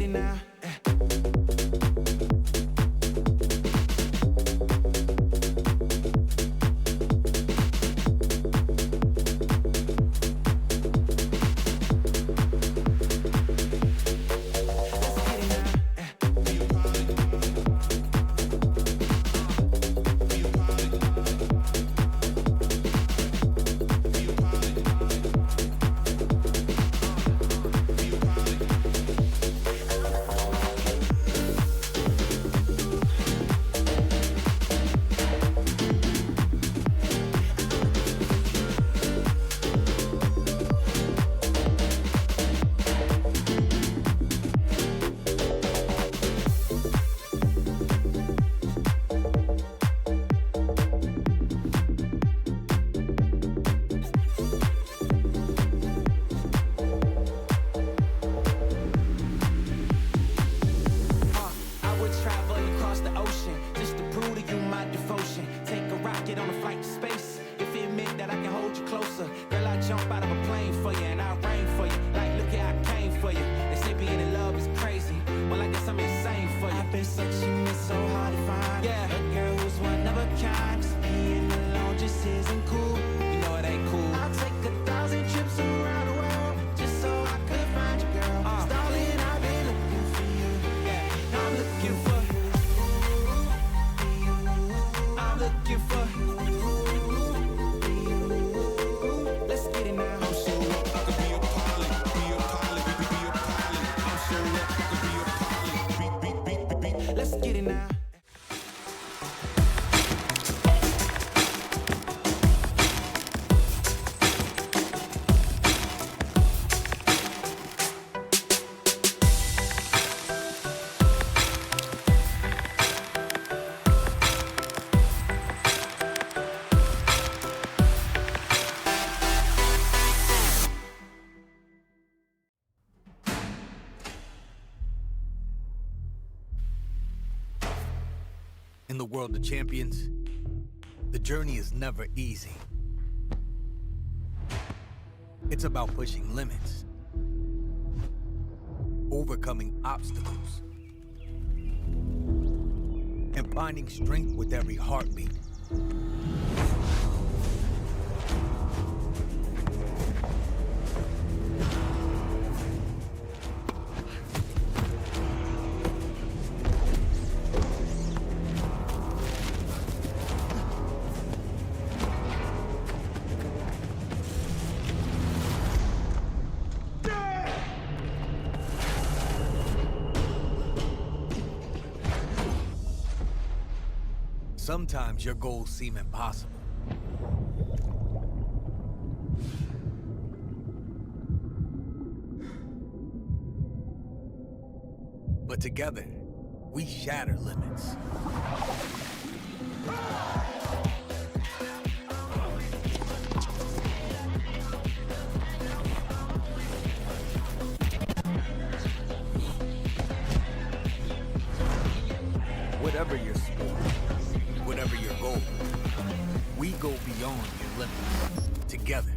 it now. In the world of champions, the journey is never easy. It's about pushing limits, overcoming obstacles, and finding strength with every heartbeat. Sometimes your goals seem impossible. But together, we shatter limits. Whatever your sport, whatever your goal, we go beyond your limits, together.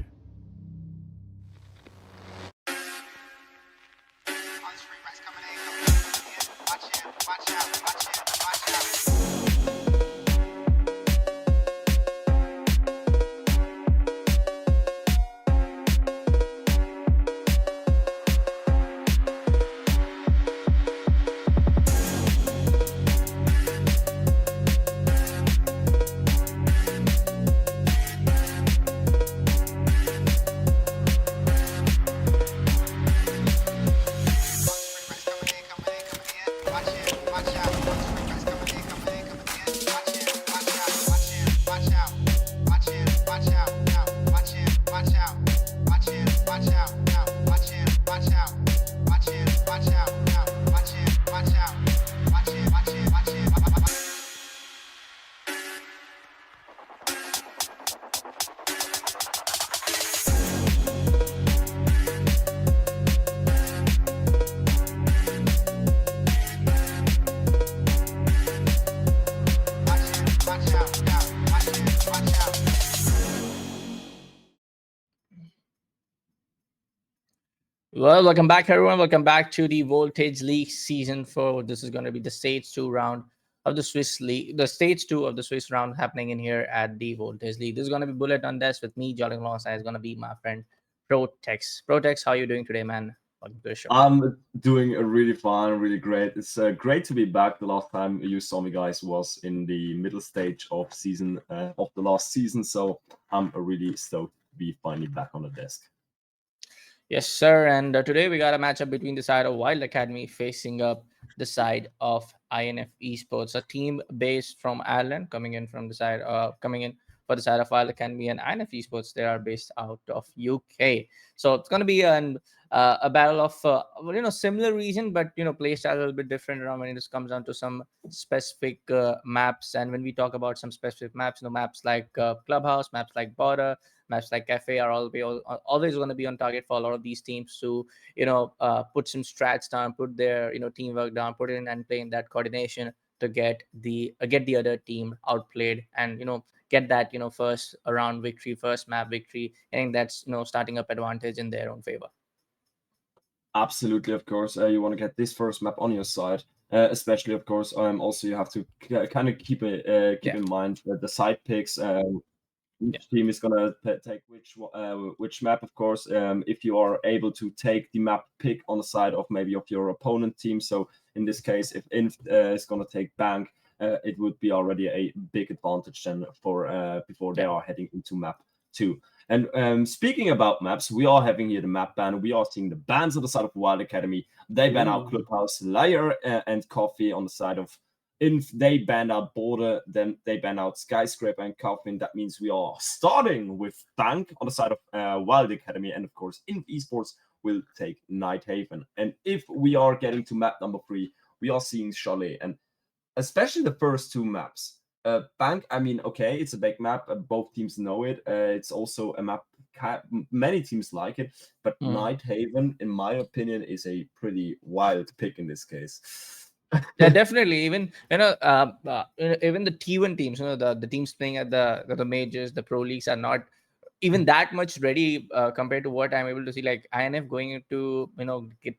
Well, welcome back, everyone. Welcome back to the Voltage League Season 4. This is going to be the Stage 2 round of the Swiss League, the Stage 2 of the Swiss round happening in here at the Voltage League. This is going to be Bullet on Desk with me, Jolly alongside is going to be my friend Protex. Protex, how are you doing today, man? Welcome to the show. I'm doing a really fun, really great. It's great to be back. The last time you saw me, guys, was in the middle stage of the last season. So I'm really stoked to be finally back on the desk. Yes, sir. And today we got a matchup between the side of Wylde Academy facing up the side of INF Esports, a team based from Ireland coming in for the side of Wylde Academy, and INF Esports. They are based out of UK. So it's going to be a battle of similar region, but play style a little bit different around when it just comes down to some specific maps. And when we talk about some specific maps, maps like Clubhouse, maps like Border, maps like Cafe are always going to be on target for a lot of these teams to put some strats down, put their teamwork down, put in and play in that coordination to get the other team outplayed, and get that first round victory, first map victory. I think that's starting up advantage in their own favor. Absolutely, of course. You want to get this first map on your side, especially, of course. Also, you have to kind of keep Yeah, in mind the side picks. yeah, Each team is gonna take which map, of course. If you are able to take the map pick on the side of maybe of your opponent team. So in this case, if INF is gonna take bank, it would be already a big advantage then for before they yeah. are heading into map 2. And speaking about maps, we are having here the map ban. We are seeing the bans on the side of Wild Academy. They ban out Ooh. Clubhouse, Layer, and Coffee on the side of if they ban out Border, then they ban out Skyscraper and Coffin. That means we are starting with Bank on the side of Wild Academy, and of course, in Esports will take Night Haven. And if we are getting to map number 3, we are seeing Chalet, and especially the first two maps. Bank, I mean, okay, it's a big map. Both teams know it. It's also a map many teams like it, but Hmm. Night Haven, in my opinion, is a pretty wild pick in this case. Yeah, definitely. Even even the T1 teams, the teams playing at the majors, the pro leagues are not even that much ready compared to what I'm able to see. Like INF going into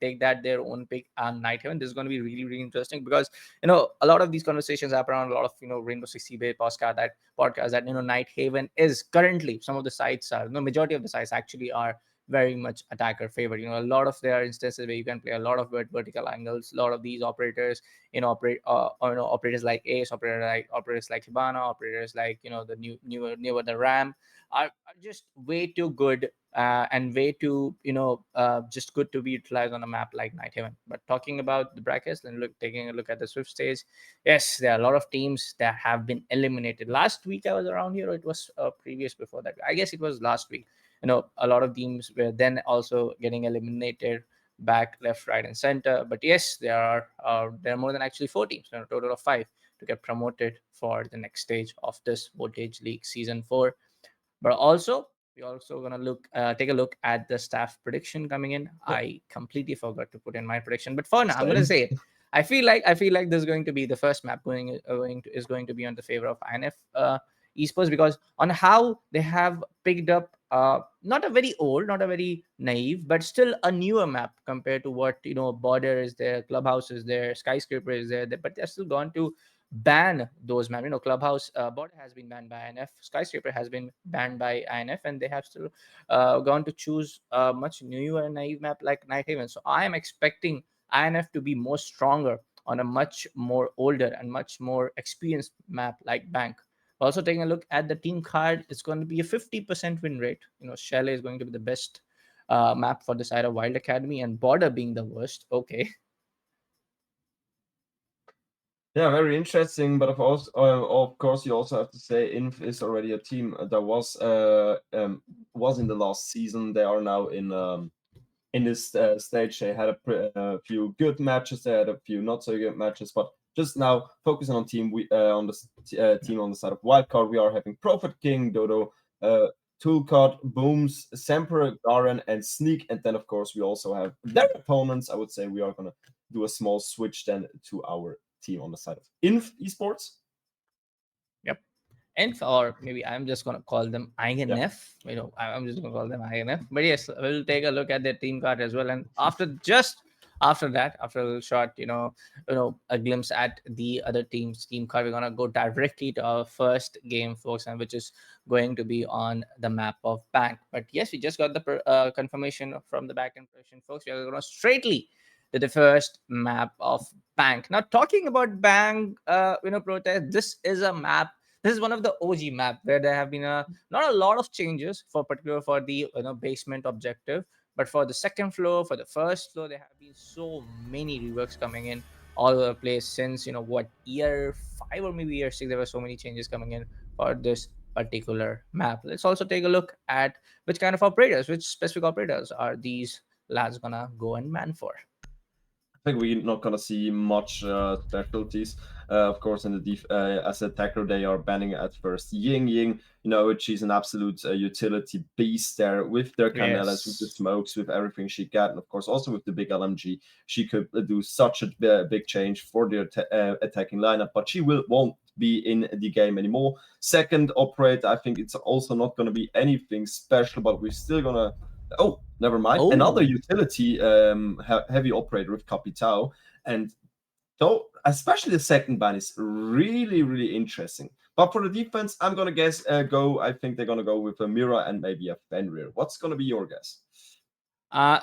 take that their own pick on Night Heaven. This is going to be really really interesting because a lot of these conversations happen around a lot of Rainbow 60 Bay podcast that Night Haven is currently some of the sites are majority of the sites actually are very much attacker favored. A lot of there are instances where you can play a lot of vertical angles. A lot of these operators, operators like Ace, operators like Hibana, operators like the newer the Ram are just way too good and way too just good to be utilized on a map like Night Haven. But talking about the brackets, then taking a look at the Swift stage, yes, there are a lot of teams that have been eliminated. Last week I was around here, or it was previous before that. I guess it was last week. A lot of teams were then also getting eliminated back, left, right, and center. But yes, there are more than actually four teams, a total of five, to get promoted for the next stage of this Voltage League Season 4. But also, we also gonna take a look at the staff prediction coming in. I completely forgot to put in my prediction, but for now, I'm gonna Same. say it. I feel like this is going to be the first map is going to be on the favor of INF esports, because on how they have picked up not a very old, not a very naive, but still a newer map compared to what Border is there, Clubhouse is there, Skyscraper is there, but they're still going to ban those maps. Clubhouse Border has been banned by INF, Skyscraper has been banned by INF, and they have still gone to choose a much newer and naive map like Night Haven. So I am expecting INF to be more stronger on a much more older and much more experienced map like Bank. Also taking a look at the team card, it's going to be a 50% win rate. Chalet is going to be the best map for the side of Wylde Academy, and Border being the worst. Okay. Yeah, very interesting. But of course, you also have to say Inf is already a team that was in the last season. They are now in this stage. They had a few good matches. They had a few not so good matches. But just now, focusing on on the team on the side of Wildcard, we are having Prophet King, Dodo, Toolcard, Booms, Semper, Garen, and Sneak. And then, of course, we also have their opponents. I would say we are gonna do a small switch then to our team on the side of Inf Esports. Yep. INF, or maybe I'm just gonna call them INF. I'm just gonna call them INF. But yes, we'll take a look at their team card as well. And after that, after a little short, a glimpse at the other team's team card, we're gonna go directly to our first game, folks, and which is going to be on the map of Bank. But yes, we just got the confirmation from the back impression, folks. We are gonna straightly to the first map of Bank. Now, talking about Bank, protest. This is one of the OG map where there have been not a lot of changes for particular for the basement objective, but for the second floor, for the first floor, there have been so many reworks coming in all over the place since what, year 5 or maybe year 6, there were so many changes coming in for this particular map. Let's also take a look at which specific operators are these lads gonna go and man for. I think we're not gonna see much specialties. Of course, in the as a attacker, they are banning at first Ying Ying. She's an absolute utility beast there with their candelas, with the Yes. smokes, with everything she got, and of course also with the big LMG. She could do such a big change for the attacking lineup, but she won't be in the game anymore. Second operator, I think it's also not going to be anything special, but we're still gonna. Oh, never mind. Another Oh. utility heavy operator with Capital. And so, especially the second ban is really, really interesting. But for the defense, I'm going to guess I think they're going to go with a Mira and maybe a Fenrir. What's going to be your guess?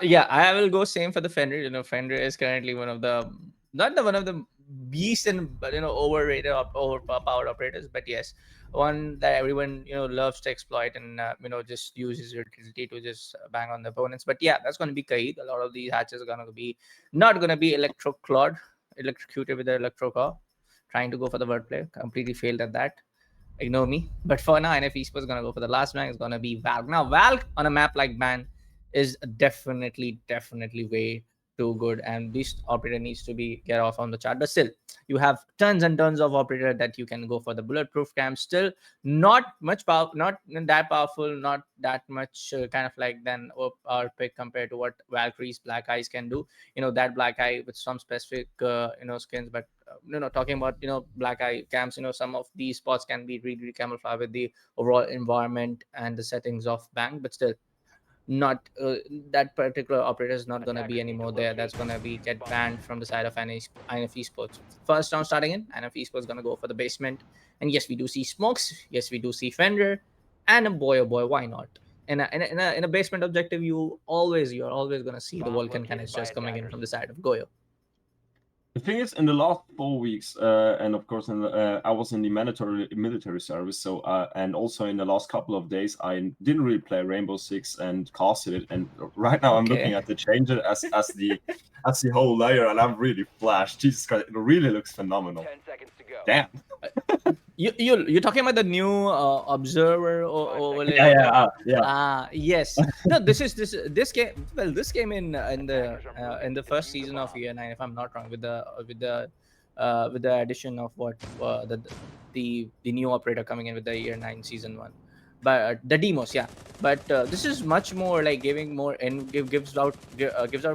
Yeah, I will go same for the Fenrir. Fenrir is currently one of the not the one of the beast and overrated overpowered operators, but yes, one that everyone loves to exploit and just use his utility to just bang on the opponents. But yeah, that's going to be Kaid. A lot of these hatches are going to be not going to be electrocuted with the electro core. Trying to go for the wordplay, completely failed at that. Ignore me. But for now, NF Esports is gonna go for the last rank. It's gonna be Valk. Now, Valk on a map like Ban is definitely way too good, and this operator needs to be get off on the chart. But still, you have tons and tons of operator that you can go for the bulletproof cam. Still, not much power, not that powerful, not that much kind of like than our pick compared to what Valkyrie's Black Eyes can do. That Black Eye with some specific skins, but talking about Black Eye cams, some of these spots can be really camouflaged with the overall environment and the settings of Bank, but still not that particular operator is not going to be anymore there. That's going to be get banned from the side of INF Esports. First round starting in, INF Esports going to go for the basement. And yes, we do see smokes. Yes, we do see Fender. And boy, oh boy, why not? In a basement objective, you're always going to see the Vulcan canisters coming in from the side of Goyo. The thing is, in the last 4 weeks, and of course, I was in the military service, so and also in the last couple of days, I didn't really play Rainbow Six and casted it. And right now, I'm looking at the changer as the whole layer, and I'm really flashed. Jesus Christ, it really looks phenomenal. 10 seconds to go. Damn. You're talking about the new observer or Yeah. Yes. No, this game. Well, this came in the first season of year 9, if I'm not wrong, with the addition of what the new operator coming in with the year 9 season 1, but the demos, yeah. But this is much more like giving more gives out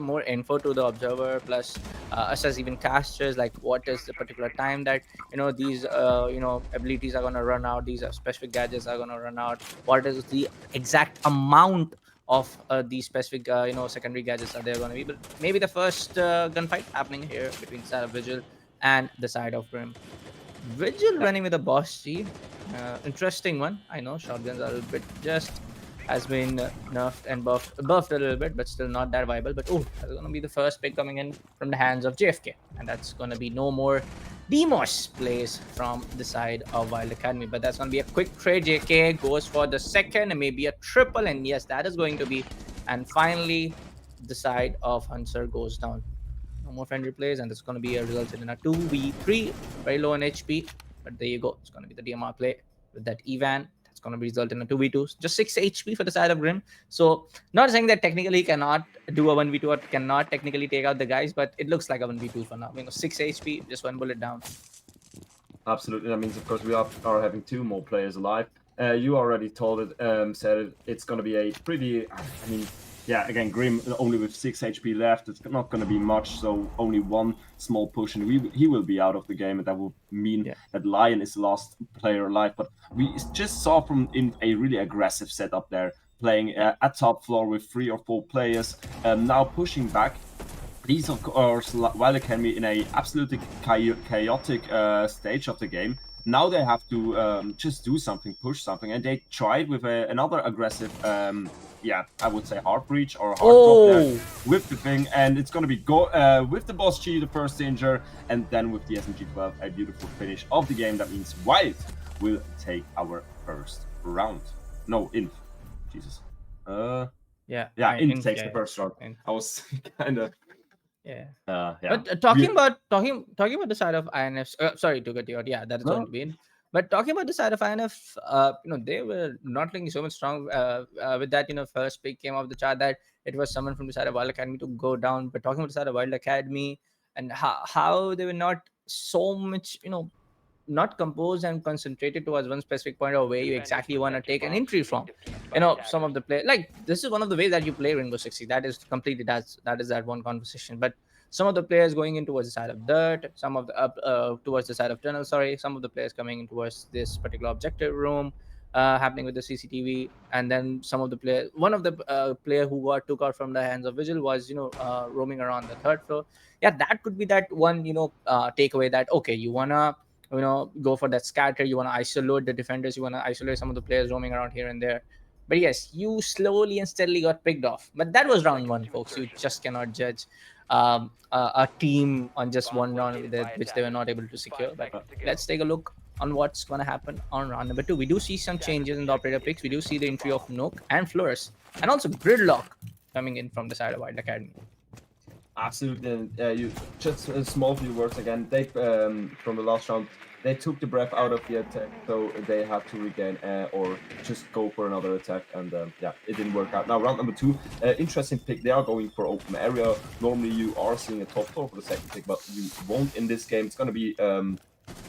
more info to the observer, plus us as even casters, like what is the particular time that these abilities are going to run out, these specific gadgets are going to run out, what is the exact amount of these specific secondary gadgets are there going to be. But maybe the first gunfight happening here between the side of Vigil and the side of Grim. Vigil running with a boss G. Interesting one. I know shotguns are a little bit has been nerfed and buffed a little bit, but still not that viable. But that's gonna be the first pick coming in from the hands of JFK, and that's gonna be no more Demos plays from the side of Wylde Academy. But that's gonna be a quick trade. JK goes for the second and maybe a triple, and yes, that is going to be. And finally, the side of Hunter goes down. No more friendly plays, and it's going to be a result in a 2v3, very low on HP. But there you go. It's going to be the DMR play with that Evan. That's going to result in a 2v2. Just 6 HP for the side of Grim. So, not saying that technically cannot do a 1v2 or cannot technically take out the guys, but it looks like a 1v2 for now. 6 HP, just one bullet down. Absolutely. That means, of course, we are having 2 more players alive. You already told it, said it. It's going to be a pretty, yeah, again, Grim only with 6 HP left. It's not going to be much, so only one small push, and he will be out of the game, and that will mean that Lion is the last player alive. But we just saw from in a really aggressive setup there, playing at top floor with 3 or 4 players, now pushing back. These, of course, Wylde can be in a absolutely chaotic stage of the game. Now they have to just do something, push something, and they tried with another aggressive, I would say hard breach or hard drop there with the thing, and it's gonna be with the boss Chi, the first injure, and then with the SMG-12, a beautiful finish of the game. That means Wylde will take our first round. No, INF. Jesus. INF takes the first round. I was kind of. But talking about the side of INF, sorry to cut you out. Yeah, that is going to be in. But talking about the side of INF, they were not looking so much strong with that. First pick came off the chart that it was someone from the side of Wylde Academy to go down. But talking about the side of Wylde Academy and how they were not so much, not composed and concentrated towards one specific point or where you exactly want to take an entry from. Some of the play, like this is one of the ways that you play Rainbow Six Siege. That is completely that is that one conversation. But some of the players going in towards the side of dirt, some of the towards the side of tunnel. Sorry, some of the players coming in towards this particular objective room, happening with the CCTV, and then some of the players. One of the player who got took out from the hands of Vigil was roaming around the third floor. Yeah, that could be that one takeaway that okay, you wanna go for that scatter, you want to isolate the defenders, you want to isolate some of the players roaming around here and there. But yes, you slowly and steadily got picked off. But that was round one, folks. You just cannot judge a team on just one round which they were not able to secure. But let's take a look on what's going to happen on round number 2. We do see some changes in the operator picks. We do see the entry of Nook and Flores, and also Gridlock coming in from the side of Wylde Academy. Absolutely. You just a small few words again. They from the last round, they took the breath out of the attack, so they had to regain or just go for another attack, and it didn't work out. Now round number 2, interesting pick. They are going for open area. Normally you are seeing a top floor for the second pick, but you won't in this game. It's gonna be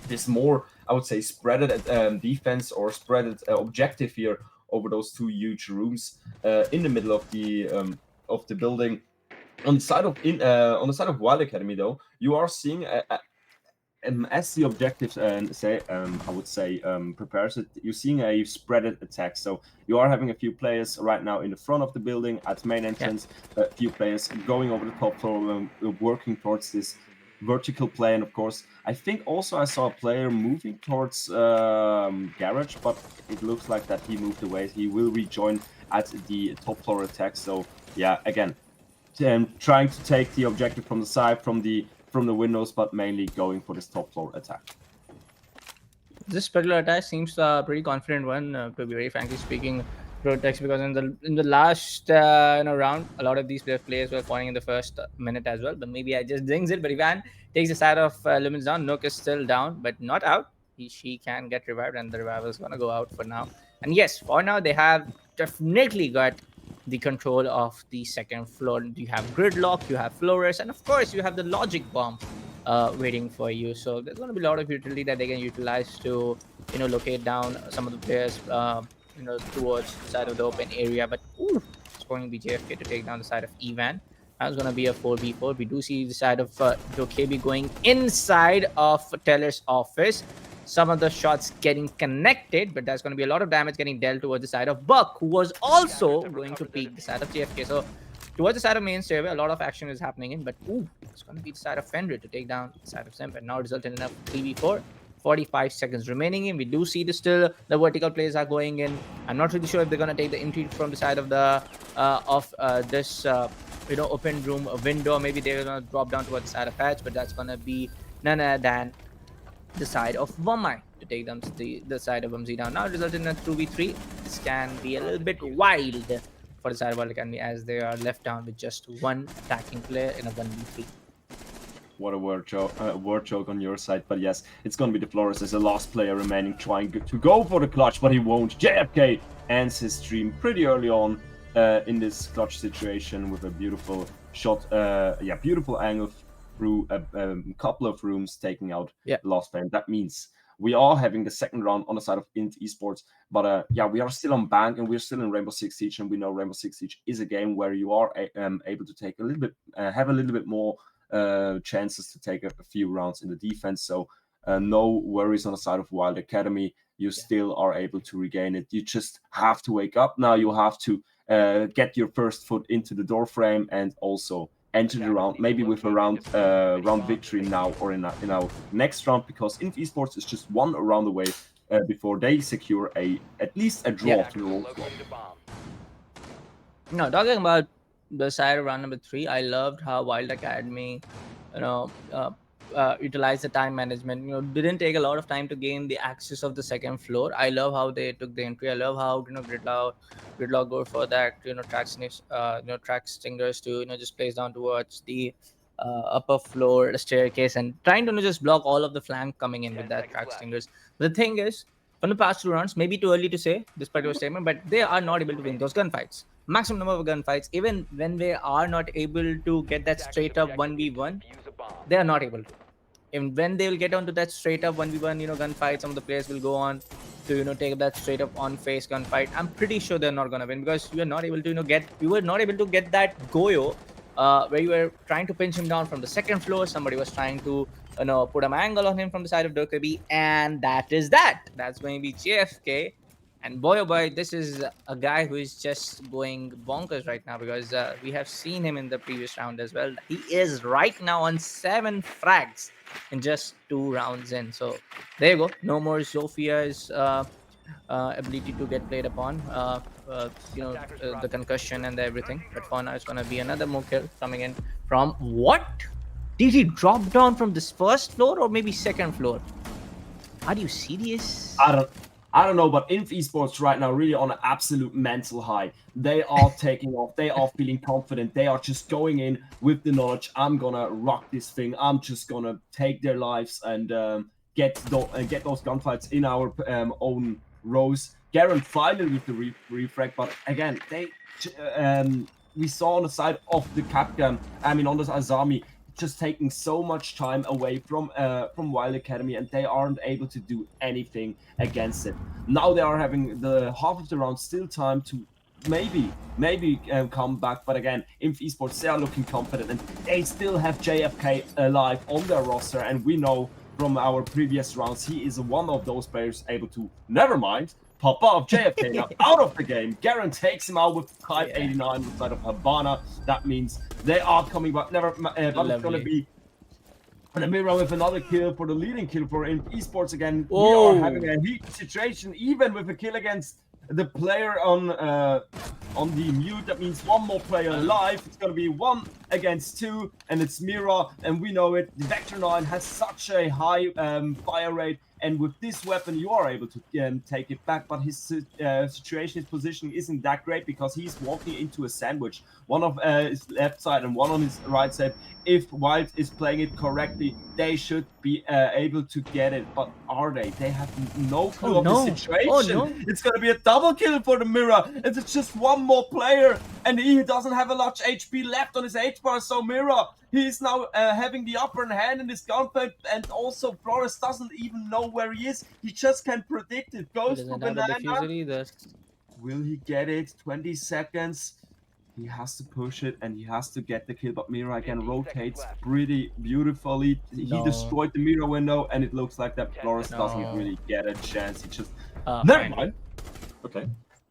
this more, I would say, spreaded defense or spreaded objective here over those 2 huge rooms in the middle of the building. On the side of Wylde Academy, though, you are seeing as the objectives I would say prepares it. You're seeing a spreaded attack. So you are having a few players right now in the front of the building at main entrance. A few players going over the top floor, working towards this vertical play, and of course, I think also I saw a player moving towards garage, but it looks like that he moved away. He will rejoin at the top floor attack. So yeah, again. Trying to take the objective from the side, from the windows, but mainly going for this top floor attack. This particular attack seems a pretty confident one, to be very frankly speaking, Protex, because in the last round, a lot of these players were falling in the first minute as well. But maybe I just jinxed it. But Ivan takes the side of Lumens down. Nook is still down, but not out. She can get revived, and the revival is gonna go out for now. And yes, for now they have definitely got the control of the second floor. You have Gridlock, you have Flores, and of course you have the Logic Bomb waiting for you. So there's going to be a lot of utility that they can utilize to locate down some of the players towards the side of the open area. But it's going to be JFK to take down the side of Evan. That's going to be a 4v4. We do see the side of Dokebi going inside of Teller's office. Some of the shots getting connected, but there's going to be a lot of damage getting dealt towards the side of Buck, who was also going to peek the side of JFK. So towards the side of main stairway, a lot of action is happening in, but it's going to be the side of Fenrir to take down the side of Semp, and now resulting in a 3v4. 45 seconds remaining in. We do see the vertical plays are going in. I'm not really sure if they're going to take the entry from the side of the this open room window. Maybe they're going to drop down towards the side of Patch, but that's going to be none other than the side of Vamai to take them to the side of Vamzi down. Now resulting in a 2v3. This can be a little bit wild for the side of Wylde Academy, as they are left down with just one attacking player in a 1v3. What a word joke on your side, but yes, it's going to be the Flores as the last player remaining, trying to go for the clutch, but he won't. JFK ends his stream pretty early on in this clutch situation with a beautiful shot, beautiful angle through a couple of rooms, taking out the last player. That means we are having the second round on the side of INF Esports. But yeah, we are still on bank and we're still in Rainbow Six Siege, and we know Rainbow Six Siege is a game where you are able to take a little bit, have a little bit more chances to take a few rounds in the defense. So no worries on the side of Wylde Academy. You still are able to regain it. You just have to wake up now. You have to get your first foot into the door frame and also enter the round, maybe with a round victory now or in our next round, because INF Esports is just one round away before they secure at least a draw to the World Cup. No, talking about the side of round number 3, I loved how Wylde Academy, you know, utilized the time management. You know, didn't take a lot of time to gain the access of the second floor. I love how they took the entry. I love how Gridlock go for that. You know, track stingers to just place down towards the upper floor staircase and trying to just block all of the flank coming in with that track stingers. But the thing is, from the past 2 rounds, maybe too early to say this particular statement, but they are not able to win those gunfights. Maximum number of gunfights, even when they are not able to get that straight up 1v1, they are not able to. And when they will get onto that straight up 1v1, gunfight, some of the players will go on to, take up that straight up on face gunfight. I'm pretty sure they're not going to win because you are not able to, you were not able to get that Goyo where you were trying to pinch him down from the second floor. Somebody was trying to, put an angle on him from the side of Dokkaebi, and that is that. That's going to be JFK. And boy, oh boy, this is a guy who is just going bonkers right now because we have seen him in the previous round as well. He is right now on 7 frags in just 2 rounds in. So there you go. No more Zophia's ability to get played upon. The concussion and everything. But for now, it's going to be another more kill coming in from what? Did he drop down from this first floor or maybe second floor? Are you serious? I don't know, but INF Esports right now really on an absolute mental high. They are taking off. They are feeling confident. They are just going in with the knowledge. I'm gonna rock this thing. I'm just gonna take their lives and get those gunfights in our own rows. Garen finally with the refrag, but again, we saw on the side of the Capcan, on the Azami, just taking so much time away from Wylde Academy, and they aren't able to do anything against it. Now they are having the half of the round still time to maybe come back, but again, INF Esports, they are looking confident, and they still have JFK alive on their roster, and we know from our previous rounds he is one of those players able to, never mind, pop off. JFK now out of the game. Garen takes him out with 589 inside of Habana. That means they are coming back. But it's going to be the mirror with another kill for the leading kill for INF Esports again. Whoa. We are having a heat situation, even with a kill against the player on the mute. That means one more player alive. It's going to be 1 against 2, and it's Mira, and we know it. The Vector 9 has such a high fire rate, and with this weapon you are able to take it back, but his situation, his position isn't that great because he's walking into a sandwich, one of his left side and one on his right side. If Wylde is playing it correctly, they should be able to get it, but are they? They have no clue of the situation. It's gonna be a double kill for the Mirror, and it's just one more player, and he doesn't have a large HP left on his H-bar, so Mirror, he is now having the upper hand in this gunfight, and also Flores doesn't even know where he is. He just can't predict it. Goes for banana. Will he get it? 20 seconds. He has to push it and he has to get the kill, but Mira again rotates pretty beautifully. He destroyed the Mira window, and it looks like that Flores doesn't really get a chance. He just never mind. Okay.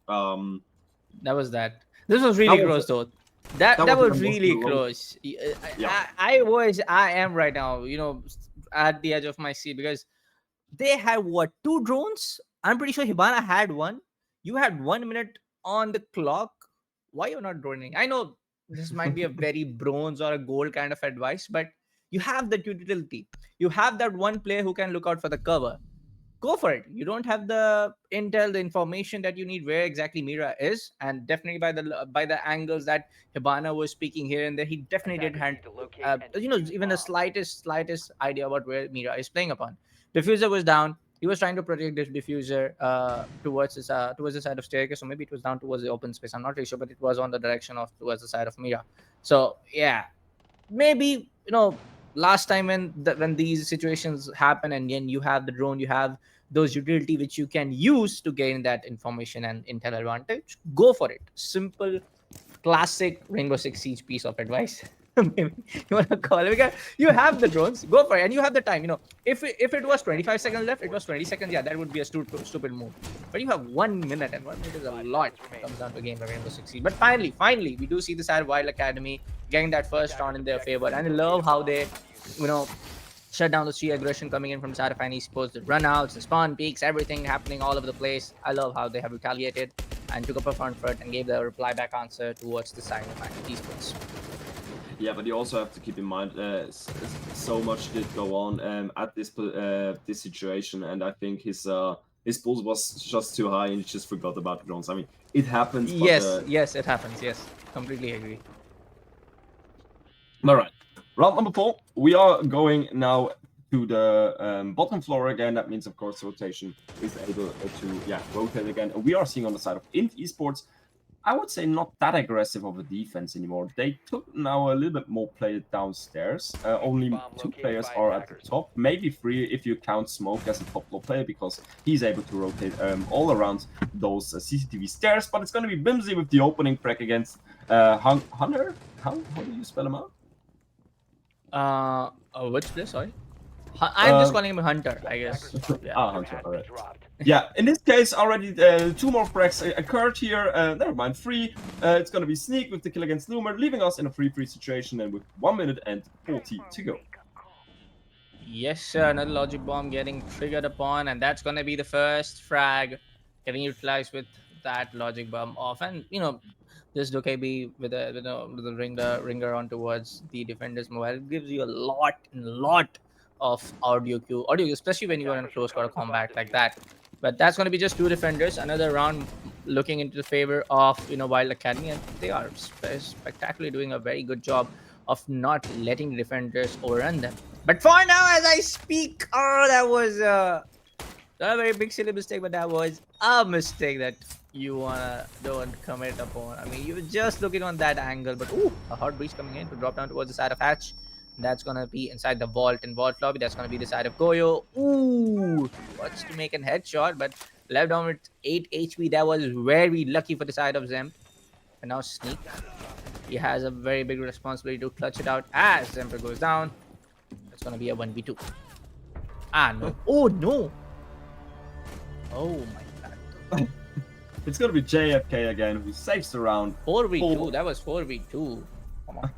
That was that. This was really close though. That was really close. I am right now, at the edge of my seat because they had 2 drones? I'm pretty sure Hibana had 1. You had 1 minute on the clock. Why you're not droning? I know this might be a very bronze or a gold kind of advice, but you have that utility. You have that one player who can look out for the cover. Go for it. You don't have the intel, the information that you need where exactly Mira is, and definitely by the angles that Hibana was speaking here and there, he definitely did have even the slightest idea about where Mira is playing upon. Diffuser was down. He was trying to protect this diffuser towards the side of staircase, so maybe it was down towards the open space. I'm not really sure, but it was on the direction of towards the side of Mira. So yeah, maybe last time when these situations happen, and then you have the drone, you have those utility which you can use to gain that information and intel advantage, go for it. Simple, classic Rainbow Six Siege piece of advice. Maybe you want to call it, because you have the drones, go for it, and you have the time. If it was 25 seconds left, it was 20 seconds. Yeah, that would be a stupid move. But you have 1 minute, and 1 minute is a lot. When it comes down to a game of Rainbow Six Siege. But finally, we do see the side of Wylde Academy getting that first round in their favor, and I love how they, shut down the street aggression coming in from the side of Esports, the runouts, the spawn peaks, everything happening all over the place. I love how they have retaliated and took up a front foot and gave the reply back answer towards the side of Esports. Yeah, but you also have to keep in mind so much did go on at this situation, and I think his pulse was just too high and he just forgot about the drones. I mean, it happens. But, yes, it happens. Yes, completely agree. All right, round number 4. We are going now to the bottom floor again. That means, of course, rotation is able to rotate again. And we are seeing on the side of INF Esports, I would say not that aggressive of a defense anymore. They took now a little bit more play downstairs. Only 2 players are at the top, maybe 3 if you count Smoke as a top floor player, because he's able to rotate all around those CCTV stairs. But it's going to be Bimsy with the opening crack against Hunter. How do you spell him out? Which place? Sorry, I'm just calling him Hunter, I guess. Yeah. Hunter. All right. Yeah, in this case, already 2 more cracks occurred here. Never mind, 3. It's going to be Sneak with the kill against Loomer, leaving us in a 3-3 situation, and with 1 minute and 40 to go. Yes, sir. Another logic bomb getting triggered upon, and that's going to be the first frag getting utilized with that logic bomb off. And this Dokkaebi with the ringer on towards the defender's mobile gives you a lot of audio cue, especially when you are in a close quarter combat like that. But that's going to be just 2 defenders. Another round looking into the favor of Wylde Academy, and they are spectacularly doing a very good job of not letting defenders overrun them. But for now, as I speak, that was not a very big silly mistake, but that was a mistake that you don't commit upon. I mean, you were just looking on that angle, but a hot breeze coming in to drop down towards the side of Hatch. That's gonna be inside the vault and vault lobby. That's gonna be the side of Goyo. Wants to make a headshot, but left down with 8 HP. That was very lucky for the side of Zemp. And now Sneak. He has a very big responsibility to clutch it out as Zemper goes down. It's gonna be a 1v2. No. Oh no. Oh my god. It's gonna be JFK again, who saves the round. 4v2. That was 4v2. Come on.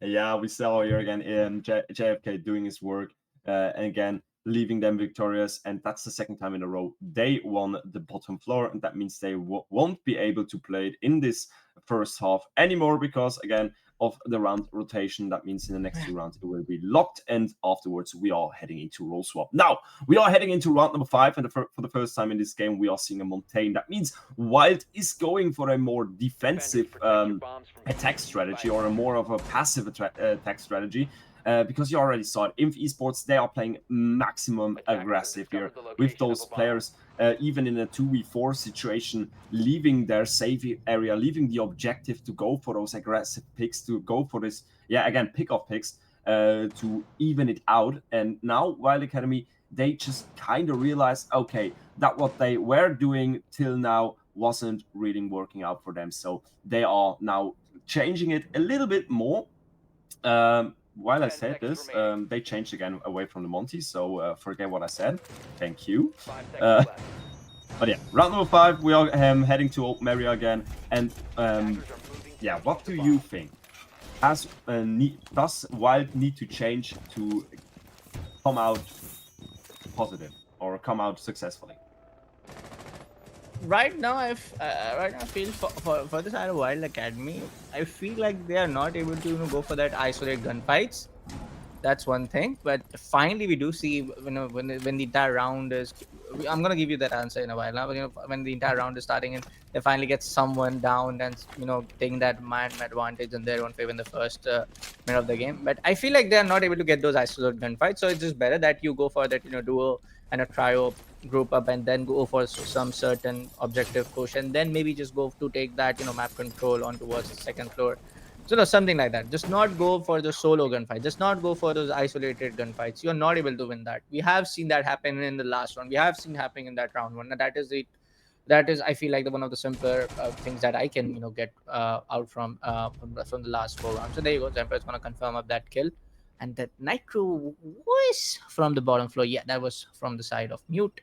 Yeah, we saw here again JFK doing his work, and again leaving them victorious, and that's the 2nd time in a row they won the bottom floor, and that means they won't be able to play it in this first half anymore, because again of the round rotation. That means in the next 2 rounds it will be locked, and afterwards we are heading into role swap. Now we are heading into round number 5, and for the first time in this game we are seeing a Montaigne. That means Wylde is going for a more defensive attack strategy, or a more of a passive attack strategy. Because you already saw it, INF Esports, they are playing maximum aggressive here with those players, even in a 2v4 situation, leaving their safe area, leaving the objective to go for those aggressive picks, to go for this, again, pick-off picks, to even it out. And now Wylde Academy, they just kind of realized, okay, that what they were doing till now wasn't really working out for them. So they are now changing it a little bit more. While I said this, they changed again away from the Monty, so forget what I said. Thank you. But yeah, round number 5, we are heading to Open Area again. And what do you think? Does Wylde need to change to come out positive or come out successfully? Right now, I feel for the side of Wylde Academy, I feel like they are not able to go for that isolated gunfights. That's one thing. But finally, we do see when the entire round is. I'm gonna give you that answer in a while now. But, when the entire round is starting and they finally get someone down and taking that man advantage in their own favor in the first minute of the game. But I feel like they are not able to get those isolated gunfights. So it's just better that you go for that duo and a trio group up, and then go for some certain objective push, and then maybe just go to take that map control on towards the 2nd floor. So no, something like that. Just not go for the solo gunfight. Just not go for those isolated gunfights. You're not able to win that. We have seen that happen in the last round. We have seen happening in that round one. And that is it. That is, I feel like, the one of the simpler things that I can, get out from the last 4 rounds. So there you go. Zemper is gonna confirm up that kill, and that nitro was from the bottom floor. Yeah, that was from the side of mute.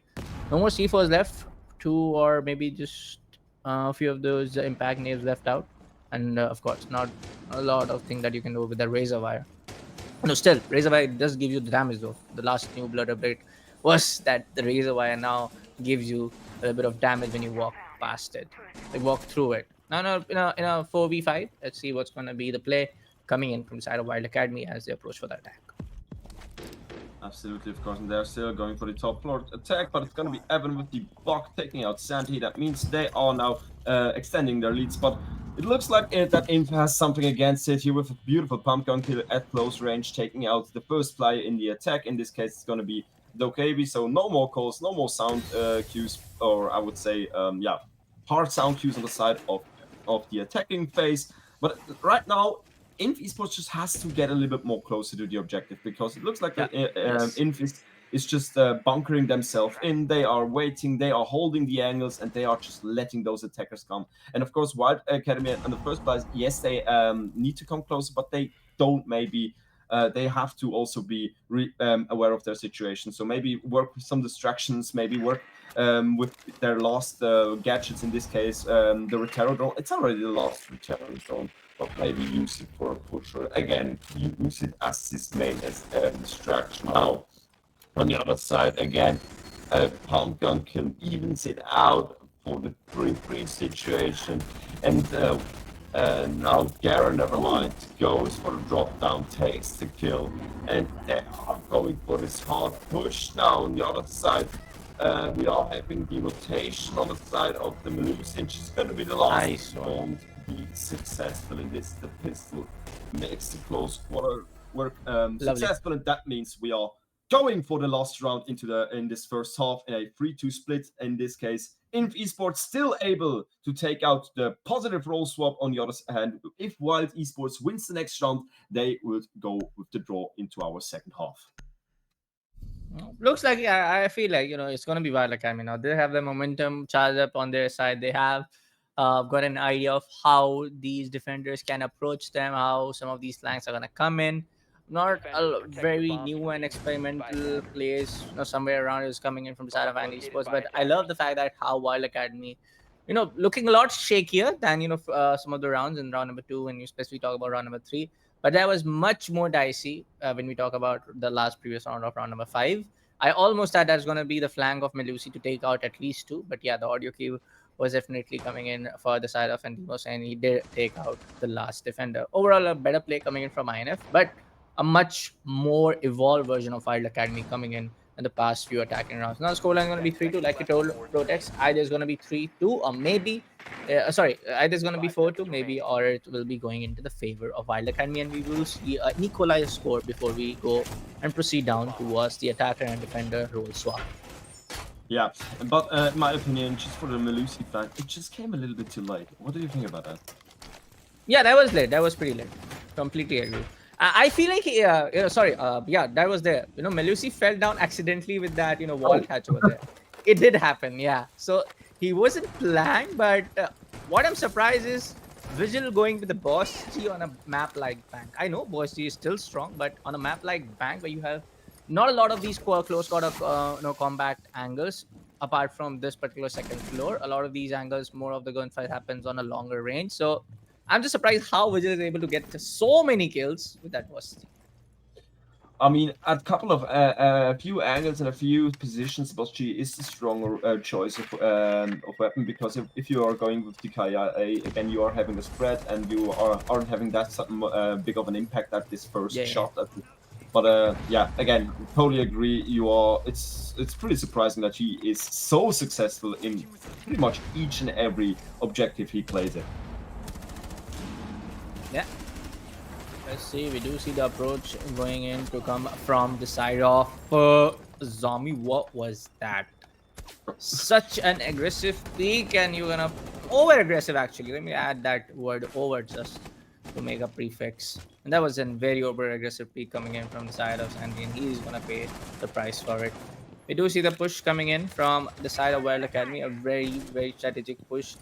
No more C4s left. Two or maybe just a few of those impact names left out, and of course, not a lot of things that you can do with the razor wire. No, still, razor wire does give you the damage though. The last new blood update was that the razor wire now gives you a little bit of damage when you walk past it, like walk through it. Now, in a 4v5, let's see what's gonna be the play coming in from the side of Wylde Academy as they approach for the attack. Absolutely, of course, and they're still going for the top floor attack, but it's going to be Evan with the Buck taking out Sandy. That means they are now extending their leads, but it looks like that INF has something against it here with a beautiful pump gun kill at close range, taking out the first player in the attack. In this case, it's going to be Dokebi, so no more calls, no more sound cues, or I would say, hard sound cues on the side of the attacking phase. But right now, INF Esports just has to get a little bit more closer to the objective, because it looks like INF is just bunkering themselves in. They are waiting, they are holding the angles, and they are just letting those attackers come. And of course, Wylde Academy in the first place, yes, they need to come closer, but they don't maybe. They have to also be aware of their situation. So maybe work with some distractions, maybe work with their lost gadgets, in this case, the Retero drone. It's already the last Retero drone, but maybe use it for a pusher. Again, use it as his main distraction. Now, on the other side, again, pump gun can evens it out for the 3-3 situation. And now Garen, never mind, goes for the drop down, takes the kill, and they are going for this hard push. Now on the other side, we are having the rotation on the side of the Melusi, which is going to be the last one to be successful in this. The pistol makes the close quarter work successful, and that means we are going for the last round in this first half in a 3-2 split. In this case, INF Esports still able to take out the positive roll swap. On the other hand, if Wylde Esports wins the next round, they would go with the draw into our second half. Looks like, I feel like, it's going to be Wylde Academy now. They have the momentum charged up on their side. They have got an idea of how these defenders can approach them, how some of these flanks are going to come in. Not a very new and experimental plays, somewhere around is coming in from the side of INF Esports. But I love the fact that how Wylde Academy, looking a lot shakier than, some of the rounds in round number 2, and you specifically talk about round number 3. But that was much more dicey when we talk about the last previous round of round number 5. I almost thought that's going to be the flank of Melusi to take out at least 2. But yeah, the audio cue was definitely coming in for the side of Endimos, and he did take out the last defender. Overall, a better play coming in from INF, but a much more evolved version of Wylde Academy coming in the past few attacking rounds. Now, the scoreline is going to be 3-2, like you told Protex. Either it's going to be 3-2, or maybe, either it's going to be 4-2, maybe, or it will be going into the favor of Wylde Academy, and we will see an equalized score before we go and proceed down towards the attacker and defender role swap. Yeah, but in my opinion, just for the Melusi flank, it just came a little bit too late. What do you think about that? Yeah, that was late. That was pretty late. Completely agree. I feel like, that was there. Melusi fell down accidentally with that, wall catch over there. It did happen, yeah. So he wasn't planned, but what I'm surprised is Vigil going with the Boss G on a map like Bank. I know Boss G is still strong, but on a map like Bank, where you have not a lot of these close quarter combat angles, apart from this particular second floor, a lot of these angles, more of the gunfight happens on a longer range. So I'm just surprised how Vigil is able to get so many kills with that Boss G. I mean, at a couple of a few angles and a few positions, Boss G is the stronger choice of weapon, because if you are going with the Kaya, again, you are having a spread, and you aren't having that big of an impact at this first shot. But yeah, again, totally agree. It's pretty surprising that he is so successful in pretty much each and every objective he plays in. Yeah. Let's see. We do see the approach going in to come from the side of Zombie. What was that? Such an aggressive peak, and you're gonna over aggressive. Actually, let me add that word over just to make a prefix. And that was a very over aggressive peak coming in from the side of Sandy, and he's gonna pay the price for it. We do see the push coming in from the side of Wylde Academy, a very strategic push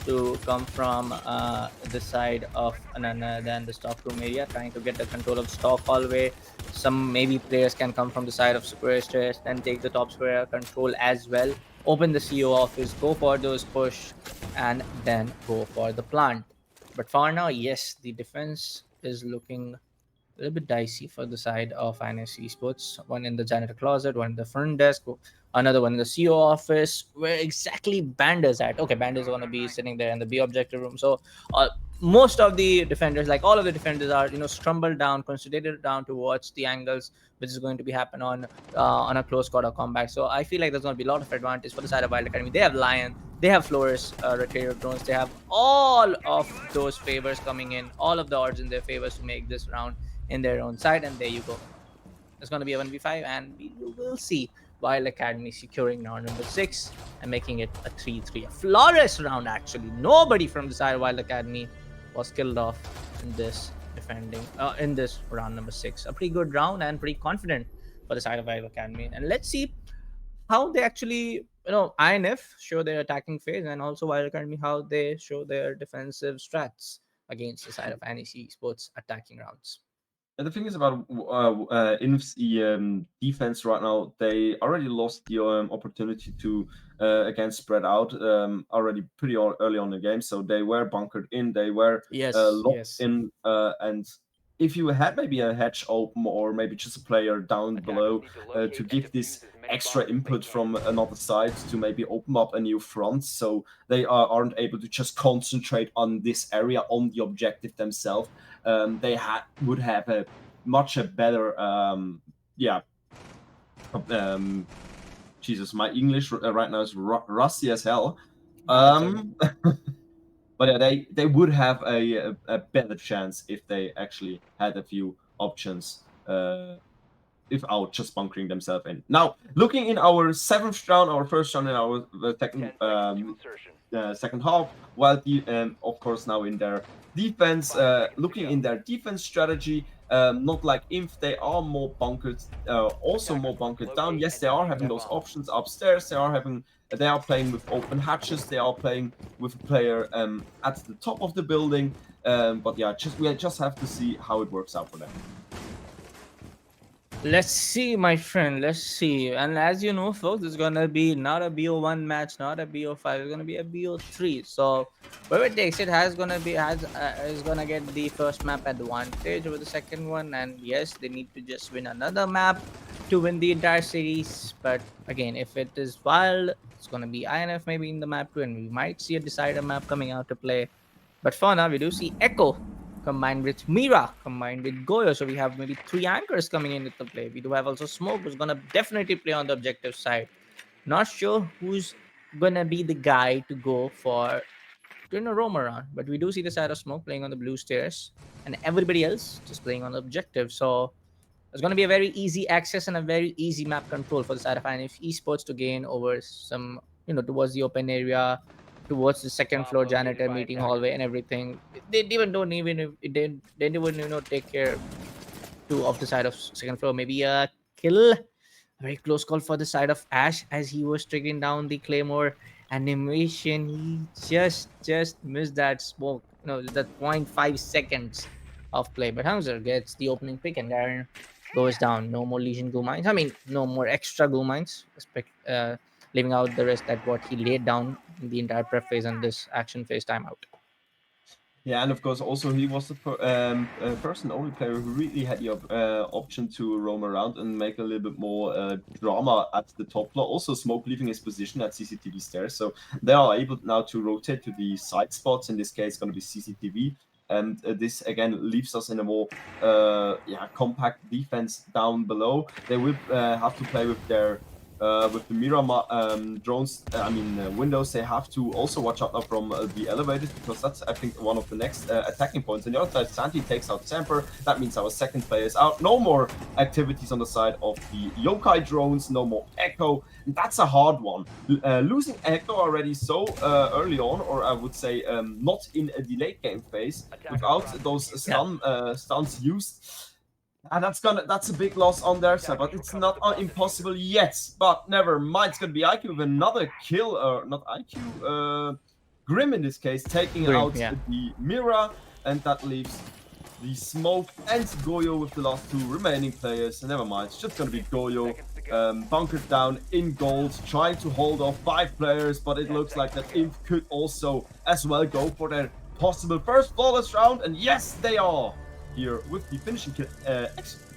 to come from the side of Anana than the stockroom area, trying to get the control of stock hallway. Some maybe players can come from the side of square stairs, then take the top square control as well. Open the CO office, go for those push, and then go for the plant. But for now, yes, the defense is looking a little bit dicey for the side of INF Esports. One in the janitor closet, one in the front desk, another one in the CO office. Where exactly Band is at? Okay, Band is going to be sitting there in the B objective room. So most of the defenders, like all of the defenders, are scrambled down, concentrated down to watch the angles which is going to be happen on a close quarter combat. So I feel like there's going to be a lot of advantage for the side of Wild Academy. They have Lion, they have Flores, Rotator drones, they have all of those favors coming in, all of the odds in their favors to make this round in their own side. And there you go. It's going to be a 1v5, and we will see Wild Academy securing round number 6 and making it a 3-3. A flawless round, actually. Nobody from the side of Wild Academy was killed off in this in this round number 6. A pretty good round and pretty confident for the side of Wild Academy. And let's see how they actually, INF show their attacking phase, and also Wild Academy how they show their defensive strats against the side of NEC Sports attacking rounds. And the thing is about INF's defense right now, they already lost the opportunity to again spread out already pretty early on in the game. So they were bunkered in, they were locked in, and if you had maybe a hatch open or maybe just a player down below to give this extra input from another side to maybe open up a new front, so they aren't able to just concentrate on this area, on the objective themselves. They would have a much better Jesus, my English right now is rusty as hell. But yeah, they would have a better chance if they actually had a few options without just bunkering themselves in. Now, looking in our 7th round, our first round in our second half, while of course now in their defense, looking in their defense strategy, not like INF, they are more bunkered, also more bunkered down. Yes, they are having those options upstairs. They are playing with open hatches. They are playing with a player at the top of the building. But yeah, we just have to see how it works out for them. Let's see, my friend. Let's see. And as you know, folks, it's gonna be not a BO1 match, not a BO5. It's gonna be a BO3. So whoever takes it is gonna get the first map advantage over the second one. And yes, they need to just win another map to win the entire series. But again, if it is Wylde, it's gonna be INF maybe in the map too, and we might see a decider map coming out to play. But for now, we do see Echo combined with Mira, combined with Goyo. So we have maybe 3 anchors coming in with the play. We do have also Smoke, who's going to definitely play on the objective side. Not sure who's going to be the guy to go for doing a roam around. But we do see the side of Smoke playing on the blue stairs, and everybody else just playing on the objective. So it's going to be a very easy access and a very easy map control for the side of INF Esports to gain over some, towards the open area, towards the second floor janitor meeting hallway and everything. They don't even take care to of the side of second floor. Maybe a kill, a very close call for the side of Ash as he was triggering down the Claymore animation. He just missed that smoke. That 0.5 seconds of play. But Hauser gets the opening pick, and Darren goes down. No more Legion Goo Mines. I mean, no more extra Goo Mines. Leaving out the rest that what he laid down in the entire prep phase and this action phase timeout. Yeah, and of course, also he was the only player who really had the option to roam around and make a little bit more drama at the top floor. Also, Smoke leaving his position at CCTV stairs, so they are able now to rotate to the side spots. In this case, going to be CCTV, and this again leaves us in a more compact defense down below. They will have to play with their with the Mira drones, windows, they have to also watch out now from the elevators, because that's, I think, one of the next attacking points. On the other side, Santi takes out Samper. That means our second player is out. No more activities on the side of the Yokai drones, no more Echo. And that's a hard one. Losing Echo already so early on, or I would say not in a late game phase, without those stuns used. And that's a big loss on their side, but it's not impossible yet. But never mind, it's gonna be IQ with another kill, not IQ, Grim in this case, taking out the Mira, and that leaves the Smoke and Goyo with the last two remaining players. And never mind, it's just gonna be Goyo, bunkered down in gold, trying to hold off 5 players, but it looks like that INF could also as well go for their possible first flawless round, and yes, they are! Here with the finishing kill,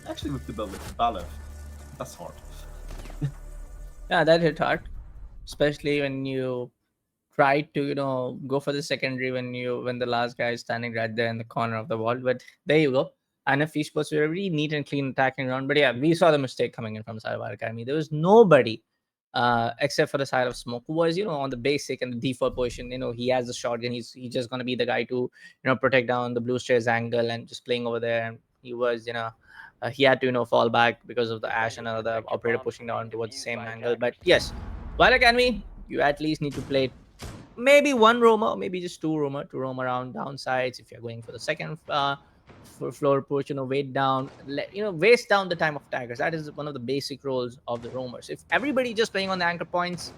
actually with the Balev. That's hard. Yeah, that hit hard, especially when you try to go for the secondary when the last guy is standing right there in the corner of the wall. But there you go. INF Esports were a really neat and clean attacking round. But yeah, we saw the mistake coming in from side of our academy. There was nobody except for the side of Smoke, who was on the basic and the default position. He has the shotgun. He's just gonna be the guy to protect down the blue stairs angle and just playing over there. And he was he had to fall back because of the Ash and another operator pushing down towards the same angle. But yes, Wylde Academy, you at least need to play maybe one roamer, maybe just two roamer to roam around downsides. If you're going for the second floor push, wait down, waste down the time of attackers. That is one of the basic roles of the roamers. If everybody just playing on the anchor points,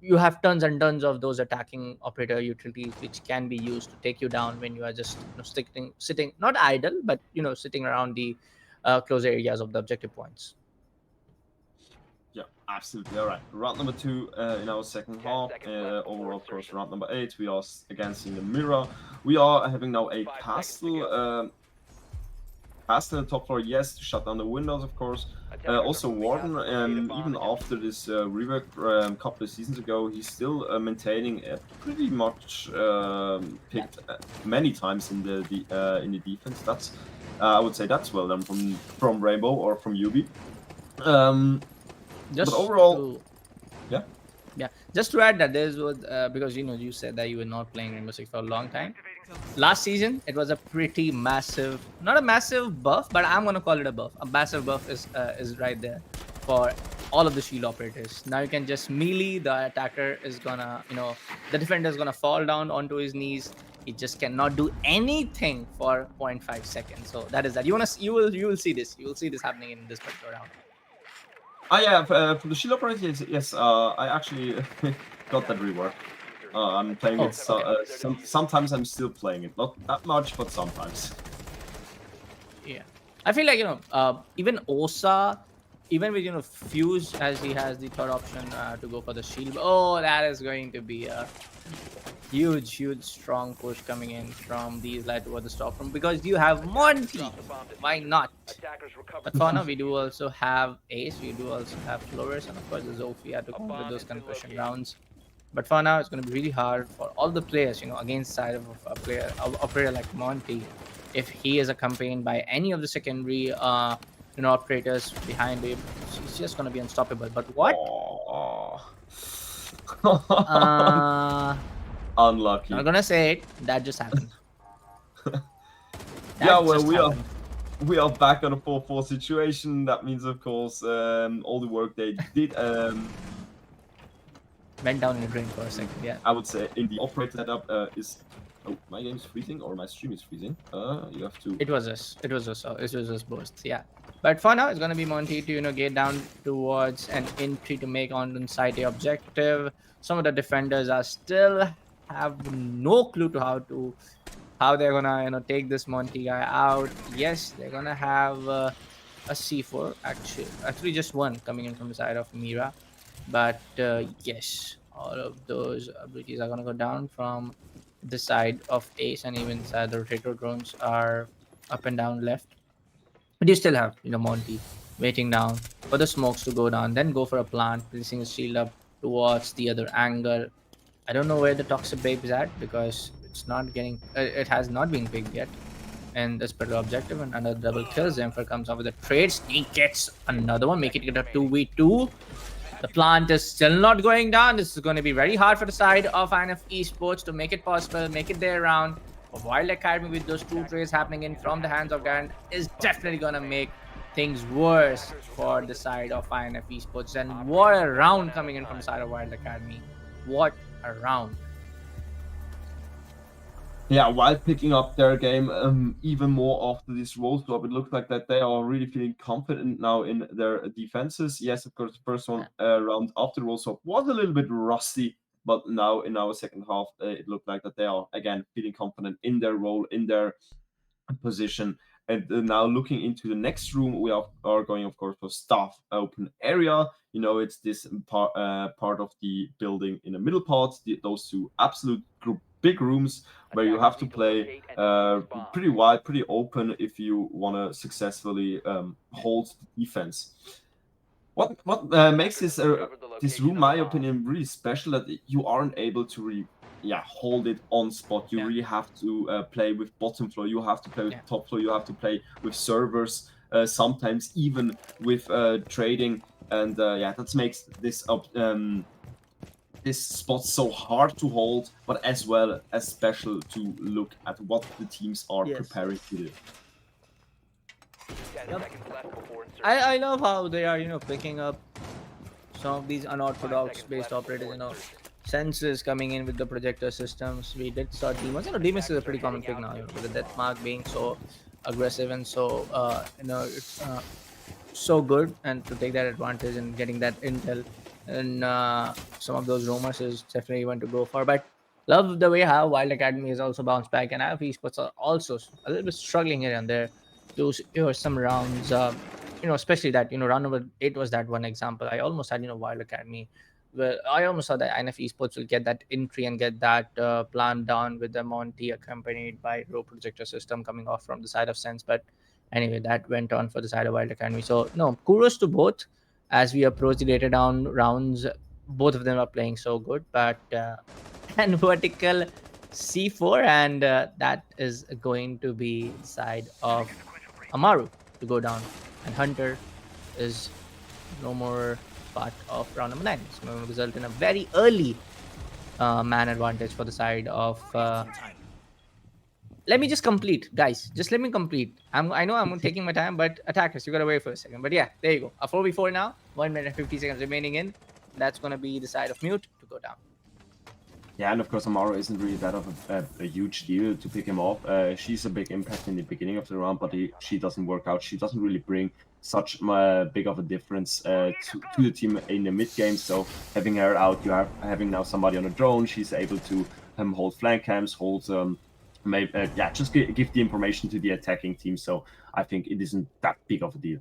you have tons and tons of those attacking operator utilities which can be used to take you down when you are just sitting not idle, but sitting around the close areas of the objective points. Yeah, absolutely. All right. Round number 2 in our second half. Overall, of course, round number 8, we are against in the Mirror. We are having now a castle. Castle on the top floor, yes, to shut down the windows, of course. Also, Warden, even after this rework a couple of seasons ago, he's still maintaining a pretty much picked many times in the defense. That's I would say that's well done from Rainbow or from UB. But overall, just to add that there's because you said that you were not playing Rainbow Six for a long time. Last season it was a pretty massive, not a massive buff, but I'm gonna call it a buff. A massive buff is right there for all of the shield operators. Now you can just melee. The attacker is gonna, the defender is gonna fall down onto his knees. He just cannot do anything for 0.5 seconds. So that is that. You will see this. You will see this happening in this particular round. Yeah, for the shield operator, yes. I actually got that rework. I'm playing it. Sometimes I'm still playing it. Not that much, but sometimes. Yeah, I feel like even Osa, even with Fuse, as he has the third option to go for the shield. Oh, that is going to be a huge strong push coming in from these light over the stop room, because you have Monty. Why not? But for now, we do also have Ace, we do also have Flores, and of course the Zofia to counter those concussion rounds. But for now, it's going to be really hard for all the players, against side of a player, operator like Monty. If he is accompanied by any of the secondary operators behind him, he's just going to be unstoppable. But what? Unlucky. I'm not gonna say it. That just happened. Yeah, well, we are back on a 4-4 situation. That means, of course, all the work they did went down in the drain for a second. Yeah, I would say in the operator setup is. Oh, my game is freezing or my stream is freezing. You have to. It was us. It was us both. Yeah. But for now, it's gonna be Monty to get down towards an entry to make on site a objective. Some of the defenders are still have no clue to how they're gonna take this Monty guy out. Yes, they're gonna have a C4, actually just one coming in from the side of Mira, but yes, all of those abilities are gonna go down from the side of Ace, and even side the rotator drones are up and down left. But you still have Monty waiting down for the smokes to go down, then go for a plant, placing a shield up towards the other angle. I don't know where the toxic babe is at, because it's not getting it has not been picked yet. And this particular objective, and another double kill. Zemfer comes up with a trade. Sneak gets another one, make it get a 2v2. The plant is still not going down. This is going to be very hard for the side of INF Esports to make it possible, make it their round. Of Wylde Academy with those two trades happening in from the hands of Garant is definitely going to make things worse for the side of INF Esports. And what a round coming in from the side of Wylde Academy. What a round. Yeah, while picking up their game even more after this roll swap, it looks like that they are really feeling confident now in their defenses. Yes, of course, the first one round after the roll swap was a little bit rusty, but now in our second half, it looked like that they are again feeling confident in their role, in their position. And now looking into the next room, we are going, of course, for staff open area. You know, it's this part of the building in the middle part, those two absolute big rooms where you have to play pretty wide, pretty open if you want to successfully hold the defense. What makes this room, my opinion, really special that you aren't able to really hold it on spot. You really have to play with bottom floor. You have to play with top floor. You have to play with servers. Sometimes even with trading, and that makes this this spot so hard to hold, but as well as special to look at what the teams are preparing to do. Yep. I love how they are, picking up some of these unorthodox based operators, senses coming in with the projector systems. We did saw Demons. Demons is a pretty common pick now, with the death mark being so aggressive and so it's so good, and to take that advantage and getting that intel and some of those rumors is definitely one to go for. But love the way how Wylde Academy has also bounced back, and INF Esports are also a little bit struggling here and there to secure some rounds. Especially that round number 8 was that one example. I almost had Wylde Academy. Well, I almost thought that INF Esports will get that entry and get that plan down with the Monty accompanied by row projector system coming off from the side of Sense. But anyway, that went on for the side of Wylde Academy. So no, kudos to both. As we approach the later down rounds, both of them are playing so good. But and vertical C4, and that is going to be side of Amaru to go down, and Hunter is no more part of round number 9. It's going to result in a very early man advantage for the side of. Let me just complete, guys. Just let me complete. I know I'm taking my time, but attackers, you gotta wait for a second. But yeah, there you go. A 4v4 now. 1 minute and 50 seconds remaining in. That's gonna be the side of Mute to go down. Yeah, and of course, Amaru isn't really that of a huge deal to pick him off. She's a big impact in the beginning of the round, but she doesn't work out. She doesn't really bring such big of a difference to the team in the mid game. So having her out, you are having now somebody on a drone. She's able to hold flank cams, hold maybe just give the information to the attacking team. So I think it isn't that big of a deal.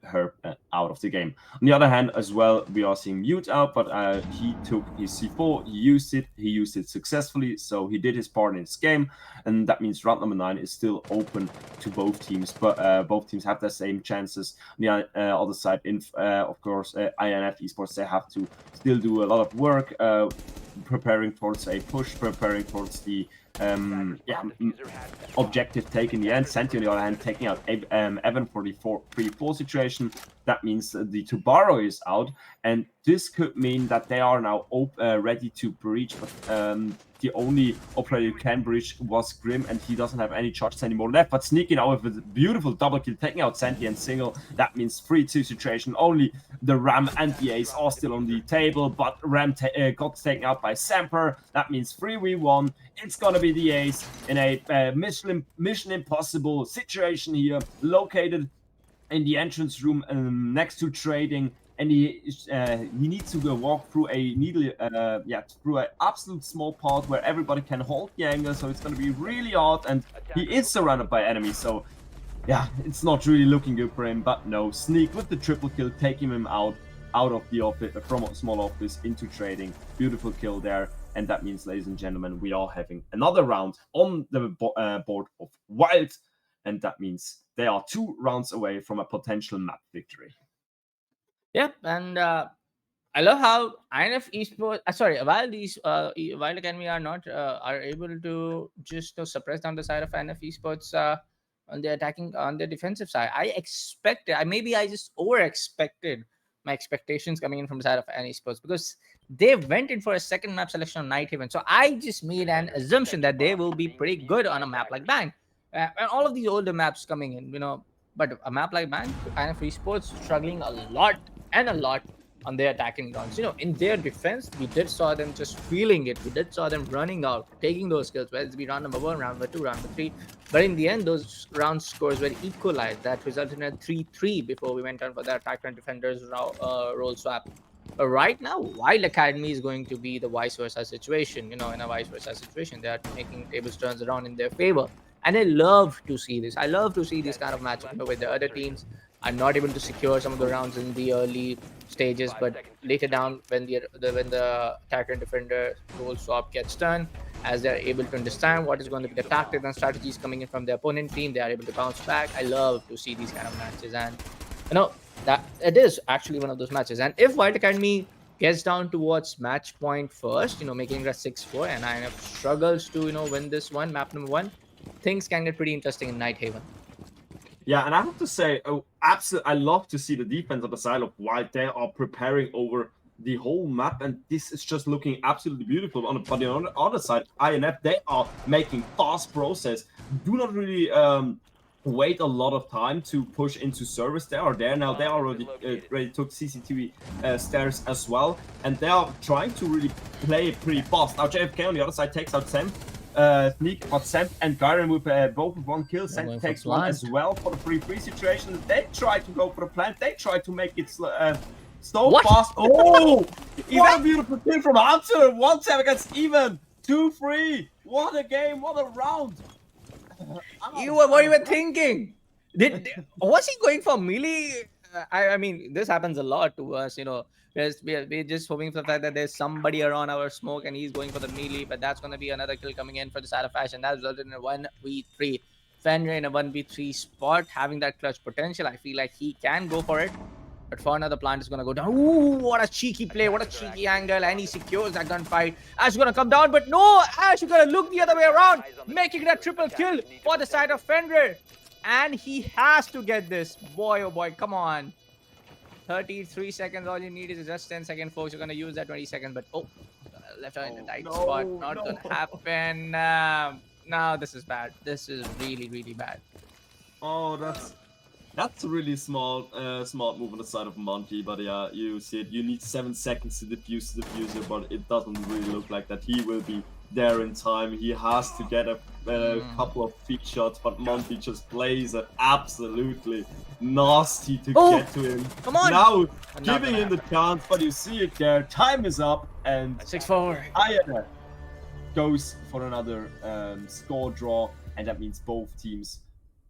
Her out of the game. On the other hand, as well, we are seeing Mute out, but he took his C4, he used it successfully, so he did his part in this game, and that means round number 9 is still open to both teams, but both teams have the same chances. On the other side, of course, INF Esports, they have to still do a lot of work preparing towards a push, preparing towards the objective take in the end. Santi, on the other hand, taking out Evan for the 3-4 situation. That means the Tubaro is out, and this could mean that they are now ready to breach, but the only operator who can breach was Grim, and he doesn't have any charges anymore left. But sneaking out with a beautiful double kill, taking out Santi and single. That means 3-2 situation. Only the Ram and the Ace are still on the table, but Ram got taken out by Samper. That means 3v1. It's gonna be the Ace in a Mission Impossible situation here, located in the entrance room next to trading, and he needs to go walk through a through an absolute small part where everybody can hold the angle. So it's going to be really hard, and he is surrounded by enemies. So yeah, it's not really looking good for him. But no, Sneak with the triple kill, taking him out of the office, from a small office into trading. Beautiful kill there. And that means, ladies and gentlemen, we are having another round on the board of Wylde. And that means they are 2 rounds away from a potential map victory. Yeah, and I love how INF Esports, Wylde Academy are not are able to just suppress down the side of INF Esports on the defensive side. I just over expected my expectations coming in from the side of any Esports, because they went in for a second map selection on Night Haven. So I just made an assumption that they will be pretty good on a map like Bang. And all of these older maps coming in, but a map like Bang, INF Esports struggling a lot and a lot on their attacking rounds. In their defense, we did saw them just feeling it. We did saw them running out, taking those kills, whether it be round number 1, round number 2, round number 3. But in the end, those round scores were equalized. That resulted in a 3-3 before we went on for the attacker and defenders role swap. But right now, Wylde Academy is going to be the vice versa situation. In a vice versa situation, they are making tables turns around in their favor. And I love to see this. I love to see this kind of matchup where the other teams are not able to secure some of the rounds in the early stages, but later down when the attacker and defender role swap gets done, as they're able to understand what is going to be the tactics and strategies coming in from the opponent team, they are able to bounce back. I love to see these kind of matches, and that it is actually one of those matches. And if Wylde Academy gets down towards match point first, making it a 6-4, and INF struggles to win this one, map number 1, things can get pretty interesting in Night Haven. Yeah, and I have to say, absolutely, I love to see the defense on the side of Wylde. They are preparing over the whole map, and this is just looking absolutely beautiful. But on the other side, INF, they are making fast process. Do not really wait a lot of time to push into service. They are there now. They already took CCTV stairs as well, and they are trying to really play it pretty fast. Now JFK on the other side takes out Sem. Sneak, but Sem and Gyron with both with 1 kill. Sem takes 1 as well for the 3-3 situation. They try to go for the plant. They try to make it so fast. Oh, what a beautiful kill from Hunter. 1-7 against Even. 2-3. What a game. What a round. What you were thinking? Was he going for melee? I mean, this happens a lot to us, we're just hoping for the fact that there's somebody around our smoke and he's going for the melee, but that's going to be another kill coming in for the side of Fashion. That resulted in a 1v3. Fenrir in a 1v3 spot, having that clutch potential. I feel like he can go for it, but for another plant is going to go down. Ooh, what a cheeky play, what a cheeky angle, and he secures that gunfight. Ash is going to come down, but no, Ash is going to look the other way around, making that triple kill for the side of Fenrir. And he has to get this. Boy, oh boy, come on. 33 seconds, all you need is just 10 seconds, folks. You're going to use that 20 seconds, but left out in the tight spot. Not going to happen. No, this is bad. This is really, really bad. Oh, that's a really smart move on the side of Monkey, but yeah, you see it. You need 7 seconds to defuse the diffuser, but it doesn't really look like that. He will be there in time. He has to get a couple of feet shots, but Monty just plays it absolutely nasty to get to him. Come on! Now giving him the chance, but you see it there. Time is up, and 6-4. INF goes for another score draw, and that means both teams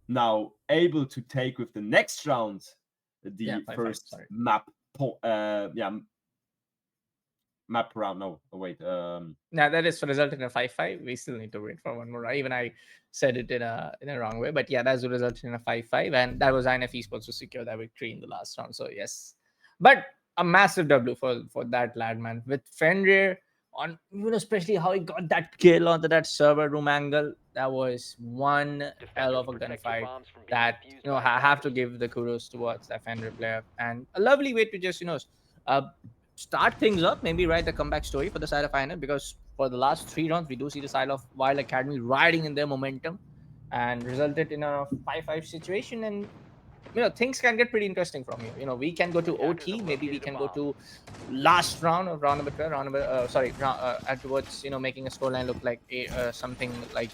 now able to take with the next round the first map map round. No, wait. Now that is resulted in a 5-5. We still need to wait for one more round. Even I said it in a wrong way, but yeah, that's resulted in a 5-5, and that was INF Esports to secure that victory in the last round. So yes, but a massive W for that lad, man. With Fenrir on, especially how he got that kill onto that server room angle. That was one hell of a gunfight. That I have to give the kudos towards that Fenrir player, and a lovely way to just start things up, maybe write the comeback story for the side of INF, because for the last 3 rounds, we do see the side of Wylde Academy riding in their momentum and resulted in a 5-5 situation. And, things can get pretty interesting from here. We can go to OT, maybe we can go to last round of round number 12, towards, making a scoreline look like something like,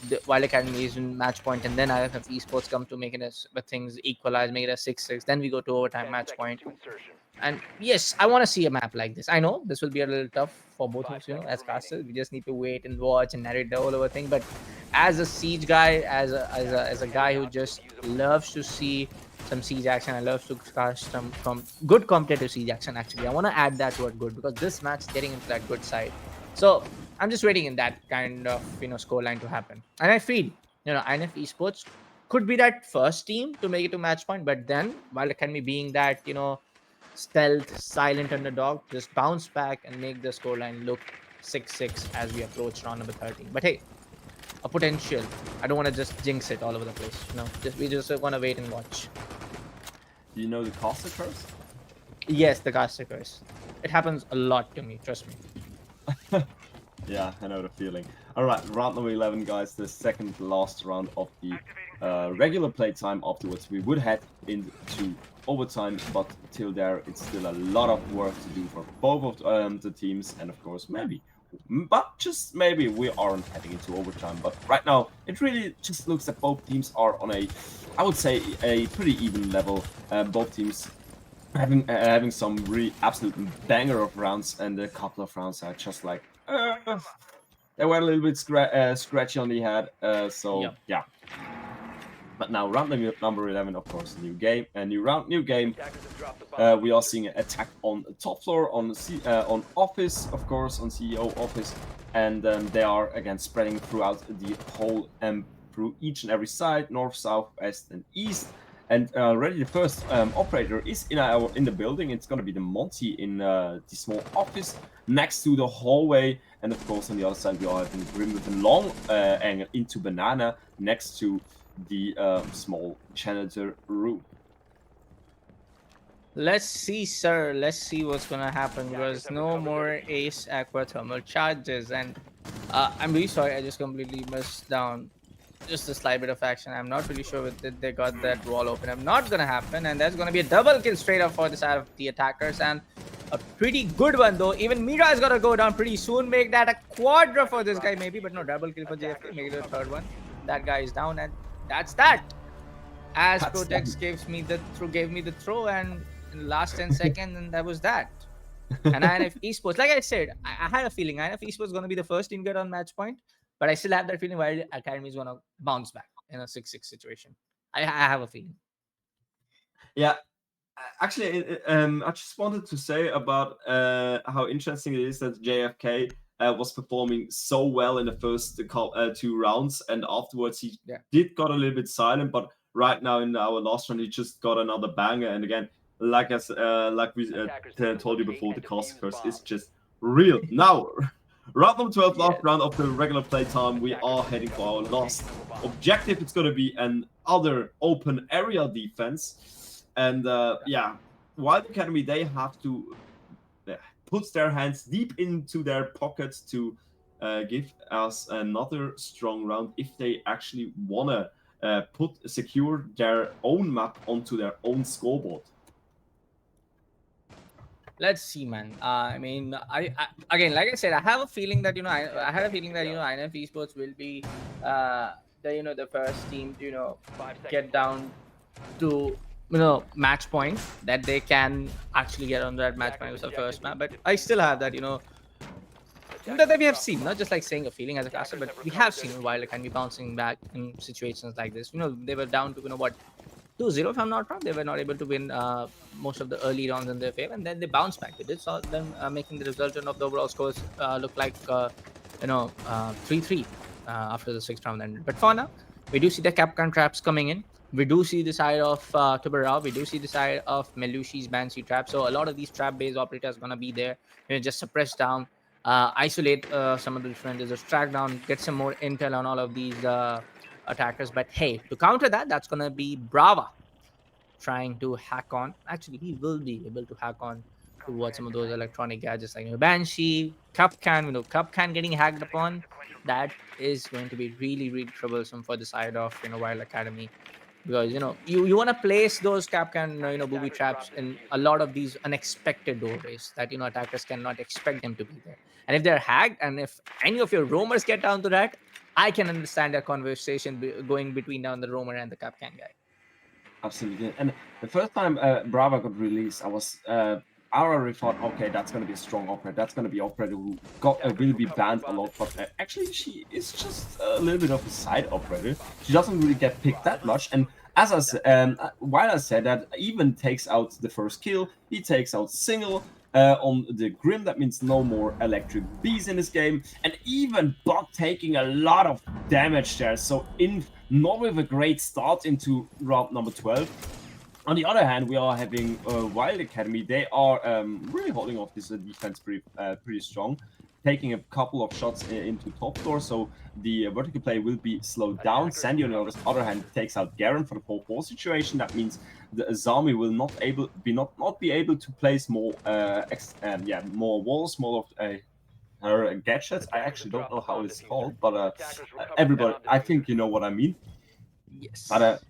the Wylde Academy is in match point, and then INF Esports come to making things equalize, make it a 6-6. Then we go to overtime match point. And yes, I want to see a map like this. I know this will be a little tough for both of us, as casters. We just need to wait and watch and narrate the whole over thing. But as a Siege guy, as a guy who just loves to see some Siege action, I love to cast some good competitive Siege action. Actually, I want to add that word good, because this match is getting into that good side. So I'm just waiting in that kind of scoreline to happen. And I feel INF Esports could be that first team to make it to match point, but then Wylde Academy being that stealth, silent underdog, just bounce back and make the scoreline look 6-6 as we approach round number 13. But hey, a potential. I don't want to just jinx it all over the place. We just want to wait and watch. Do you know the caster curse? Yes, the caster curse. It happens a lot to me, trust me. Yeah, I know the feeling. All right, round number 11, guys. The second last round of the regular playtime. Afterwards, we would head into overtime, but till there, it's still a lot of work to do for both of the teams, and of course, maybe, but just maybe, we aren't heading into overtime. But right now, it really just looks that both teams are on a, I would say, a pretty even level. Both teams having some really absolute banger of rounds, and a couple of rounds are just like they were a little bit scratchy on the head. So yeah. But now round number 11, of course, new game, a new round, new game. We are seeing an attack on the top floor, on on office, of course, on CEO office, and they are again spreading throughout the whole through each and every side, north, south, west, and east. And already the first operator is in the building. It's gonna be the Monty in the small office next to the hallway, and of course on the other side we are having Grim with a long angle into Banana next to the small janitor room. Let's see, sir. Let's see what's gonna happen. Because no more ace aqua thermal charges, and I'm really sorry. I just completely missed down just a slight bit of action. I'm not really sure if they got that wall open. I'm not gonna happen, and that's gonna be a double kill straight up for the side of the attackers, and a pretty good one though. Even Mira is gonna go down pretty soon. Make that a quadra for this guy maybe, but no, double kill for JFK. Make it a third one. That guy is down, and that's that. As Protex gave me the throw, and in the last 10 seconds, and that was that. And INF Esports, like I said, I had a feeling INF Esports is going to be the first team get on match point, but I still have that feeling Wylde Academy is going to bounce back in a 6-6 situation. I have a feeling. Yeah, actually, I just wanted to say about how interesting it is that JFK was performing so well in the first two rounds, and afterwards he did got a little bit silent, but right now in our last round he just got another banger. And again, like we told you before, the cast first is just real. Now, round number 12, last round of the regular playtime, we are heading for our last objective. It's going to be another open area defense. And yeah, Wylde Academy, they have to put their hands deep into their pockets to give us another strong round if they actually want to secure their own map onto their own scoreboard. Let's see, man. I mean, I again, like I said, I have a feeling that I had a feeling that INF Esports will be the first team to get down to match point, that they can actually get on that match point with the first map. But I still have that that we have seen, not just like saying a feeling as a caster, but we have seen Wylde can be bouncing back in situations like this. They were down to 2-0 if I'm not wrong. They were not able to win most of the early rounds in their favor, and then they bounced back. They did saw them making the resultant of the overall scores look like 3-3 after the 6th round ended. But for now, we do see the Capcan traps coming in. We do see the side of Tubarao. We do see the side of Melushi's Banshee trap. So a lot of these trap-based operators are going to be there. Just suppress down, isolate some of the defenders, just track down, get some more intel on all of these attackers. But hey, to counter that, that's going to be Brava trying to hack on. Actually, he will be able to hack on towards some of those electronic gadgets like Banshee, Cupcan. Cupcan getting hacked upon. That is going to be really, really troublesome for the side of Wylde Academy, because you want to place those Capcan booby traps in a lot of these unexpected doorways that attackers cannot expect them to be there. And if they're hacked, and if any of your roamers get down to that, I can understand a conversation going between down the roamer and the Capcan guy. Absolutely. And the first time Brava got released, I already thought, okay, that's going to be a strong operator. That's going to be an operator who will be banned a lot. But actually, she is just a little bit of a side operator. She doesn't really get picked that much. And as I said, while I said that, even takes out the first kill, he takes out single on the Grim. That means no more electric bees in this game. And even Bot taking a lot of damage there. So not with a great start into round number 12. On the other hand, we are having Wylde Academy. They are really holding off this defense pretty strong. taking a couple of shots into top floor, so the vertical play will be slowed down. Sandy, on the other hand, takes out Garen for the 4-4 situation. That means the Azami will not be able to place more more walls, more of her gadgets. I actually don't know how it's called, but everybody, I think you know what I mean. Yes. But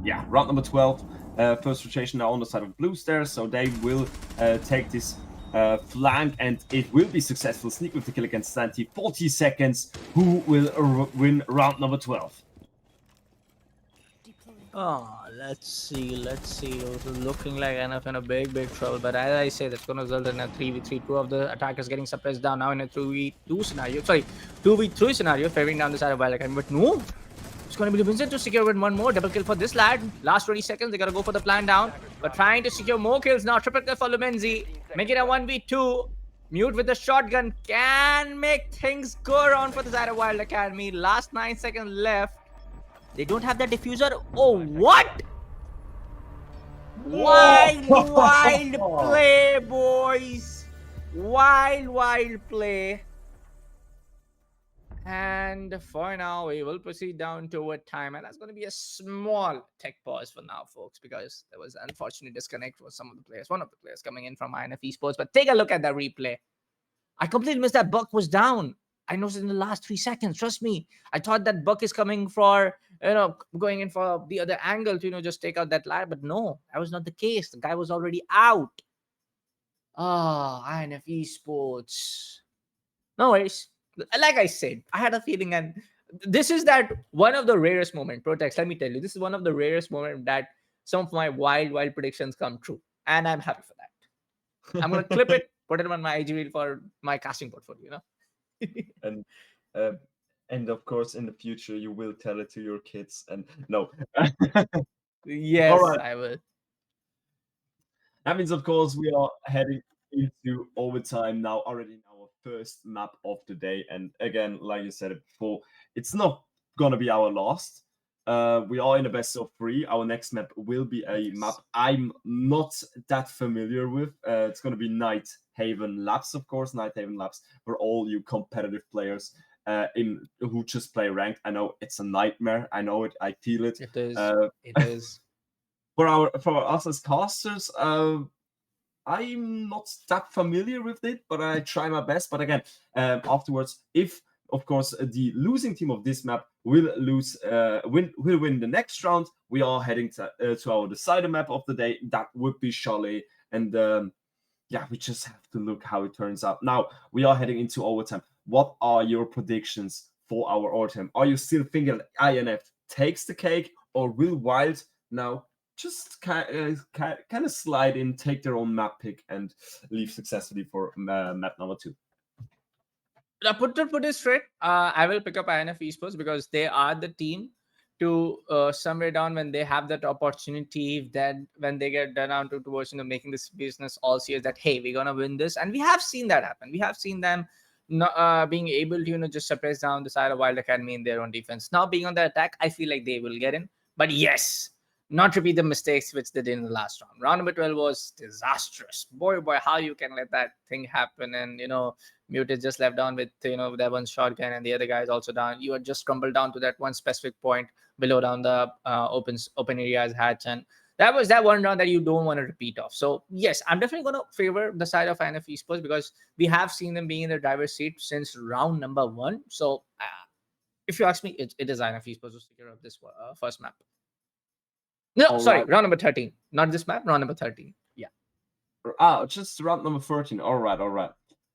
yeah, round number 12, first rotation now on the side of Blues there, so they will take this flank, and it will be successful. Sneak with the kill against Santi. 40 seconds. Who will win round number 12? Oh, let's see. It was looking like INF in a big trouble. But as I said, it's going to result in a 3v3. Two of the attackers getting suppressed down now in a 2v2 scenario. Sorry, 2v3 scenario, favoring down the side of Wylde. But no, it's going to be Vincent to secure with one more. Double kill for this lad. Last 20 seconds, they got to go for the plan down. But trying to secure more kills now. Triple kill for Lumenzi. Make it a 1v2. Mute with the shotgun can make things go around for the side of Wylde Academy. Last 9 seconds left. They don't have the diffuser. Oh, what? Wild play, boys. Wild play. And for now, we will proceed down to overtime. And that's going to be a small tech pause for now, folks, because there was an unfortunate disconnect for some of the players. One of the players coming in from INF Esports. But take a look at that replay. I completely missed that Buck was down. I noticed in the last 3 seconds. Trust me. I thought that Buck is coming for, going in for the other angle to, just take out that line. But no, that was not the case. The guy was already out. INF Esports. No worries. Like I said, I had a feeling, and this is that one of the rarest moments. Protex, let me tell you, this is one of the rarest moments that some of my wild predictions come true. And I'm happy for that. I'm going to clip it, put it on my IG reel for my casting portfolio, And of course, in the future, you will tell it to your kids. And no. Yes, all right. I will. That means, of course, we are heading into overtime now, already in our first map of the day. And again, like you said it before, it's not going to be our last. We are in a best of 3. Our next map will be a map I'm not that familiar with. It's going to be Night Haven Labs, of course. Night Haven Labs for all you competitive players who just play ranked. I know it's a nightmare. I know it. I feel it. It is. It is. For us as casters, I'm not that familiar with it, but I try my best. But again, afterwards, if of course the losing team of this map will win the next round, we are heading to our decider map of the day. That would be Chalet, and we just have to look how it turns out. Now we are heading into overtime. What are your predictions for our overtime? Are you still thinking INF takes the cake, or will Wylde now just kind of slide in, take their own map pick, and leave successfully for map number 2? Put it straight, I will pick up INF Esports because they are the team to somewhere down when they have that opportunity, that when they get down towards making this business all serious, that hey, we're gonna win this. And we have seen that happen. We have seen them being able to just suppress down the side of Wylde Academy in their own defense. Now being on the attack, I feel like they will get in. But yes, not repeat the mistakes which they did in the last round. Round number 12 was disastrous. Boy, how you can let that thing happen. And, Mute is just left down with, that one shotgun, and the other guy is also down. You are just crumbled down to that one specific point below down the open areas hatch. And that was that one round that you don't want to repeat of. So, yes, I'm definitely going to favor the side of INF Esports because we have seen them being in the driver's seat since round number 1. So, if you ask me, it is INF Esports to secure up this first map. No, sorry, round number 13. Not this map, round number 13. Yeah. Just round number 13. All right.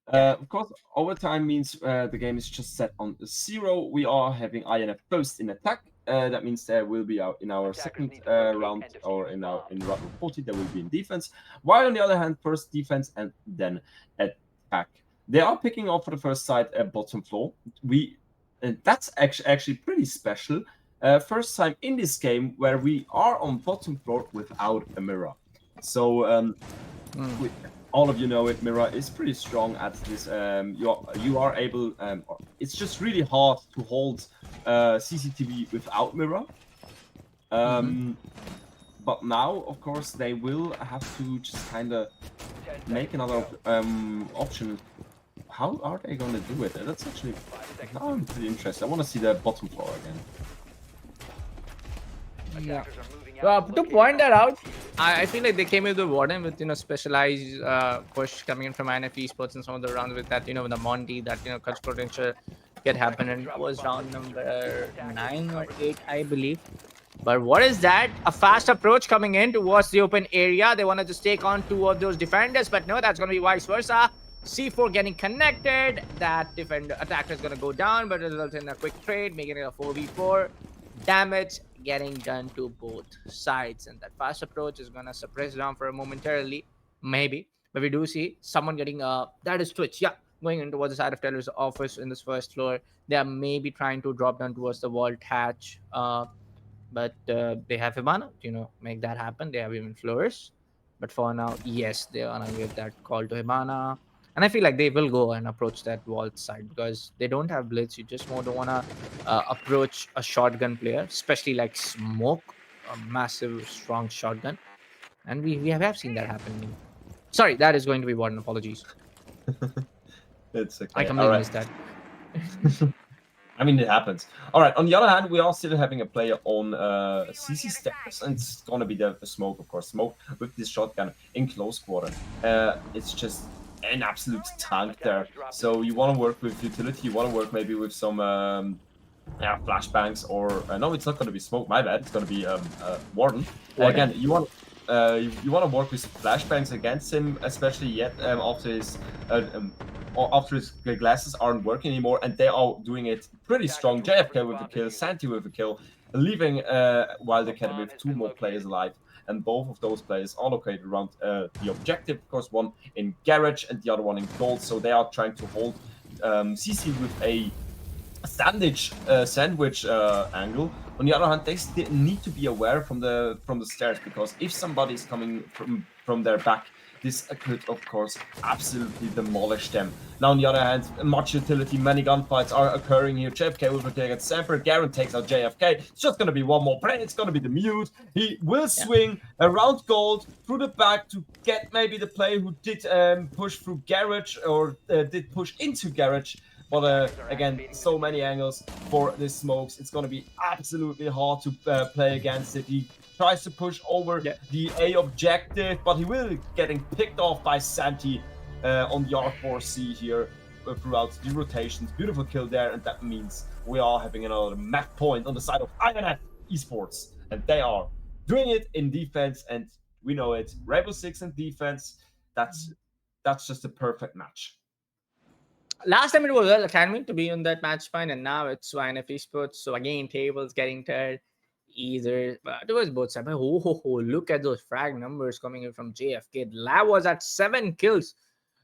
Of course, overtime means the game is just set on 0. We are having INF first in attack. That means there will be in our second round, or in round number 40, there will be in defense. While on the other hand, first defense and then attack. They are picking off for the first side at bottom floor. That's actually pretty special. First time in this game where we are on bottom floor without a mirror. So all of you know it, mirror is pretty strong at this. You are able, it's just really hard to hold CCTV without mirror. But now, of course, they will have to just kind of make another option how are they going to do it? That's actually pretty interesting. I want to see the bottom floor again. Yeah. To point that out, I feel like they came with the Warden with specialized push coming in from INF Esports and some of the rounds with that with the Monty that clutch potential get happen, and that was round number 9 or 8, I believe. But what is that? A fast approach coming in towards the open area. They want to just take on 2 of those defenders, but no, that's going to be vice versa. C4 getting connected. That defender attacker is going to go down, but it results in a quick trade, making it a 4v4. Damage getting done to both sides, and that fast approach is going to suppress down for a momentarily, maybe. But we do see someone getting that is Twitch, yeah, going in towards the side of Taylor's office in this first floor. They are maybe trying to drop down towards the wall hatch. But they have Hibana, make that happen. They have even Flourish. But for now, yes, they're going to give that call to Hibana. And I feel like they will go and approach that wall side because they don't have Blitz. You just more don't want to approach a shotgun player, especially like Smoke, a massive, strong shotgun. And we have seen that happen. Sorry, that is going to be Warden. Apologies. It's okay. I completely missed that. I mean, it happens. All right. On the other hand, we are still having a player on CC stairs, and it's gonna be the Smoke, of course. Smoke with this shotgun in close quarter. It's just an absolute tank there. So you want to work with utility. You want to work maybe with some flashbangs or no, it's not gonna be Smoke. My bad. It's gonna be Warden. Again, you want. You want to work with flashbangs against him, especially yet after his glasses aren't working anymore, and they are doing it pretty strong. JFK with a kill, Santi with a kill, leaving Wylde Academy with 2 more players alive, and both of those players are located around the objective. Of course, one in Garage and the other one in Gold, so they are trying to hold CC with a sandwich angle. On the other hand, they still need to be aware from the stairs, because if somebody is coming from their back, this could of course absolutely demolish them. Now on the other hand, much utility, many gunfights are occurring here. JFK will protect at Semper. Garen takes out JFK. It's just gonna be one more play. It's gonna be the Mute. He will swing around Gold through the back to get maybe the player who did push through Garage or did push into Garage. But again, so many angles for this Smokes. It's going to be absolutely hard to play against it. He tries to push over the A objective, but he will getting picked off by Santi on the R4C here throughout the rotations. Beautiful kill there, and that means we are having another map point on the side of INF Esports. And they are doing it in defense, and we know it. Rebel 6 in defense, that's just a perfect match. Last time it was Wylde Academy to be on that match point, and now it's INF Esports. So again, tables getting turned either, but it was both sides. But look at those frag numbers coming in from JFK. Lab was at 7 kills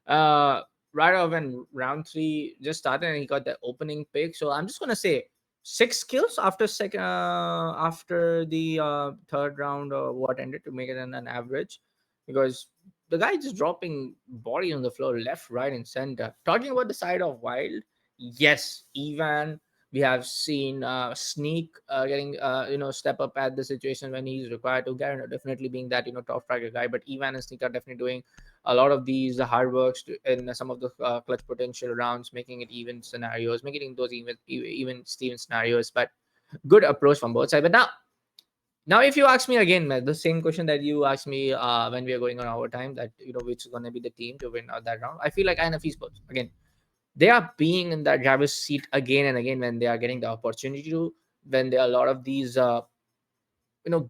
right off in round 3 just started, and he got the opening pick. So I'm just gonna say 6 kills after the third round or what ended to make it an average, because the guy just dropping body on the floor left, right, and center. Talking about the side of Wylde, yes, Evan, we have seen Sneak getting step up at the situation when he's required to. Garen definitely being that top fragger guy, but Evan and Sneak are definitely doing a lot of these hard works in some of the clutch potential rounds, making it even scenarios, making those even Steven scenarios. But good approach from both sides. But now, if you ask me again, the same question that you asked me when we are going on overtime, that which is going to be the team to win that round, I feel like INF Esports again, they are being in that driver's seat again and again when they are getting the opportunity to. When there are a lot of these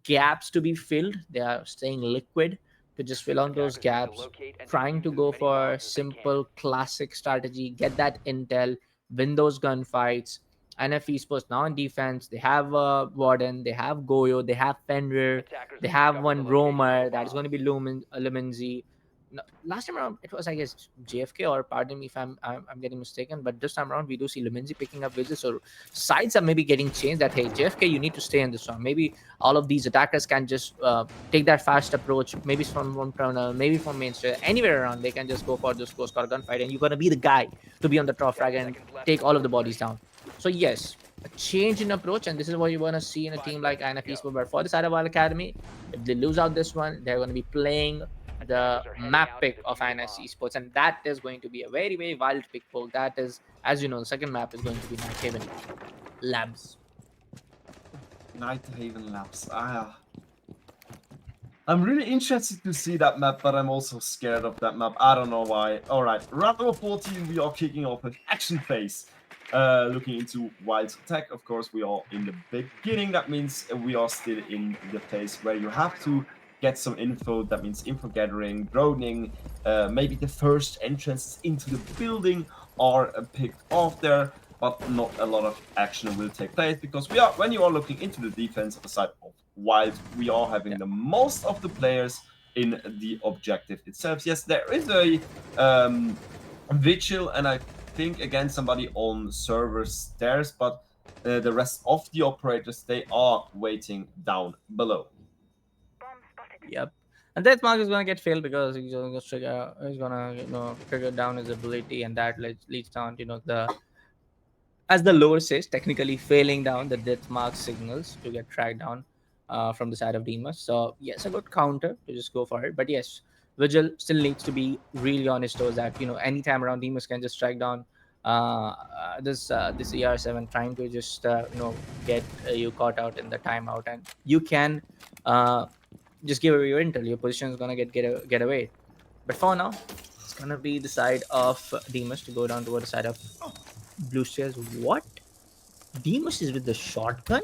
gaps to be filled, they are staying liquid to just fill on those gaps, trying to go for simple classic strategy, get that intel, win those gunfights. INF Esports now in defense, they have Warden, they have Goyo, they have Fenrir, they have one Roamer that is going to be Lumenzi. No, last time around it was, I guess, JFK, or pardon me if I'm getting mistaken, but this time around we do see Lumenzi picking up visits, so sides are maybe getting changed that, hey, JFK, you need to stay in this round. Maybe all of these attackers can just take that fast approach, maybe from one corner, maybe from main stage, anywhere around they can just go for this close quarter gunfight, and you're going to be the guy to be on the top frag and take all of the bodies down. So yes, a change in approach, and this is what you want to see in a team like INF Esports. But for the side of Wylde Academy, if they lose out this one, they're going to be playing the map pick of INF Esports, and that is going to be a very, very wild pick, folk. That is, as you know, the second map is going to be Night Haven Labs. Night Haven Labs. I'm really interested to see that map, but I'm also scared of that map. I don't know why. All right, round number 14, we are kicking off an action phase. Looking into Wylde's attack, of course, we are in the beginning. That means we are still in the phase where you have to get some info. That means info gathering, droning, maybe the first entrances into the building are picked off there, but not a lot of action will take place because when you are looking into the defense side of Wylde, we are having the most of the players in the objective itself. Yes, there is a vigil, and I think again somebody on server stairs, but the rest of the operators, they are waiting down below. Yep. And Death Mark is gonna get failed because he's gonna trigger down his ability, and that leads down the, as the lore says, technically failing down the death mark signals to get tracked down from the side of Demas. So yes, a good counter to just go for it. But yes, Vigil still needs to be really on his toes that anytime around Demas can just track down this ER7, trying to just get you caught out in the timeout, and you can just give away your intel. Your position is gonna get away. But for now, it's gonna be the side of Demas to go down toward the side of Blue Stairs. What? Demas is with the shotgun?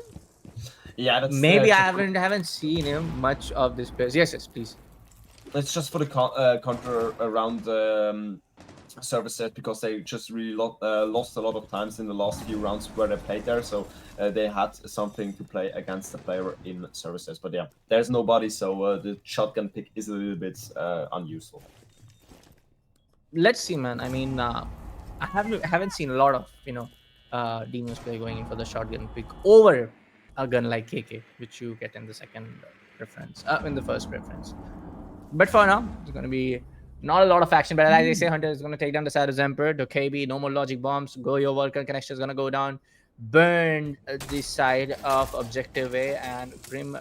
Yeah, that's Maybe I haven't seen him much of this place. Yes, yes, please. it's just for the counter around services because they just really lost a lot of times in the last few rounds where they played there, so they had something to play against the player in services. But yeah, there's nobody, so the shotgun pick is a little bit unuseful. Let's see, man. I mean, I haven't seen a lot of Demons play going in for the shotgun pick over a gun like KK, which you get in the second preference, in the first preference. But for now, it's going to be not a lot of action. But as I say, Hunter is going to take down the side of Zemper. The KB, no more logic bombs. Go your Vulcan connection is going to go down. Burn the side of Objective A, and Grim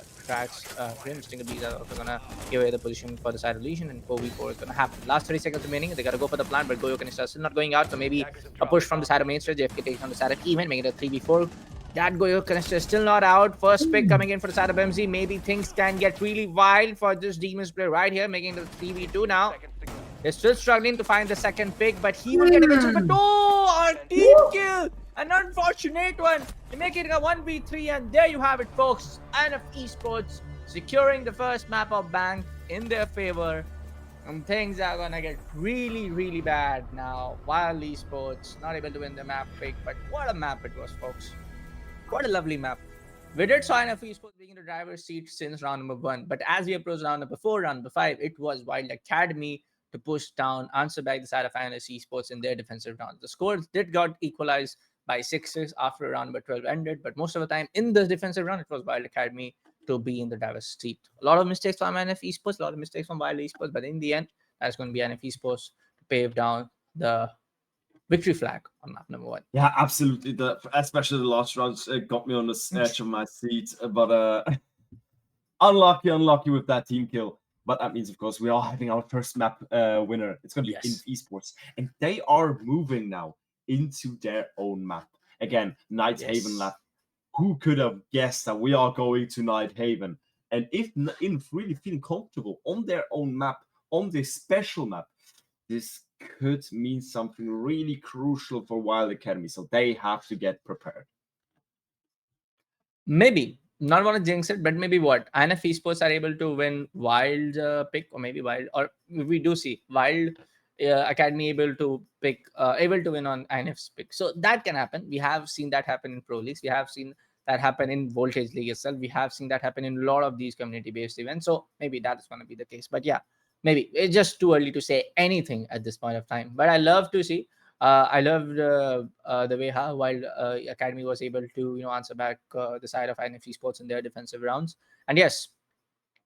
Stinger Bees are also going to give away the position for the side of Legion, and 4v4 is going to happen. Last 30 seconds remaining. They got to go for the plan, but Goyo Canister is still not going out. So maybe a push from the side of main stage. JFK takes on the side of Even, making it a 3v4. That Goyo Canister is still not out. First pick coming in for the side of MZ. Maybe things can get really wild for this Demons player right here, making it 3v2 now. They're still struggling to find the second pick, but he will get eventually. But no, our team kill! An unfortunate one. They make it a 1v3, and there you have it, folks. INF Esports securing the first map of Bank in their favor. And things are gonna get really, really bad now. Wylde Esports not able to win the map pick, but what a map it was, folks. What a lovely map. We did saw INF Esports being in the driver's seat since round number 1, but as we approached round number 4, round number 5, it was Wylde Academy to push down, answer back the side of INF Esports in their defensive round. The scores did got equalized by 6-6 after round number 12 ended, but most of the time in the defensive round, it was Wylde Academy to be in the driver's seat. A lot of mistakes from INF Esports, a lot of mistakes from Wylde Esports, but in the end, that's going to be INF Esports to pave down the victory flag on map number 1. Yeah, absolutely. Especially the last rounds got me on the edge of my seat, but unlucky with that team kill. But that means, of course, we are having our first map winner. It's going to be INF Esports, and they are moving now into their own map again. Night Haven Lab. Who could have guessed that we are going to Night Haven? And if INF really feeling comfortable on their own map, on this special map, this could mean something really crucial for Wylde Academy. So they have to get prepared. Maybe. Not want to jinx it, but maybe what? INF Esports are able to win Wylde pick, or maybe Wylde, or we do see Wylde Academy able to win on INF's pick. So that can happen. We have seen that happen in Pro Leagues. We have seen that happen in Voltage League itself. We have seen that happen in a lot of these community-based events. So maybe that is going to be the case. But yeah, maybe it's just too early to say anything at this point of time. But I love to see. I loved the way how Wylde Academy was able to answer back the side of INF Esports in their defensive rounds. And yes,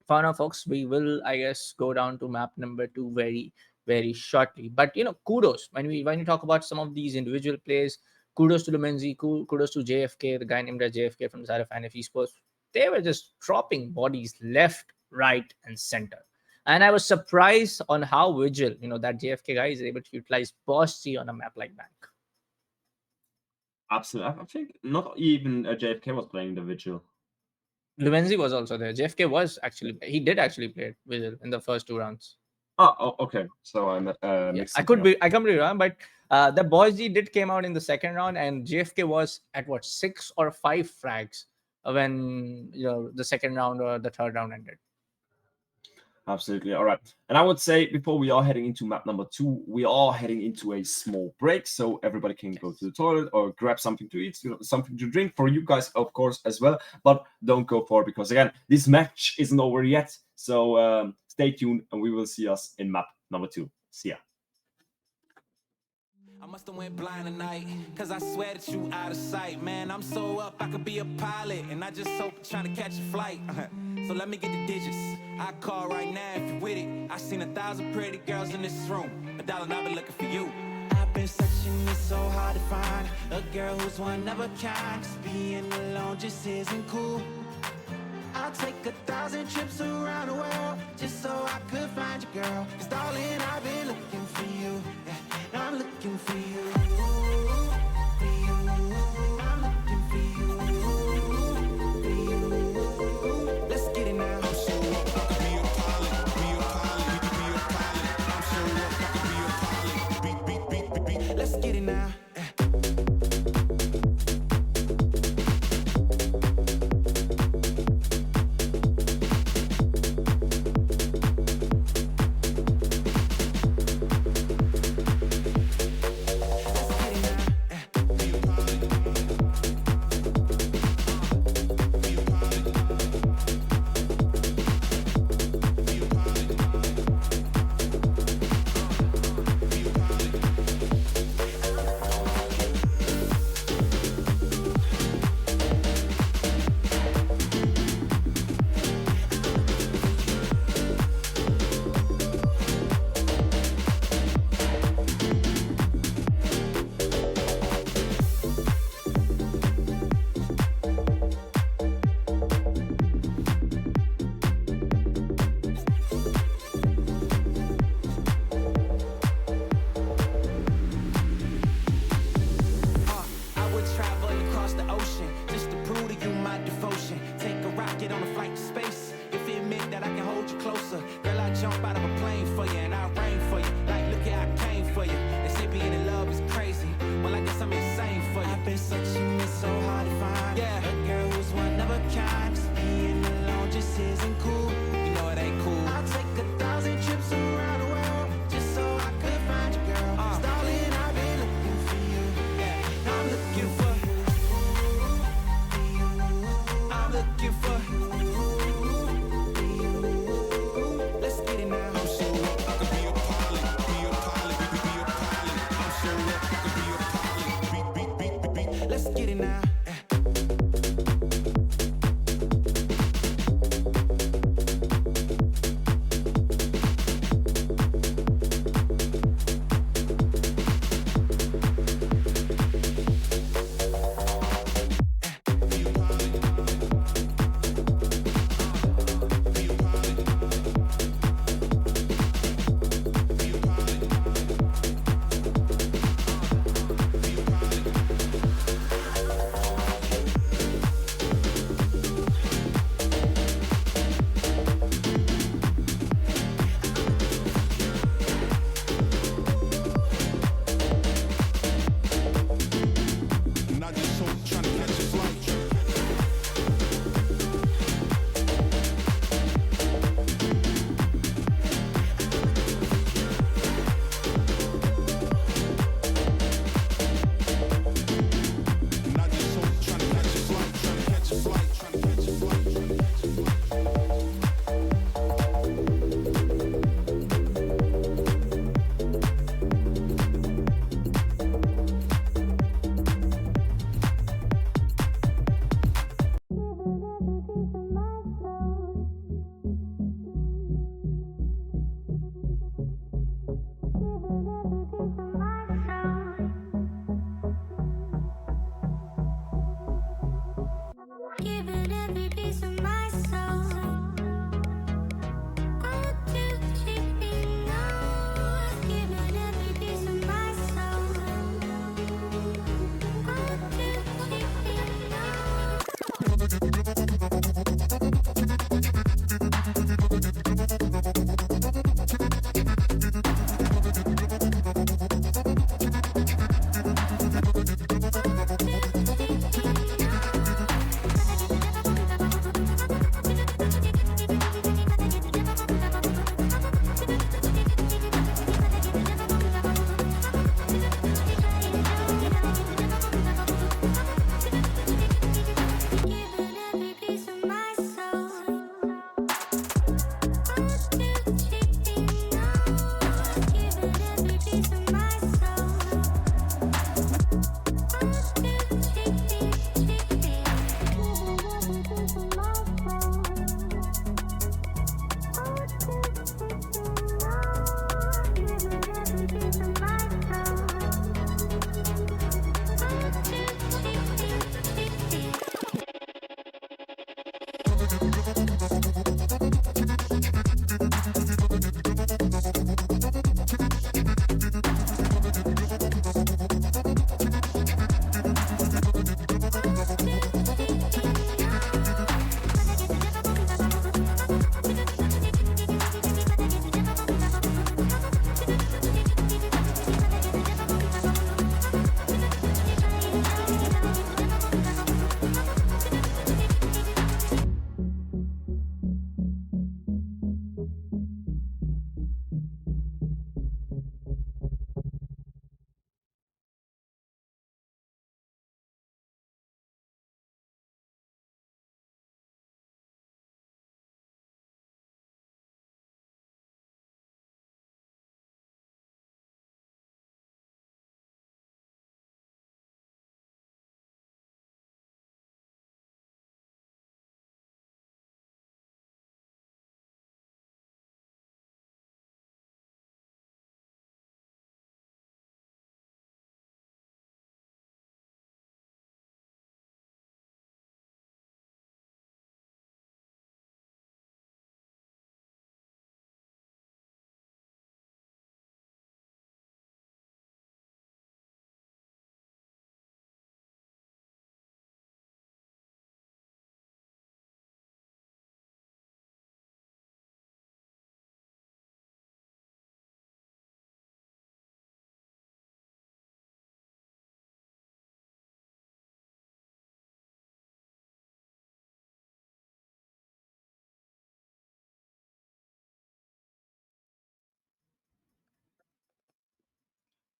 for now, folks, we will, I guess, go down to map number 2 very, very shortly. But kudos when you talk about some of these individual plays. Kudos to Lumenzi, kudos to JFK, the guy named JFK from the side of INF Esports. They were just dropping bodies left, right, and center. And I was surprised on how vigil, that JFK guy is able to utilize Boss G on a map like Bank. Absolutely. I think not even JFK was playing the Vigil. Lumenzi was also there. JFK he did actually play Vigil in the first 2 rounds. Oh, okay. So I'm I could be wrong, but the Boss G did came out in the second round, and JFK was at what 6 or 5 frags when the second round or the third round ended. Absolutely. All right. And I would say before we are heading into map number 2, we are heading into a small break. So everybody can go to the toilet or grab something to eat, something to drink for you guys, of course, as well. But don't go far because, again, this match isn't over yet. So stay tuned and we will see us in map number 2. See ya. I must have went blind tonight, cause I swear that you out of sight. Man, I'm so up, I could be a pilot, and I just hope trying to catch a flight. So let me get the digits, I call right now if you with it. I seen 1,000 pretty girls in this room, but darling, I've been looking for you. I've been searching, it's so hard to find a girl who's one of a kind. Cause being alone just isn't cool. I'll take 1,000 trips around the world just so I could find you, girl. Cause darling, I've been looking for you. Yeah, I'm looking for you. For you. I'm looking for you. For you. Let's get it now. I'm so up, I could be a pilot. Be a pilot. We could be a pilot. I'm so up, I could be a pilot. Beat. Let's get it now.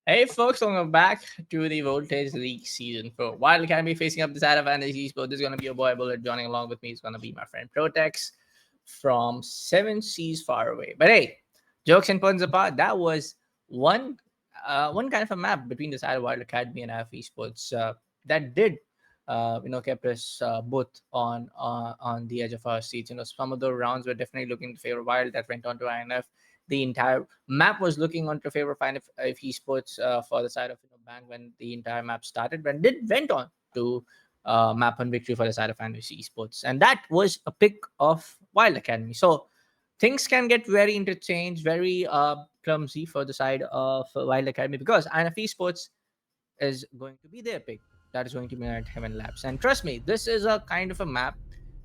Hey folks, welcome back to the Voltage League Season 4. Wylde Academy facing up the side of Fantasy Esports. This is going to be your boy Bullet. Joining along with me is going to be my friend Protex from 7 seas far away. But hey, jokes and puns apart, that was one kind of a map between the side of Wylde Academy and INF Esports that did kept us both on the edge of our seats. Some of the rounds were definitely looking to favor Wylde, that went on to INF. The entire map was looking on to favor if Esports for the side of Bang when the entire map started, but did went on to map on victory for the side of Fantasy Esports, and that was a pick of Wylde Academy. So things can get very interchanged, very clumsy for the side of Wylde Academy, because INF Esports is going to be their pick. That is going to be at Heaven Labs. And trust me, this is a kind of a map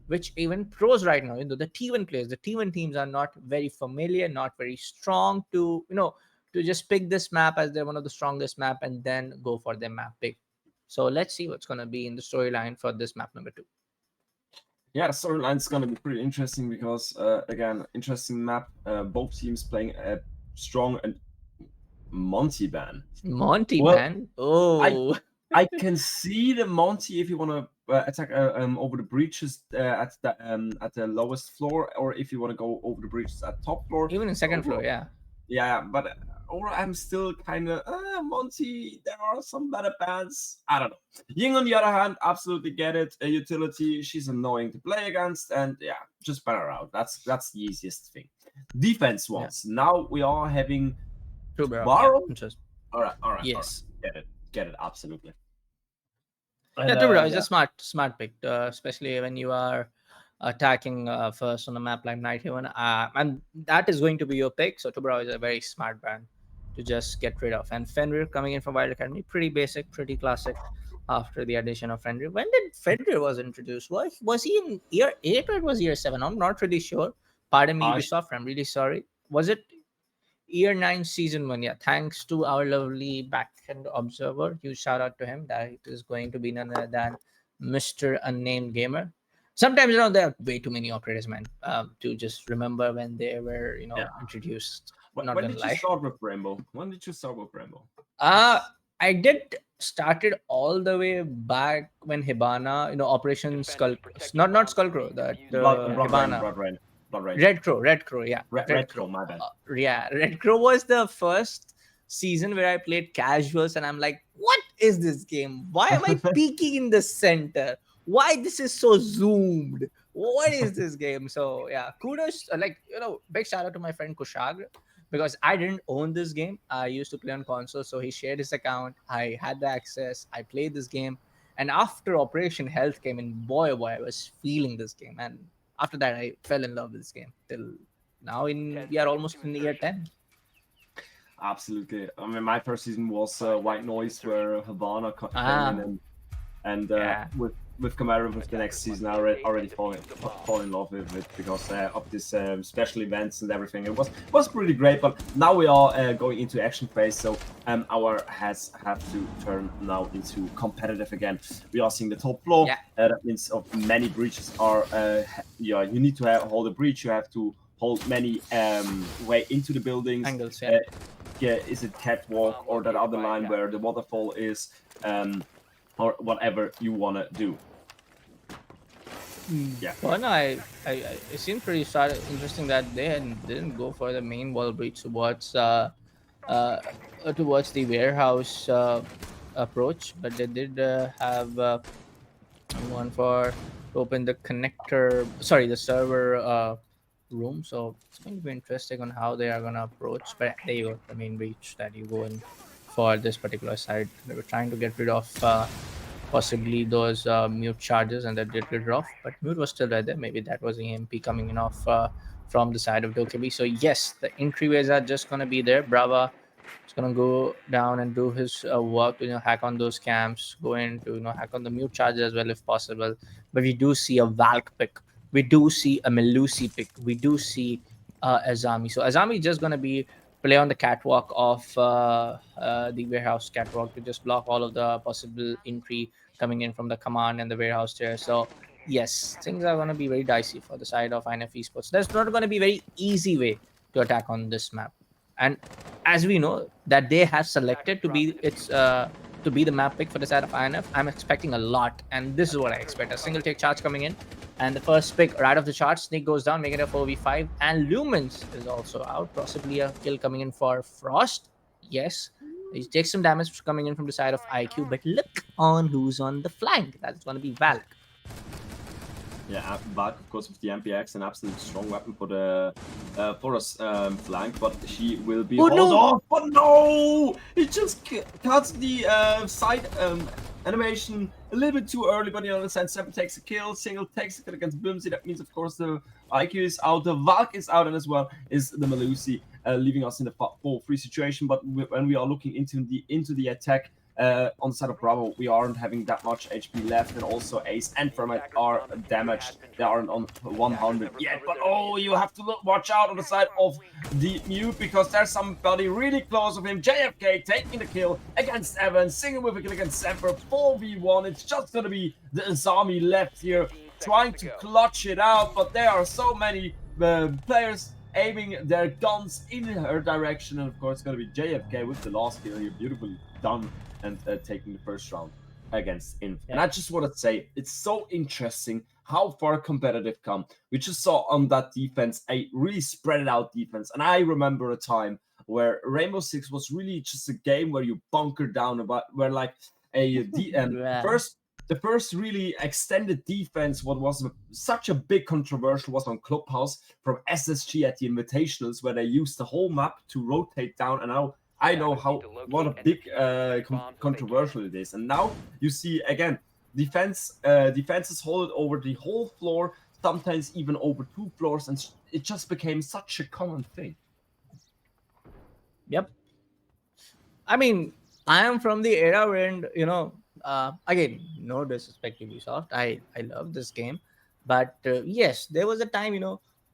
which even pros right now, the T1 players, the T1 teams are not very familiar, not very strong to just pick this map as they're one of the strongest map and then go for their map pick. So let's see what's going to be in the storyline for this map number 2. Yeah, the storyline's gonna be pretty interesting because again, interesting map. Both teams playing a strong and Monty ban. Monty Well, ban. Oh, I can see the Monty if you want to attack over the breaches at the lowest floor, or if you want to go over the breaches at top floor. even in second floor, yeah. Yeah, but or I'm still kind of Monty. There are some better bands. I don't know. Ying on the other hand, absolutely get it. A utility. She's annoying to play against, and yeah, just ban her out. That's the easiest thing. Defense wise, now we are having True, bro. Borrow. Yeah, All right. yes. All right. Get it. Absolutely. Yeah, true, bro. It's a smart pick, especially when you are attacking first on a map like Night Haven, and that is going to be your pick. So Tubra is a very smart brand to just get rid of. And Fenrir coming in from Wylde Academy, pretty basic, pretty classic. After the addition of Fenrir, when did Fenrir was introduced? Was he in year 8 or it was year 7? I'm not really sure. Pardon me, Ubisoft. I'm really sorry. Was it year 9 season 1? Yeah, thanks to our lovely backend observer, huge shout out to him. That is going to be none other than Mr. Unnamed Gamer. Sometimes there are way too many operators, man, to just remember when they were introduced. When Not gonna did you lie. start with Rainbow? I did started all the way back when Hibana, Operation Skull, not Skullcrow, that Hibana. Blood Rain. Red Crow, yeah. Red Crow, my bad. Yeah, Red Crow was the first season where I played casuals, and I'm like, what is this game? Why am I peeking in the center? Why this is so zoomed? What is this game? So yeah, kudos, big shout out to my friend Kushag, because I didn't own this game. I used to play on console, so he shared his account. I had the access. I played this game, and after Operation Health came in, boy oh boy, I was feeling this game, and after that I fell in love with this game till now. We are almost in year 10. Absolutely. I mean, my first season was White Noise, where Havana came in, and with Camaro with the next season, I already fall in love with it because of this special events and everything. It was pretty great, but now we are going into action phase, so our heads have to turn now into competitive again. We are seeing the top floor. That means many breaches are. You need to hold a breach. You have to hold many way into the buildings. Angles, is it catwalk or that other line where the waterfall is, or whatever you want to do. Yeah. Well, no, it seemed pretty interesting that they didn't go for the main wall breach towards the warehouse approach, but they did have one to open the the server room. So it's going to be interesting on how they are going to approach. But there you go, the main breach that you go in for this particular side. They were trying to get rid of possibly those mute charges, and that did get off, but mute was still right there. Maybe that was EMP coming in off from the side of Dokebi. So yes, the entryways are just going to be there. Brava is going to go down and do his work to hack on those camps, go in to hack on the mute charges as well if possible. But we do see a Valk pick, we do see a Melusi pick, we do see Azami. So Azami is just going to be play on the catwalk of the warehouse catwalk to just block all of the possible entry coming in from the command and the warehouse there. So yes, things are going to be very dicey for the side of INF Esports. There's not going to be very easy way to attack on this map. And as we know that they have selected to be to be the map pick for the side of INF, I'm expecting a lot, and this is what I expect: a single take charge coming in, and the first pick right off the chart, Sneak goes down, making it a 4v5, and Lumens is also out, possibly a kill coming in for Frost. Yes, he takes some damage coming in from the side of IQ, but look on who's on the flank. That's going to be Valk. Yeah, Valk, of course, with the MPX, an absolute strong weapon for the flank, but she will be hauled off. But no, he just cuts the side animation a little bit too early. But on the other side, Seven takes a kill, single takes a kill against Boomsy. That means, of course, the IQ is out, the Valk is out, and as well is the Malusi, leaving us in the 4-3 situation. But when we are looking into the attack, on the side of Bravo, we aren't having that much HP left, and also Ace and Thermite are damaged. They aren't on 100 yet, but oh, you have to watch out on the side of the Mute, because there's somebody really close of him. JFK taking the kill against Evan, single with a kill against Semper, 4v1. It's just gonna be the Azami left here, trying to clutch it out, but there are so many players aiming their guns in her direction, and of course it's gonna be JFK with the last kill here, beautifully done, and taking the first round against INF. Yeah. And I just want to say, it's so interesting how far competitive come. We just saw on that defense a really spread out defense, and I remember a time where Rainbow Six was really just a game where you bunker down, about where like the first really extended defense, what was such a big controversial, was on Clubhouse from SSG at the Invitationals, where they used the whole map to rotate down, and now I know what a big controversial it is. And now you see again, defenses hold it over the whole floor, sometimes even over 2 floors, and it just became such a common thing. Yep. I mean, I am from the era when, again, no disrespect to Ubisoft, I love this game, but yes, there was a time,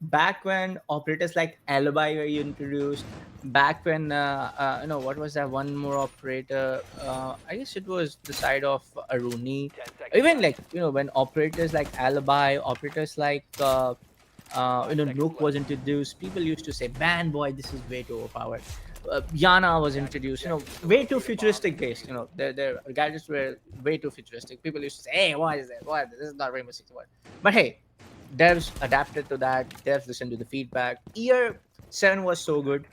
back when operators like Alibi were introduced, back when what was that one more operator, I guess it was the side of Aruni, even like when operators like Alibi, operators like Nook was introduced, people used to say, "Man, boy, this is way too overpowered." Yana was introduced, way too futuristic based. Their gadgets were way too futuristic. People used to say, "Hey, what is that? What? This is not Rainbow Six." What? But hey, devs adapted to that. Devs listened to the feedback. Year 7 was so good.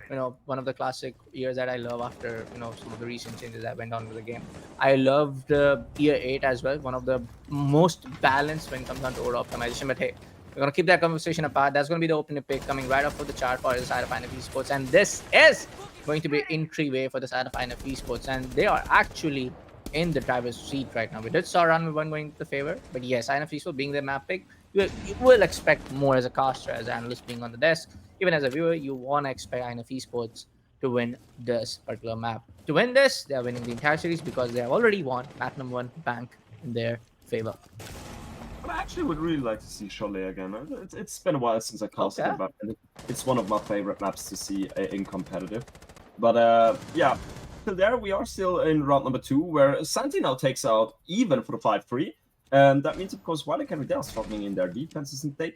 One of the classic years that I love after some of the recent changes that went on with the game. I loved year 8 as well. One of the most balanced when it comes down to order optimization. But hey, we're gonna keep that conversation apart. That's gonna be the opening pick coming right off of the chart for the side of INF Esports, and this is going to be entryway for the side of INF Esports, and they are actually in the driver's seat right now. We did saw Run 1 going to the favor, but yes, INF Esports being their map pick, you will expect more as a caster, as an analyst being on the desk. Even as a viewer, you want to expect INF Esports to win this particular map. To win this, they are winning the entire series because they have already won map number 1 bank in their favor. I actually would really like to see Cholet again. It's been a while since I casted it, but it's one of my favorite maps to see in competitive. But yeah, till there we are still in round number 2, where Santi now takes out even for the 5-3. And that means, of course, Wylde they are struggling in their defenses, and they...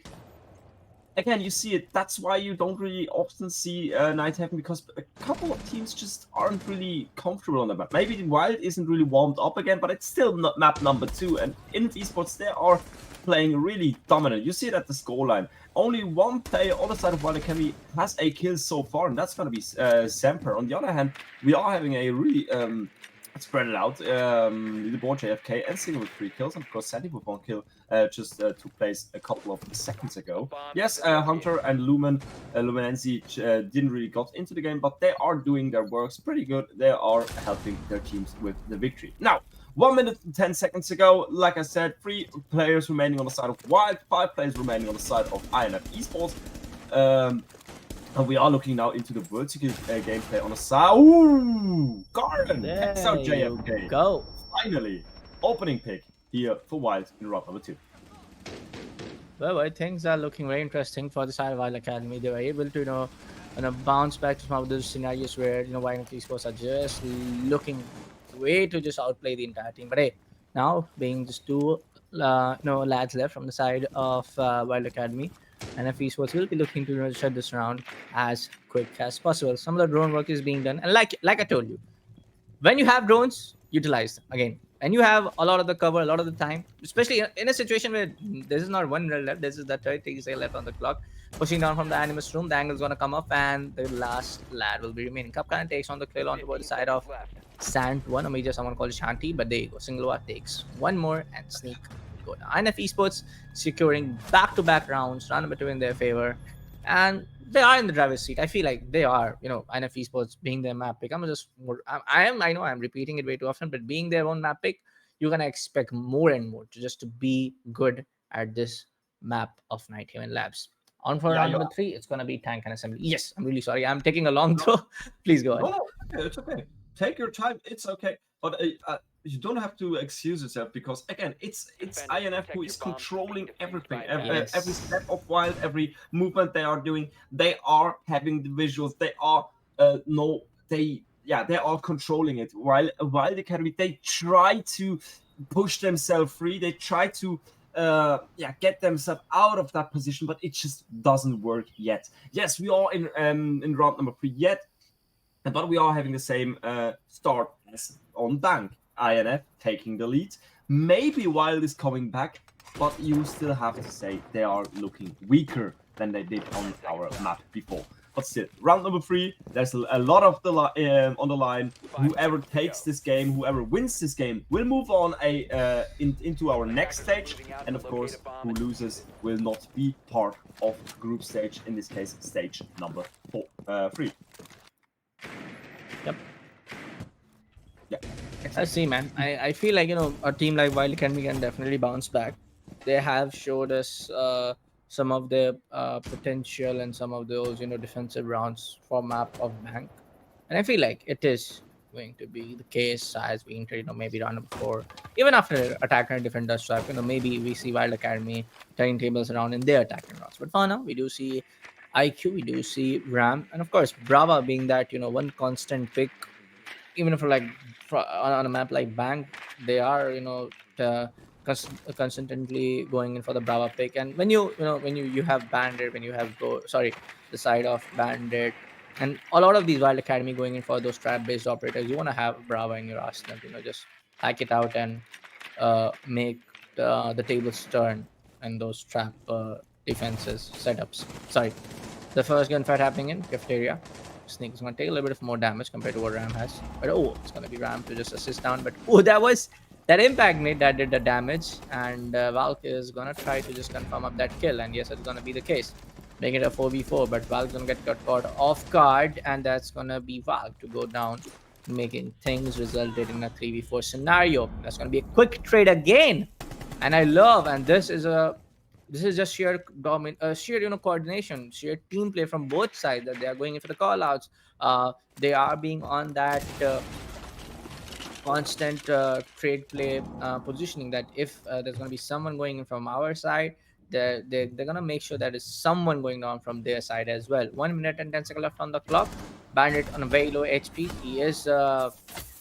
Again, you see it. That's why you don't really often see Night Heaven, because a couple of teams just aren't really comfortable on the map. Maybe Wylde isn't really warmed up again, but it's still not map number 2. And in Esports, they are playing really dominant. You see it at the scoreline. Only one player on the side of Wylde Academy has a kill so far, and that's going to be Semper. On the other hand, we are having a really spread it out. Leaderboard JFK and Single with 3 kills, and of course Sandy with 1 kill just took place a couple of seconds ago. Yes, Hunter and Luminenzi didn't really got into the game, but they are doing their works pretty good. They are helping their teams with the victory. Now, 1 minute and 10 seconds ago, like I said, 3 players remaining on the side of Wylde, 5 players remaining on the side of INF Esports. And we are looking now into the vertical gameplay on the side. Ooh, Garden! That's out JFK. Go. Finally, opening pick here for Wylde in round number 2. Well, things are looking very interesting for the side of Wylde Academy. They were able to, bounce back to some of those scenarios where, YNF Esports are just looking way to just outplay the entire team. But hey, now being just 2, lads left from the side of Wylde Academy, INF Esports will be looking to shut this round as quick as possible. Some of the drone work is being done, and like I told you, when you have drones, utilize them again. And you have a lot of the cover, a lot of the time, especially in a situation where this is not one red left, this is the 30 second left on the clock. Pushing down from the animus room, the angle is going to come up, and the last lad will be remaining. Cup kind of takes on the kill on the side of Sant one, or maybe someone called Shanti, but there you go. Singloa takes one more, and Sneak will go down. INF Esports securing back to back rounds, round number two in their favor, and they are in the driver's seat. I feel like they are, INF Esports being their map pick. I'm just more, I know I'm repeating it way too often, but being their own map pick, you're gonna expect more and more to just to be good at this map of Night Haven Labs. On for Yeah, round you number three, it's gonna be tank and assembly. Yes, I'm really sorry. I'm taking a long no, throw. Please go ahead. no, it's okay. Take your time. It's okay. But you don't have to excuse yourself because again, it's INF who is controlling everything, every Yes. step of Wylde, every movement they are doing. They are having the visuals. They are no, they are controlling it. While Wylde Academy, they try to push themselves free. They try to get themselves out of that position, but it just doesn't work yet. Yes, we are in round number three yet, but we are having the same start as on bank. INF taking the lead. Maybe Wylde is coming back, but you still have to say they are looking weaker than they did on our map before. But still, round number three, there's a lot of the on the line. Whoever takes this game, whoever wins this game, will move on into our next stage. And of course, who loses will not be part of group stage. In this case, stage number three. Yep. Yeah. Let's see, man. I feel like a team like Wild Academy can definitely bounce back. They have showed us some of their potential and some of those defensive rounds for map of bank, and I feel like it is going to be the case as we enter maybe round number four, even after attacker and defender swap. Maybe we see Wild Academy turning tables around in their attacking rounds. But for now, we do see IQ, we do see Ram, and of course Brava being that one constant pick, even if like on a map like bank, they are consistently going in for the Brava pick. And when you have bandit, when you have the side of bandit, and a lot of these Wild Academy going in for those trap based operators, you want to have Brava in your arsenal, just hack it out and make the tables turn and those trap defenses setups. Sorry, the first gunfight happening in cafeteria. Snake is going to take a little bit of more damage compared to what Ram has. But it's going to be Ram to just assist down. But that impact made that did the damage. And Valk is going to try to just confirm up that kill. And yes, it's going to be the case. Making it a 4v4. But Valk's going to get caught off guard. And that's going to be Valk to go down, making things resulted in a 3v4 scenario. That's going to be a quick trade again. And I love, and this is just sheer coordination, sheer team play from both sides, that they are going in for the call outs. They are being on that constant trade play positioning, that if there's going to be someone going in from our side, they're going to make sure that is someone going down from their side as well. 1 minute and 10 seconds left on the clock. Bandit on a very low HP.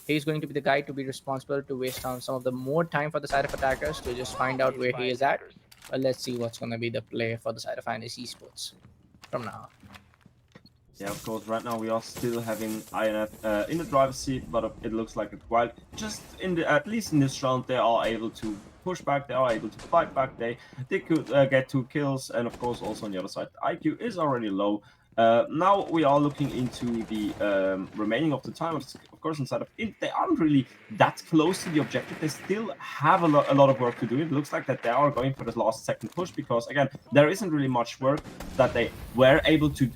He's going to be the guy to be responsible to waste down some of the more time for the side of attackers to just find out where he is at. But let's see what's going to be the play for the side of INF Esports from now. Yeah, of course. Right now we are still having INF in the driver's seat, but it looks like it's Wylde. Just at least in this round, they are able to push back. They are able to fight back. They could get 2 kills, and of course also on the other side, IQ is already low. Now we are looking into the remaining of the time. Of course, inside of it, they aren't really that close to the objective. They still have a lot of work to do. It looks like that they are going for the last second push because, again, there isn't really much work that they were able to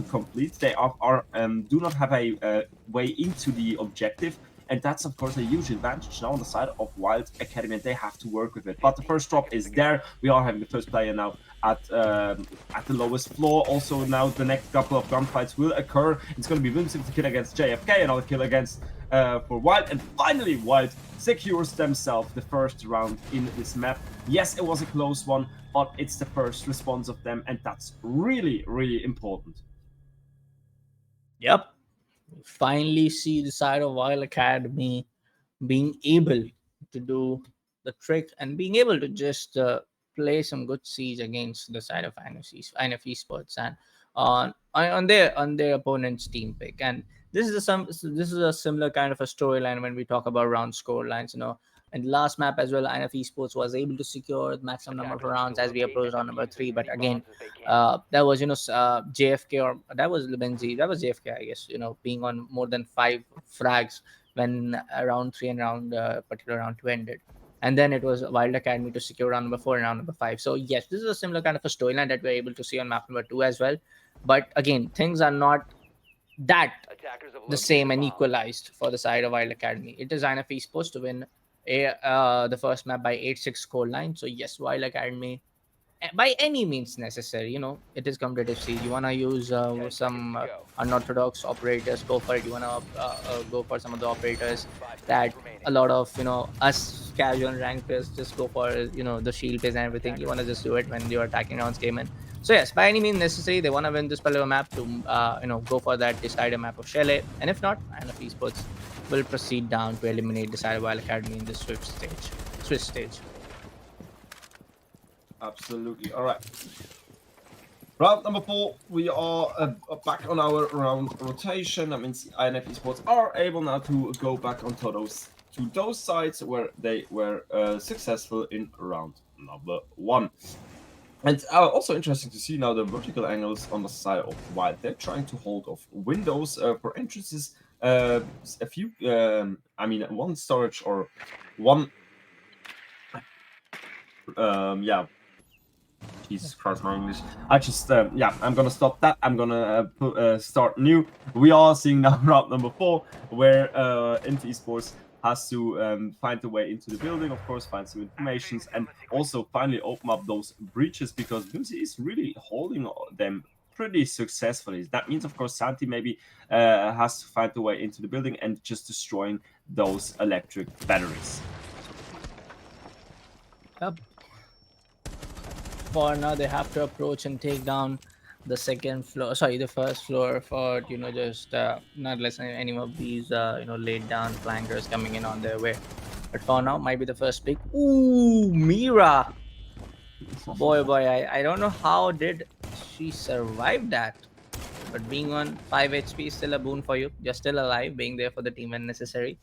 complete. They do not have a way into the objective. And that's, of course, a huge advantage now on the side of Wylde Academy, and they have to work with it. But the first drop is there. We are having the first player now at the lowest floor. Also, now the next couple of gunfights will occur. It's going to be Winston to kill against JFK, another kill against for Wylde. And finally, Wylde secures themselves the first round in this map. Yes, it was a close one, but it's the first response of them, and that's really, really important. Yep. We finally see the side of Wylde Academy being able to do the trick and being able to just play some good siege against the side of INF Esports and on their opponent's team pick. And this is a similar kind of a storyline when we talk about round score lines. In the last map as well, INF Esports was able to secure the maximum number of rounds as we approached round number 3. But again, that was JFK, or that was Benzi, that was JFK, I guess. Being on more than 5 frags when round 3 and particular round 2 ended. And then it was Wylde Academy to secure round number 4 and round number 5. So yes, this is a similar kind of a storyline that we're able to see on map number 2 as well. But again, things are not that the same and equalized for the side of Wylde Academy. It is INF Esports to win the first map by 8-6 scoreline. So yes, Wylde Academy, by any means necessary. It is competitive siege. You want to use some unorthodox operators, go for it. You want to go for some of the operators that a lot of us casual rank players just go for, the shield plays and everything. You want to just do it when you're attacking rounds game in. So yes, by any means necessary, they want to win this particular map to go for that decider map of Shelley. And if not, INF Esports will proceed down to eliminate decider Wild Academy in the Swiss stage. Absolutely. All right. Round number 4, we are back on our round rotation. That means INF Esports are able now to go back onto those sides where they were successful in round number 1. And also interesting to see now the vertical angles on the side of Wylde. They're trying to hold off windows for entrances. A few, one storage or one. Jesus Christ, my English. I'm gonna stop that. I'm gonna start new. We are seeing now round number 4, where INF Esports has to find a way into the building, of course, find some informations, and also finally open up those breaches, because Bimsy is really holding them pretty successfully. That means, of course, Santi maybe has to find a way into the building and just destroying those electric batteries. Yep. For now, they have to approach and take down the first floor for just not listening to any of these laid down flankers coming in on their way. But for now, might be the first pick. Ooh, Mira. Boy, I don't know how did she survive that. But being on 5 HP is still a boon for you. You're still alive, being there for the team when necessary,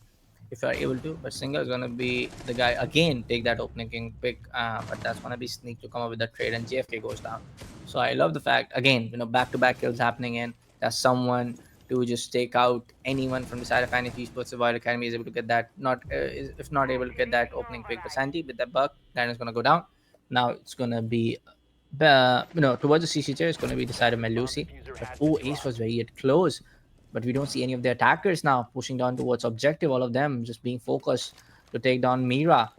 if you are able to. But Singer is gonna be the guy again, take that opening king pick. But that's gonna be Sneak to come up with that trade, and JFK goes down. So I love the fact, again, back-to-back kills happening in. There's someone to just take out anyone from the side of INF Esports. The Wild Academy is able to get that, if not able to get that opening pick for Santi with that buck, then it's gonna go down. Now it's gonna be towards the CC chair, it's gonna be the side of Melusi. But Ace was very close. But we don't see any of the attackers now pushing down towards objective. All of them just being focused to take down Mira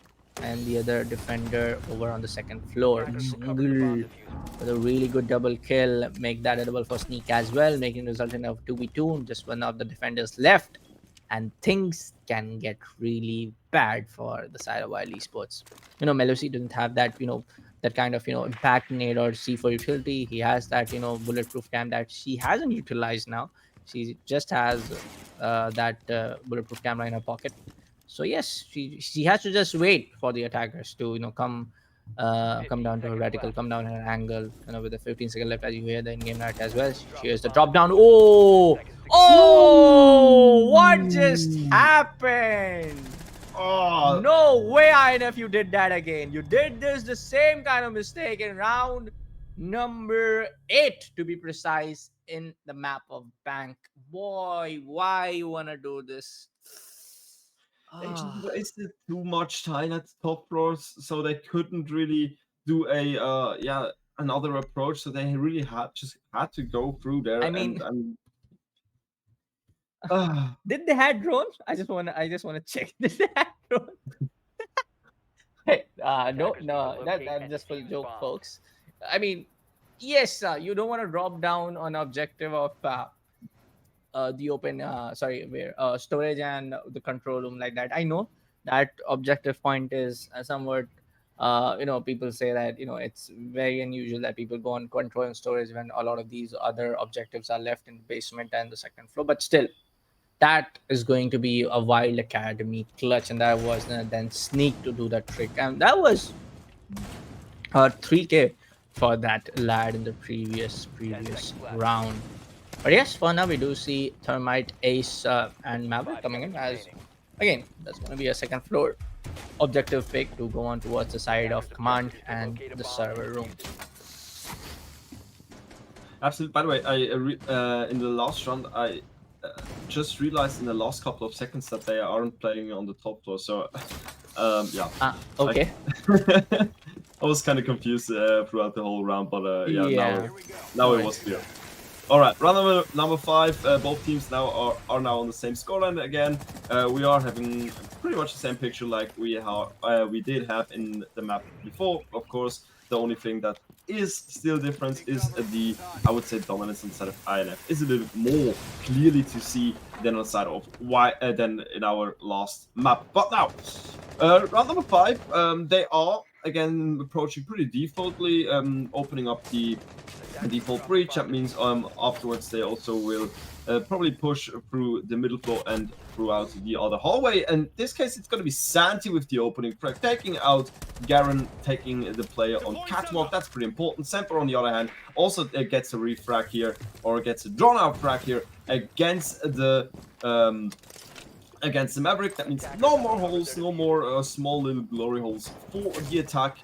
and the other defender over on the second floor. Single with a really good double kill. Make that edible for Sneak as well, making result in a 2v2. Just one of the defenders left. And things can get really bad for the side of Wylde Esports. Melusi doesn't have that, that kind of, impact nade or C4 utility. He has that, bulletproof cam that she hasn't utilized now. She just has that bulletproof camera in her pocket. So yes, she has to just wait for the attackers to come down to her reticle, come down her angle. With the 15 seconds left, as you hear the in-game narrative as well. Here's the drop down. Oh, what just happened? Oh, no way, INF, you did that again. You did the same kind of mistake in round number 8, to be precise, in the map of Bank. Boy, why you wanna do this? they just wasted too much time at the top floors, so they couldn't really do another approach. So they really had to go through there. I mean, did they have drones? I just wanna check. Did they have drones? Hey, no, that's just for the joke, folks. I mean, yes, you don't want to drop down on objective of the open storage and the control room like that. I know that objective point is somewhat people say that it's very unusual that people go on control and storage when a lot of these other objectives are left in the basement and the second floor. But still, that is going to be a Wylde Academy clutch, and that was then Sneak to do that trick, and that was 3K for that lad in the previous round. But yes, for now we do see Thermite, Ace, and Maverick coming in as again. That's going to be a second floor objective pick to go on towards the side of command and the server room. Absolutely. By the way, in the last round, I just realized in the last couple of seconds that they aren't playing on the top floor. So, yeah. Okay. I was kind of confused throughout the whole round, but Yeah. now it was clear. All right, round number 5. Both teams now are now on the same scoreline again. We are having pretty much the same picture like we did have in the map before. Of course, the only thing that is still different is I would say dominance on the side of INF is a little bit more clearly to see than on the side of than in our last map. But now, round number 5, they are again approaching pretty defaultly, opening up the default breach. That means afterwards they also will probably push through the middle floor and throughout the other hallway. And in this case, it's going to be Santi with the opening frag, taking out Garen, taking the player on catwalk. That's pretty important. Semper, on the other hand, also gets a refrag here, or gets a drawn-out frag here against the Maverick. That means no more holes, no more small little glory holes for the attack.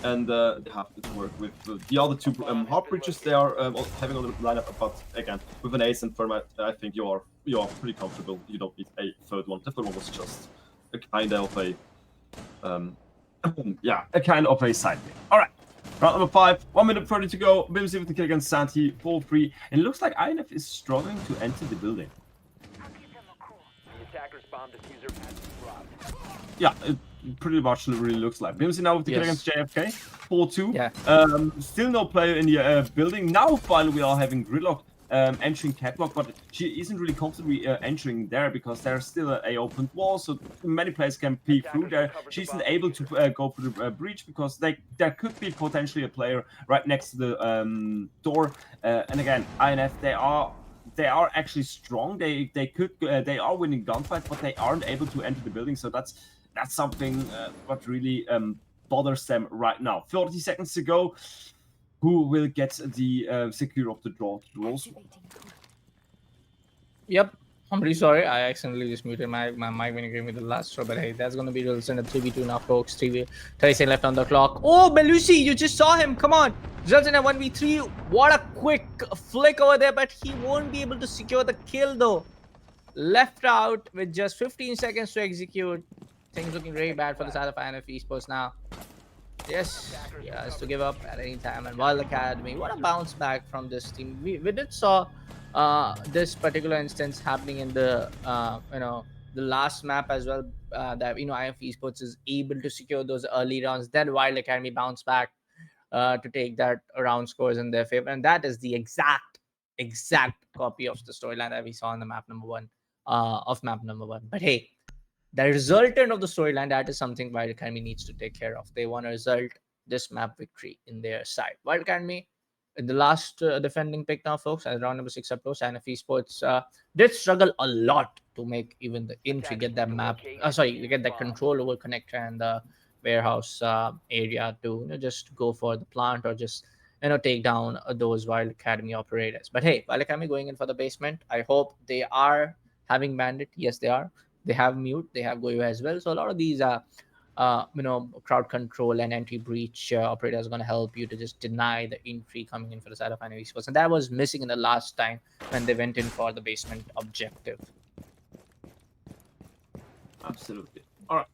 And they have to work with the other two hard breaches they are having on the lineup. But again, with an Ace and Thermite, I think you are pretty comfortable. You don't need a third one. The third one was just a kind of a a kind of a side thing. All right, round number 5, 1 minute 30 to go. Bimsy with the kill against Santi, 4-3. And it looks like INF is struggling to enter the building. Yeah, it pretty much really looks like. Bimsy now with the kill against JFK, 4-2. Yeah. Still no player in the building. Now finally we are having Gridlock entering catwalk, but she isn't really comfortably entering there because there's still a open wall, so many players can peek through there. She isn't able to go through the breach because there could be potentially a player right next to the door. And again, INF, they are actually strong. They are winning gunfights, but they aren't able to enter the building. So that's something what really bothers them right now. 40 seconds to go. Who will get the secure of the draw? Yep. I'm really sorry. I accidentally just muted my mic when you gave me the last throw. But hey, that's going to be results in a 3v2 now, folks. 30 seconds left on the clock. Oh, Belushi, you just saw him. Come on. Results in a 1v3. What a quick flick over there. But he won't be able to secure the kill, though. Left out with just 15 seconds to execute. Things looking very bad for the side of INF Esports now. Yes, he has to give up at any time. And Wylde Academy, what a bounce back from this team. We did saw this particular instance happening in the the last map as well. That INF Esports is able to secure those early rounds. Then Wylde Academy bounced back to take that round scores in their favor, and that is the exact copy of the storyline that we saw in the map number 1 But hey, the resultant of the storyline, that is something Wylde Academy needs to take care of. They want to result this map victory in their side. Wylde Academy, in the last defending pick now, folks, as round number 6 approach, INF Esports did struggle a lot to make even the entry, get that get that control over connector and the warehouse area to just go for the plant or just take down those Wylde Academy operators. But hey, Wylde Academy going in for the basement. I hope they are having bandit. Yes, they are. They have mute, they have Goyo as well. So a lot of these crowd control and anti-breach operators are going to help you to just deny the entry coming in for the side of INF Esports. And that was missing in the last time when they went in for the basement objective. Absolutely. All right.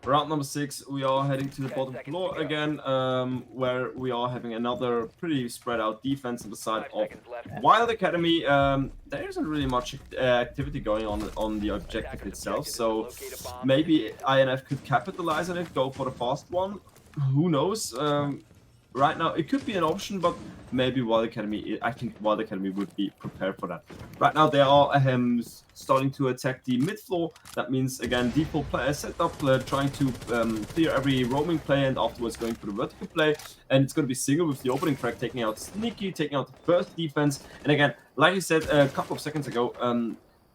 Round number 6, we are heading to the bottom floor again, where we are having another pretty spread out defense on the side of Wylde Academy. There isn't really much activity going on the objective itself, so maybe INF could capitalize on it, go for the fast one. Who knows? Right now, it could be an option, but maybe Wylde Academy, I think Wylde Academy would be prepared for that. Right now, they are starting to attack the mid floor. That means, again, default player setup, trying to clear every roaming play and afterwards going for the vertical play. And it's going to be single with the opening frag, taking out Sneaky, taking out the first defense. And again, like I said a couple of seconds ago,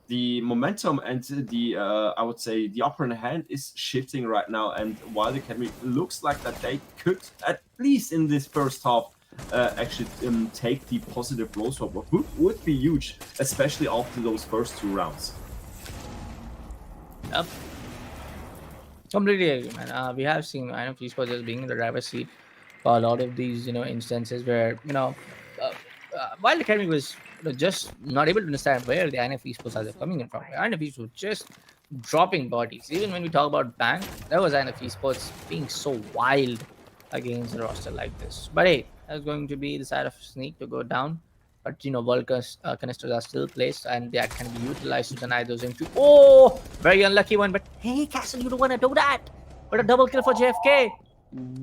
the momentum and the I would say the upper hand is shifting right now, and Wylde Academy looks like that they could, at least in this first half, actually take the positive roll swap, what would be huge, especially after those first 2 rounds. Yep. Completely agree, man. We have seen INF Esports as being in the driver's seat for a lot of these, instances where, while Academy was just not able to understand where the INF Esports are coming in from. INF Esports were just dropping bodies. Even when we talk about Bank, that was INF Esports being so wild against a roster like this. But hey, that's going to be the side of Sneak to go down. But World canisters are still placed, and that can be utilized to deny those into. Oh, very unlucky one. But hey, Castle, you don't want to do that. But a double kill for JFK.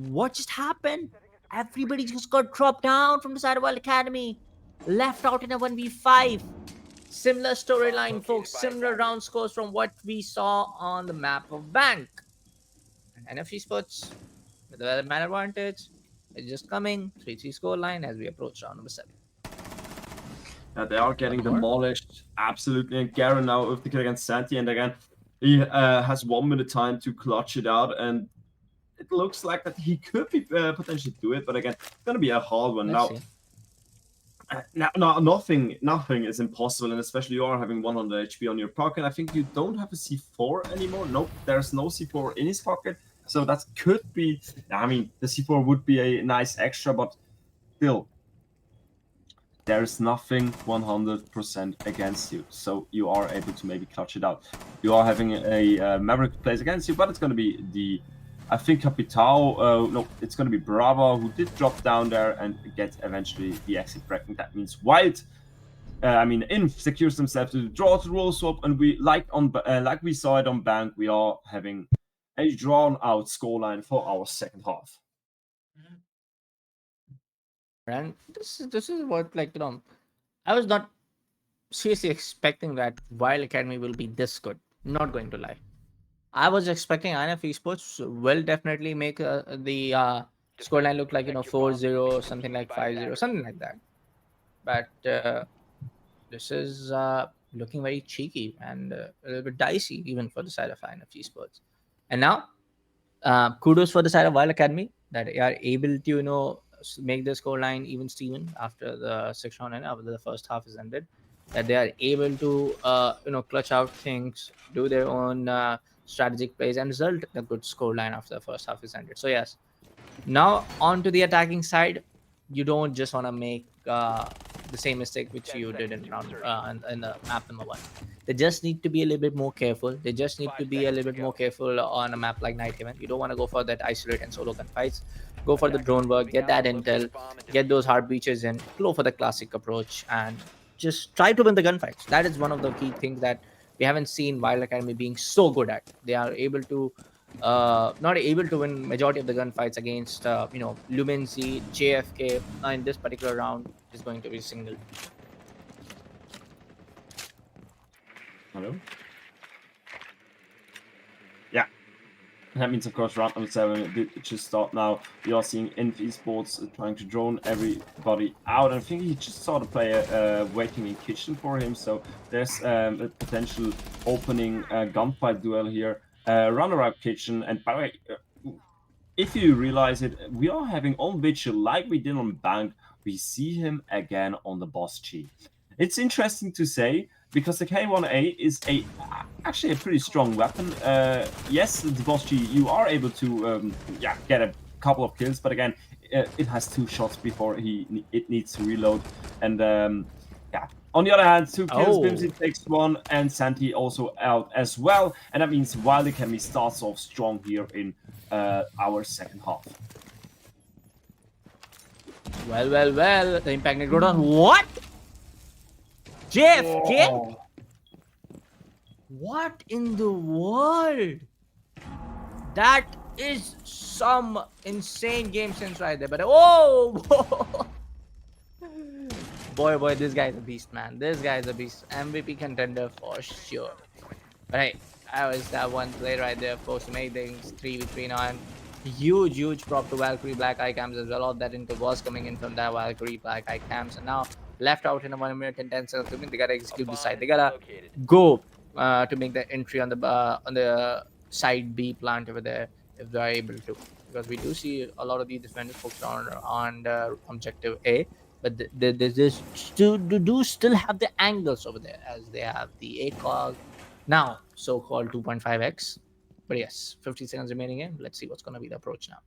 What just happened? Everybody just got dropped down from the side of Wylde Academy, left out in a 1v5. Similar storyline, folks. Similar round scores from what we saw on the map of Bank. And NF Esports with the man advantage is just coming. 3-3 scoreline as we approach round number 7. They are getting demolished, absolutely. And Garen now with the kill against Santi, and again, he has 1 minute time to clutch it out, and it looks like that he could be potentially do it, but again, it's gonna be a hard one. Now, nothing is impossible, and especially you are having 100 HP on your pocket. I think you don't have a C4 anymore. Nope, there's no C4 in his pocket, so that could be. I mean, the C4 would be a nice extra, but still, there is nothing 100% against you, so you are able to maybe clutch it out. You are having a Maverick plays against you, but it's going to be the, I think, Capital. No, it's going to be Bravo, who did drop down there and get eventually the exit breaking. That means Wylde, INF secures themselves to draw the roll swap, and we like we saw it on Bank, we are having a drawn out scoreline for our second half. And this is what, I was not seriously expecting that Wylde Academy will be this good. Not going to lie. I was expecting INF Esports will definitely make the scoreline look like 4-0, something like 5-0, something like that. But this is looking very cheeky and a little bit dicey even for the side of INF Esports. And now, kudos for the side of Wylde Academy that they are able to make the scoreline even Steven after the 6th round and after the first half is ended. That they are able to clutch out things, do their own strategic plays, and result in a good scoreline after the first half is ended. So yes, now on to the attacking side. You don't just want to make the same mistake which you did in round in the map number 1. They just need to be a little bit more careful. They just need to be a little bit more careful on a map like Night Haven. You don't want to go for that isolate and solo gunfights. Go for the drone work, get that intel, get those hard breaches in, go for the classic approach, and just try to win the gunfights. That is one of the key things that we haven't seen Wylde Academy being so good at. They are able to not able to win majority of the gunfights against Lumency, JFK. In this particular round is going to be single. Hello? Yeah. That means, of course, round number 7 did just start now. We are seeing INF Esports trying to drone everybody out. I think he just saw the player waiting in kitchen for him. So there's a potential opening gunfight duel here. Run around kitchen. And by the way, if you realize it, we are having on Vigil like we did on Bank. We see him again on the boss G. It's interesting to say, because the K1A is actually a pretty strong weapon. Yes, the boss G, you are able to get a couple of kills, but again, it has 2 shots before it needs to reload. And on the other hand, 2 kills, Bimsy takes 1, and Santi also out as well. And that means Wylde Academy starts off strong here in our second half. Well, the impact net go down. What? JFK? Oh. What in the world? That is some insane game sense right there. But boy, this guy's a beast, man. This guy's a beast. MVP contender for sure. But hey, that was that one play right there. Forced to make things 3v3 now. And huge prop to Valkyrie Black Eye Cams as well. All that intel was coming in from that Valkyrie Black Eye Cams. And now left out in a 1 minute and 10 seconds. I mean, they gotta execute the side. They gotta go to make the entry on the side B plant over there if they are able to, because we do see a lot of these defenders focused on the objective A, but they just still have the angles over there, as they have the ACOG now, so-called 2.5x. But yes, 50 seconds remaining in. Let's see what's going to be the approach now.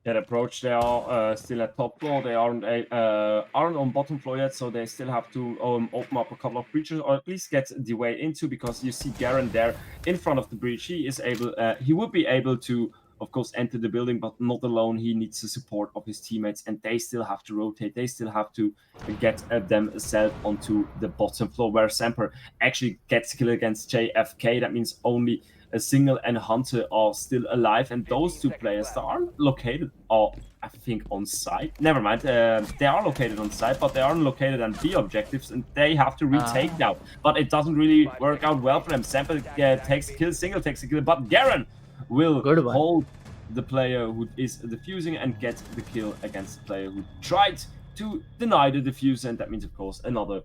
That approach, they are still at top floor. They aren't on bottom floor yet, so they still have to open up a couple of breaches, or at least get the way into, because you see Garen there in front of the breach. He would be able to, of course, enter the building, but not alone. He needs the support of his teammates, and they still have to rotate. They still have to get themselves onto the bottom floor, where Semper actually gets kill against JFK. That means only a Single and Hunter are still alive, and those two players that aren't located are, I think, on site. Never mind, they are located on site, but they aren't located on B objectives, and they have to retake now. But it doesn't really work out well for them. Sample takes a kill, Single takes a kill, but Garen will hold the player who is defusing and get the kill against the player who tried to deny the defuse, and that means, of course, another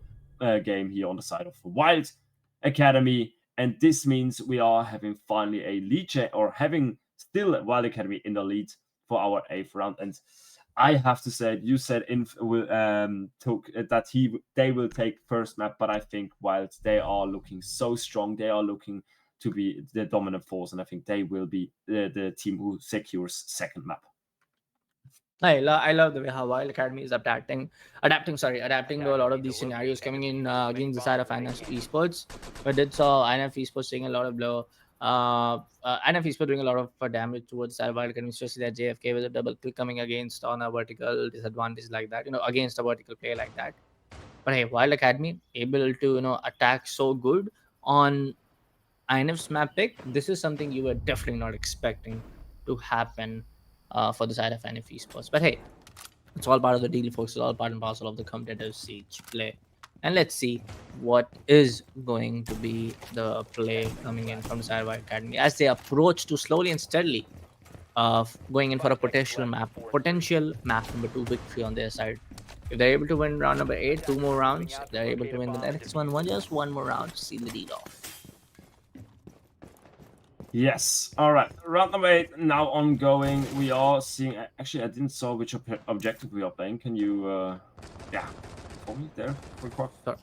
game here on the side of Wylde Academy. And this means we are having finally a lead or having still Wylde Academy in the lead for our 8th round. And I have to say, you said Inf will they will take first map, but I think Wylde, they are looking so strong. They are looking to be the dominant force, and I think they will be the team who secures second map. I love the way how Wylde Academy is adapting to a lot of these scenarios coming in against the side of INF Esports. But did saw INF Esports taking a lot of blow. INF Esports doing a lot of damage towards the side of Wylde Academy, especially that JFK with a double click coming against on a vertical disadvantage like that, against a vertical play like that. But hey, Wylde Academy able to attack so good on INF's map pick. This is something you were definitely not expecting to happen for the side of INF Esports. But hey, it's all part of the deal, folks. It's all part and parcel of the competitive siege play. And let's see what is going to be the play coming in from the side of Wylde Academy as they approach to slowly and steadily going in for a potential map number 2 victory on their side. If they're able to win round number 8, 2 more rounds. If they're able to win the next one, just one more round to seal the deal off. Yes. All right. Round number 8 now ongoing. We are seeing. Actually, I didn't saw which objective we are playing. Can you, for me there? Sorry.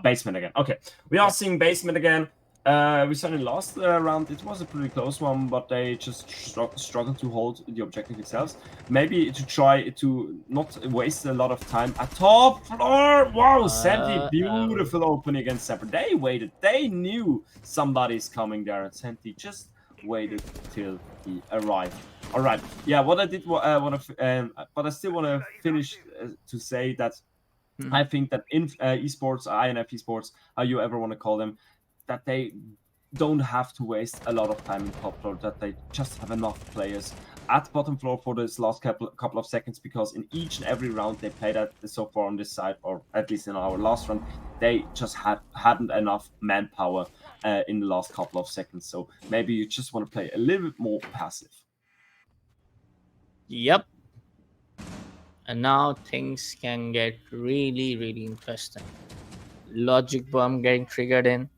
Basement again. Okay. We are seeing basement again. We saw in last round it was a pretty close one, but they just struggled to hold the objective itself. Maybe to try to not waste a lot of time at top floor. Wow, Santi, beautiful opening against Semper. They waited. They knew somebody's coming there, and Santi just waited till he arrived. All right. Yeah. What I did but I still want to finish to say that I think that in esports, INF esports, how you ever want to call them, that they don't have to waste a lot of time in top floor, that they just have enough players at bottom floor for this last couple of seconds, because in each and every round they played at so far on this side, or at least in our last round, they just hadn't enough manpower in the last couple of seconds. So maybe you just want to play a little bit more passive. Yep. And now things can get really, really interesting. Logic bomb getting triggered in.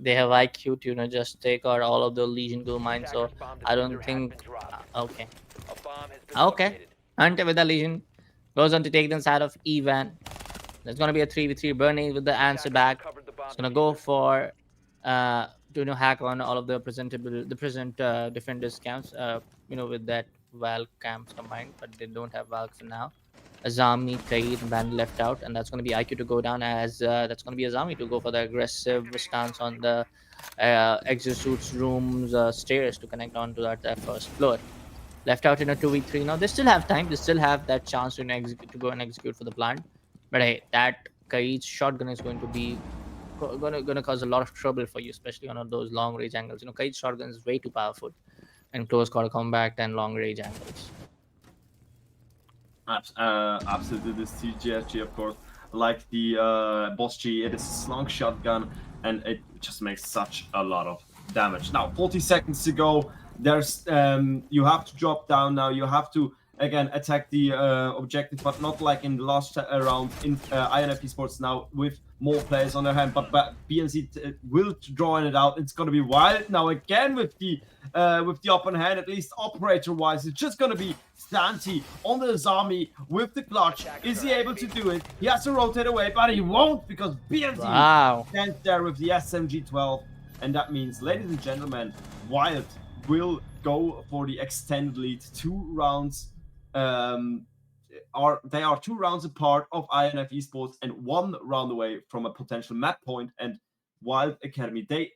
They have IQ to just take out all of the Legion gold mines, so I don't think. Okay. Hunter with the Legion goes on to take the side of Evan. There's gonna be a 3v3. Bernie with the answer back. It's gonna go for to hack on all of the present defenders camps. With that Valk camps combined, but they don't have Valk for now. Azami, Kaid, and Band left out, and that's going to be IQ to go down, as that's going to be Azami to go for the aggressive stance on the exosuits rooms stairs to connect onto that first floor. Left out in a 2v3. Now they still have time. They still have that chance to go and execute for the plant. But hey, that Kaid's shotgun is going to be gonna cause a lot of trouble for you, especially on those long range angles. Kaid's shotgun is way too powerful and close quarter combat and long range angles. Absolutely, this TGSG, of course, like the Boss G, it is a slung shotgun, and it just makes such a lot of damage. Now, 40 seconds to go. There's you have to drop down now. You have to again attack the objective, but not like in the last round in INF Esports now with more players on their hand. But BNC will drawing it out. It's gonna be Wylde now again with the upper hand, at least operator wise. It's just gonna be Santi on the Zami with the clutch. Is he able to do it? He has to rotate away, but he won't because BNC stands there with the SMG-12. And that means, ladies and gentlemen, Wylde will go for the extended lead. 2 rounds. They are 2 rounds apart of INF Esports and 1 round away from a potential map point. And Wylde Academy, they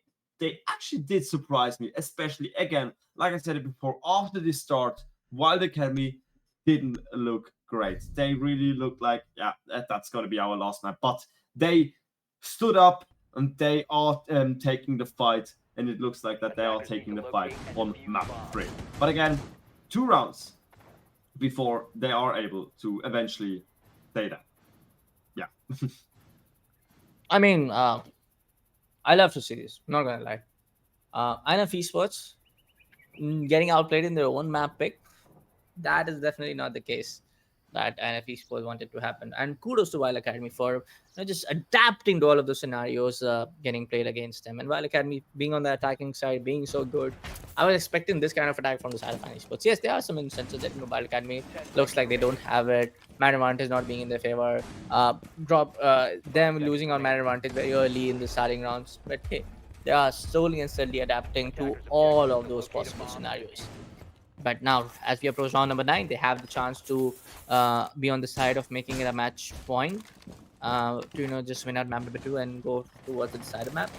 actually did surprise me, especially again, like I said it before, after this start, Wylde Academy didn't look great. They really looked like, yeah, that's going to be our last map. But they stood up and they are taking the fight, and it looks like that they are taking the fight on map 3. But again, 2 rounds before they are able to eventually say that. Yeah. I mean, I love to see this. Not gonna lie. INF Esports getting outplayed in their own map pick. That is definitely not the case that INF Esports wanted to happen. And kudos to Wylde Academy for just adapting to all of the scenarios getting played against them. And Wylde Academy being on the attacking side, being so good, I was expecting this kind of attack from the side of INF Esports. Yes, there are some instances that Wylde Academy looks like they don't have it. Man advantage not being in their favor. Them losing on man advantage very early in the starting rounds. But hey, they are slowly and steadily adapting to all of those possible scenarios. But now, as we approach round number 9, they have the chance to be on the side of making it a match point to just win out map number 2 and go towards the decider map.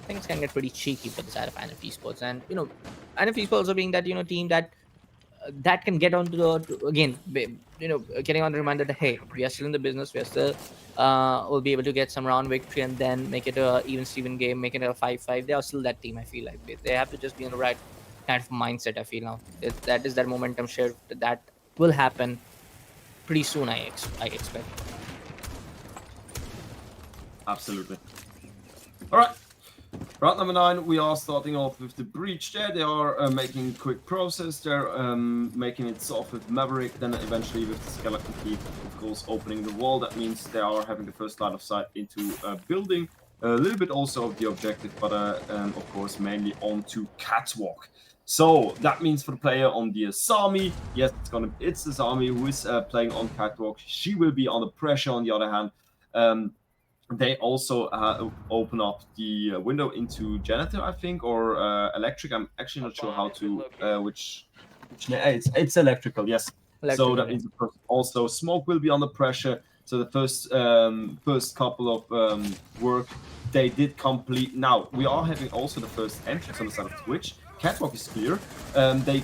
Things can get pretty cheeky for the side of INF Esports, and INF Esports also being that team that can get onto again getting on the reminder that hey, we are still in the business, we are still will be able to get some round victory and then make it a even Steven game, make it a 5-5. They are still that team. I feel like they have to just be in the right kind of mindset. I feel now that is that momentum shift that will happen pretty soon. I expect. Absolutely. All right. Round number 9, we are starting off with the breach there. They are making quick process. They're making it soft with Maverick, then eventually with the Skeleton Key, of course, opening the wall. That means they are having the first line of sight into a building. A little bit also of the objective, but of course, mainly onto Catwalk. So that means for the player on the Asami, yes, it's Asami who is playing on Catwalk. She will be under pressure on the other hand. They also open up the window into janitor, I think, or electric. I'm actually not sure how to which it's electrical, yes. So that means of course also smoke will be under pressure. So the first couple of work they did complete. Now we are having also the first entrance on the side of Twitch. Catwalk is clear. They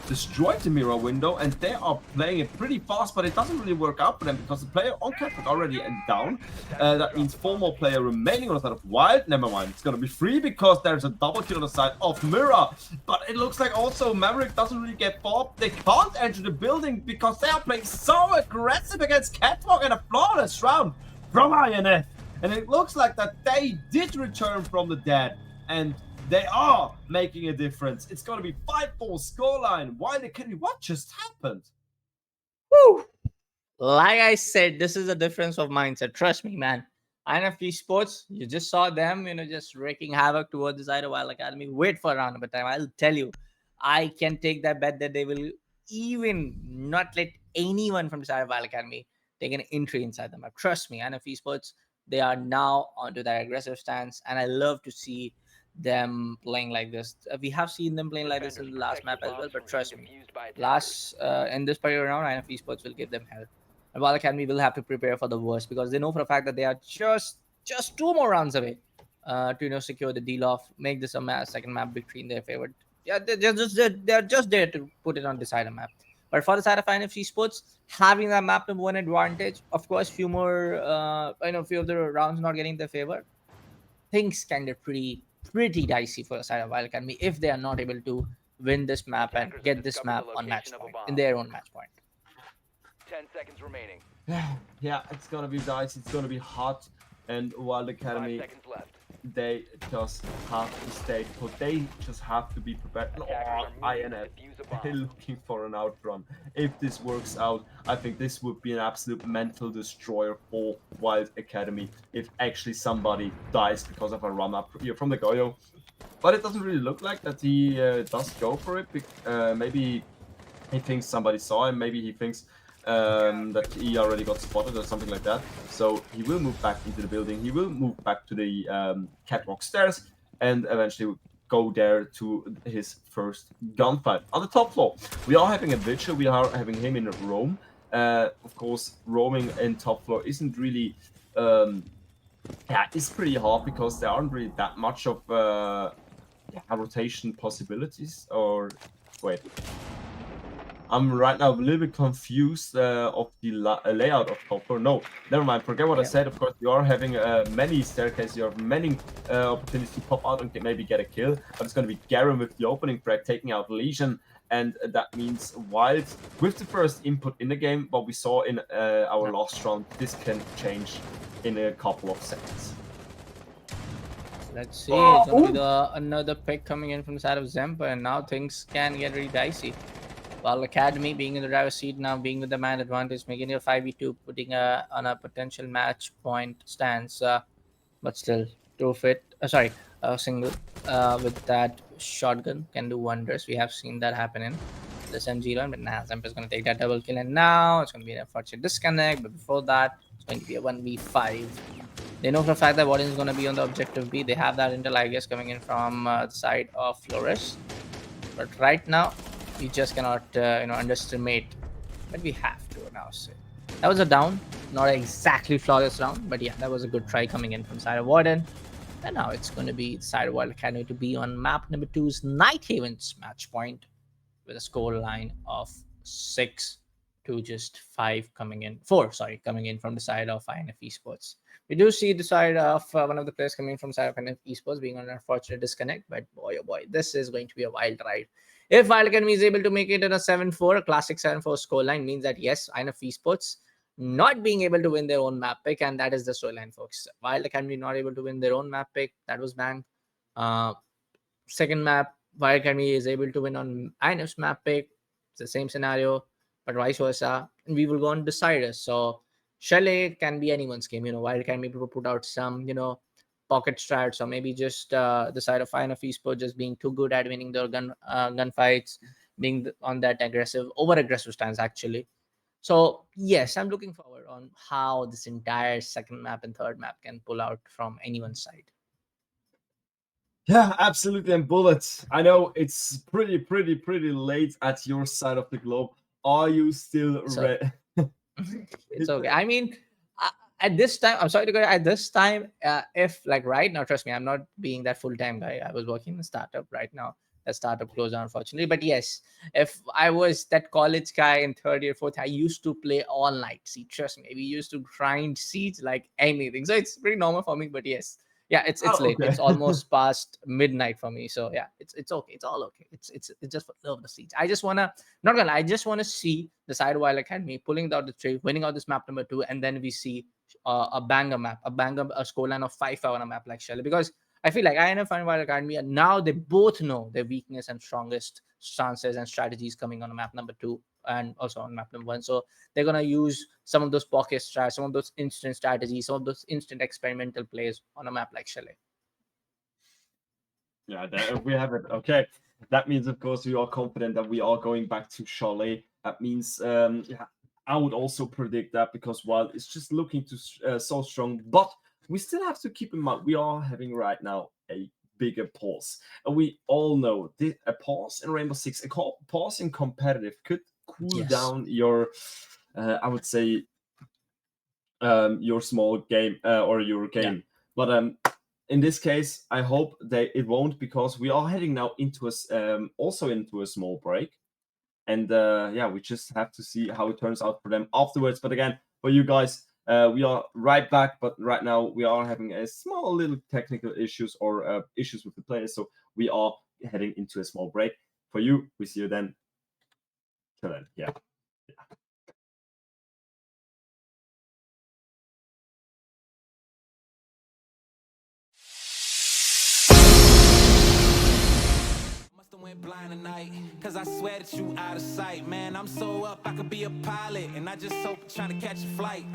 destroyed the mirror window and they are playing it pretty fast, but it doesn't really work out for them because the player on Catwalk already down. That means 4 more players remaining on the side of Wylde. Never mind, it's gonna be 3 because there's a double kill on the side of Mirror. But it looks like also Maverick doesn't really get bobbed. They can't enter the building because they are playing so aggressive against Catwalk in a flawless round from INF. And it looks like that they did return from the dead and they are making a difference. It's going to be 5-4 scoreline. Wylde Academy, what just happened? Woo! Like I said, this is a difference of mindset. Trust me, man. INF Esports, you just saw them, just wreaking havoc towards the side of Wylde Academy. Wait for a round of time. I'll tell you, I can take that bet that they will even not let anyone from the side of Wylde Academy take an entry inside the map. Trust me, INF Esports, they are now onto that aggressive stance, and I love to see them playing like this. We have seen them playing like this in the last map as well, but trust me, in this particular round, INF Esports will give them hell. And Wylde Academy will have to prepare for the worst because they know for a fact that they are just 2 more rounds away to secure the deal off, make this a second map victory in their favor. Yeah, they're just there to put it on the side of map. But for the side of INF Esports, having that map number 1 advantage, of course, few of the rounds not getting their favor, things can get pretty dicey for the side of Wylde Academy if they are not able to win this map and get this map on match point, in their own match point. 10 seconds remaining. Yeah, it's gonna be dicey, it's gonna be hot, and Wylde Academy, 5 seconds left. they just have to stay put. They just have to be prepared. And INF looking for an outrun. If this works out, I think this would be an absolute mental destroyer for Wylde Academy if actually somebody dies because of a run up from the Goyo. But it doesn't really look like that he does go for it. Maybe he thinks somebody saw him. Maybe he thinks that he already got spotted or something like that. So he will move back into the building. He will move back to the catwalk stairs and eventually go there to his first gunfight. On the top floor, we are having a vigil. We are having him in Rome. Of course, roaming in top floor isn't really... yeah, it's pretty hard because there aren't really that much of rotation possibilities. Or wait, I'm right now a little bit confused of the layout of top floor. No, never mind. Forget what I said. Of course, you are having many staircases. You have many opportunities to pop out and maybe get a kill. But it's going to be Garen with the opening frag taking out Legion. And that means Wylde with the first input in the game. What we saw in our last round, this can change in a couple of seconds. Let's see. It's going to be another pick coming in from the side of Zempa. And now things can get really dicey. While Academy being in the driver's seat now, being with the man advantage, making it a 5v2, putting on a potential match point stance, but still, a single with that shotgun can do wonders. We have seen that happen in this MG run, but now Zempa is going to take that double kill, and now it's going to be an unfortunate disconnect. But before that, it's going to be a 1v5. They know for the fact that Warden is going to be on the objective B. They have that intel, I guess, coming in from the side of Flores, but right now we just cannot underestimate, but we have to now say that was a down, not exactly flawless round, but yeah, that was a good try coming in from side of Warden. And now it's going to be side of Wylde Academy to be on map number 2's Night Haven's match point with a score line of 6 to just 5 coming in 4 coming in from the side of INF Esports. We do see the side of one of the players coming from side of INF Esports being on an unfortunate disconnect, but boy oh boy, this is going to be a wild ride. If Wylde Academy is able to make it in a 7-4, a classic 7-4 scoreline, means that yes, INF Esports not being able to win their own map pick, and that is the storyline, folks. Wylde Academy not able to win their own map pick, that was bang. Second map, Wylde Academy is able to win on INF's map pick. It's the same scenario, but vice versa. And we will go on deciders. So Chalet can be anyone's game. Wylde Academy will put out some, pocket strats, or maybe just the side of INF Esports just being too good at winning their gunfights, being on that over-aggressive stance, actually. So yes, I'm looking forward on how this entire second map and third map can pull out from anyone's side. Yeah, absolutely. And Bullets, I know it's pretty late at your side of the globe. Are you still ready? It's okay. I mean, at this time, I'm sorry to go. At this time, if like right now, trust me, I'm not being that full-time guy. I was working in a startup right now. That startup closed down, unfortunately. But yes, if I was that college guy in third year, fourth, I used to play all night. See, trust me, we used to grind seeds like anything. So it's pretty normal for me. But yes, yeah, it's late. Okay. It's almost past midnight for me. So yeah, it's okay. It's all okay. It's just for love of the seeds. I just wanna not gonna lie, I just wanna see the side Wylde Academy pulling out the trade, winning out this map number 2, and then we see a banger map, a scoreline of 5-5 on a map like Shelley. Because I feel like INF and Wylde Academy, and now they both know their weakness and strongest stances and strategies coming on a map number 2 and also on map number 1. So they're gonna use some of those pocket strats, some of those instant strategies, some of those instant experimental plays on a map like Shelley. Yeah, we have it. Okay. That means, of course, we are confident that we are going back to Chalet. That means, yeah, I would also predict that because while it's just looking to so strong, but we still have to keep in mind we are having right now a bigger pause, and we all know a pause in Rainbow Six, a pause in competitive could cool down your, I would say, your small game or your game, but in this case, I hope that it won't, because we are heading now into also into a small break. And yeah, we just have to see how it turns out for them afterwards. But again, for you guys, we are right back. But right now, we are having a small little technical issues or issues with the players. So we are heading into a small break. For you, we see you then. Till then, yeah. flying tonight, cause I swear that you out of sight. Man, I'm so up, I could be a pilot, and I just hope you're trying to catch a flight.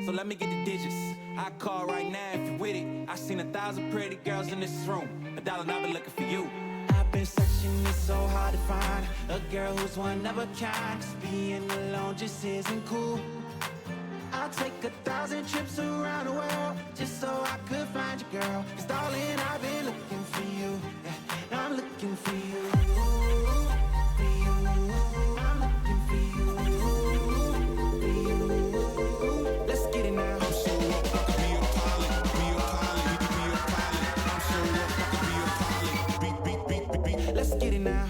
So let me get the digits. I call right now if you're with it. I seen 1,000 pretty girls in this room. $1 and I've been looking for you. I've been searching, it's so hard to find a girl who's one of a kind. Just being alone just isn't cool. I'll take 1,000 trips around the world just so I could find you, girl. Cause darling, I've been looking for you. Yeah, I'm looking for you. For you. I'm looking for you. For you. Let's get it now. I'm so up, I could be a pilot. Be a pilot, be a pilot. I'm so up, I could be a pilot. Beat. Let's get it now.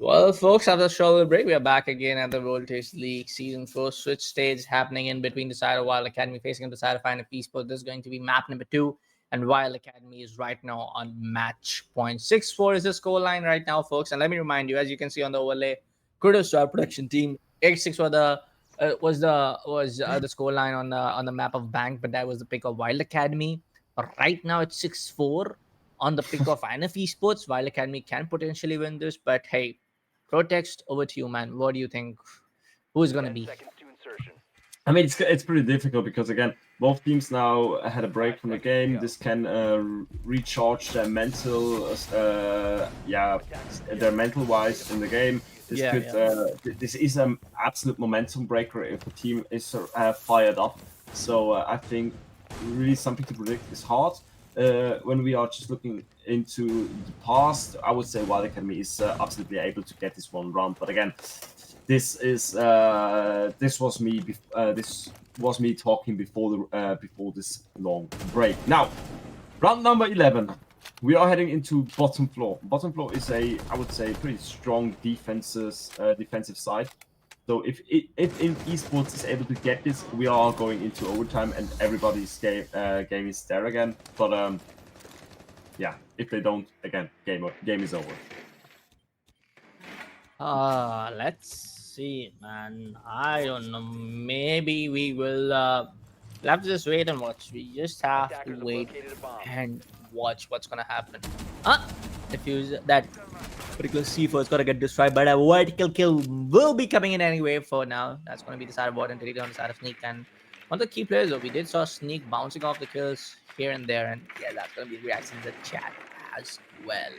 Well, folks, after a short break, we are back again at the Voltage League Season 4 switch stage happening in between the side of Wylde Academy facing the side of INF Esports. This is going to be map number 2, and Wylde Academy is right now on match point. 6-4 is the score line right now, folks. And let me remind you, as you can see on the overlay, kudos to our production team. 8-6 for the was the score line on the map of Bank, but that was the pick of Wylde Academy. Right now, it's 6-4 on the pick of INF Esports. Wylde Academy can potentially win this, but hey. Protext, over to you, man. What do you think? Who's going to be? I mean, it's pretty difficult because again, both teams now had a break from the game. This can recharge their mental, their mental wise in the game. This this is an absolute momentum breaker if a team is fired up. So I think really something to predict is hard. When we are just looking into the past, I would say Wylde Academy is absolutely able to get this one round. But again, this was me talking before this long break. Now, round number 11. We are heading into bottom floor. Bottom floor is I would say, pretty strong defensive side. So if Esports is able to get this, we are going into overtime and everybody's game is there again. But yeah, if they don't, again, game is over. Let's see, man. I don't know. Maybe we will. We'll have to just wait and watch. We just have to wait and watch what's gonna happen. Defuse that particular C4 is gonna get destroyed, but a vertical kill will be coming in anyway. For now, that's gonna be the side of bot and delete on the side of Sneak. And one of the key players, though, we did saw Sneak bouncing off the kills here and there, and yeah, that's gonna be reacting in the chat as well.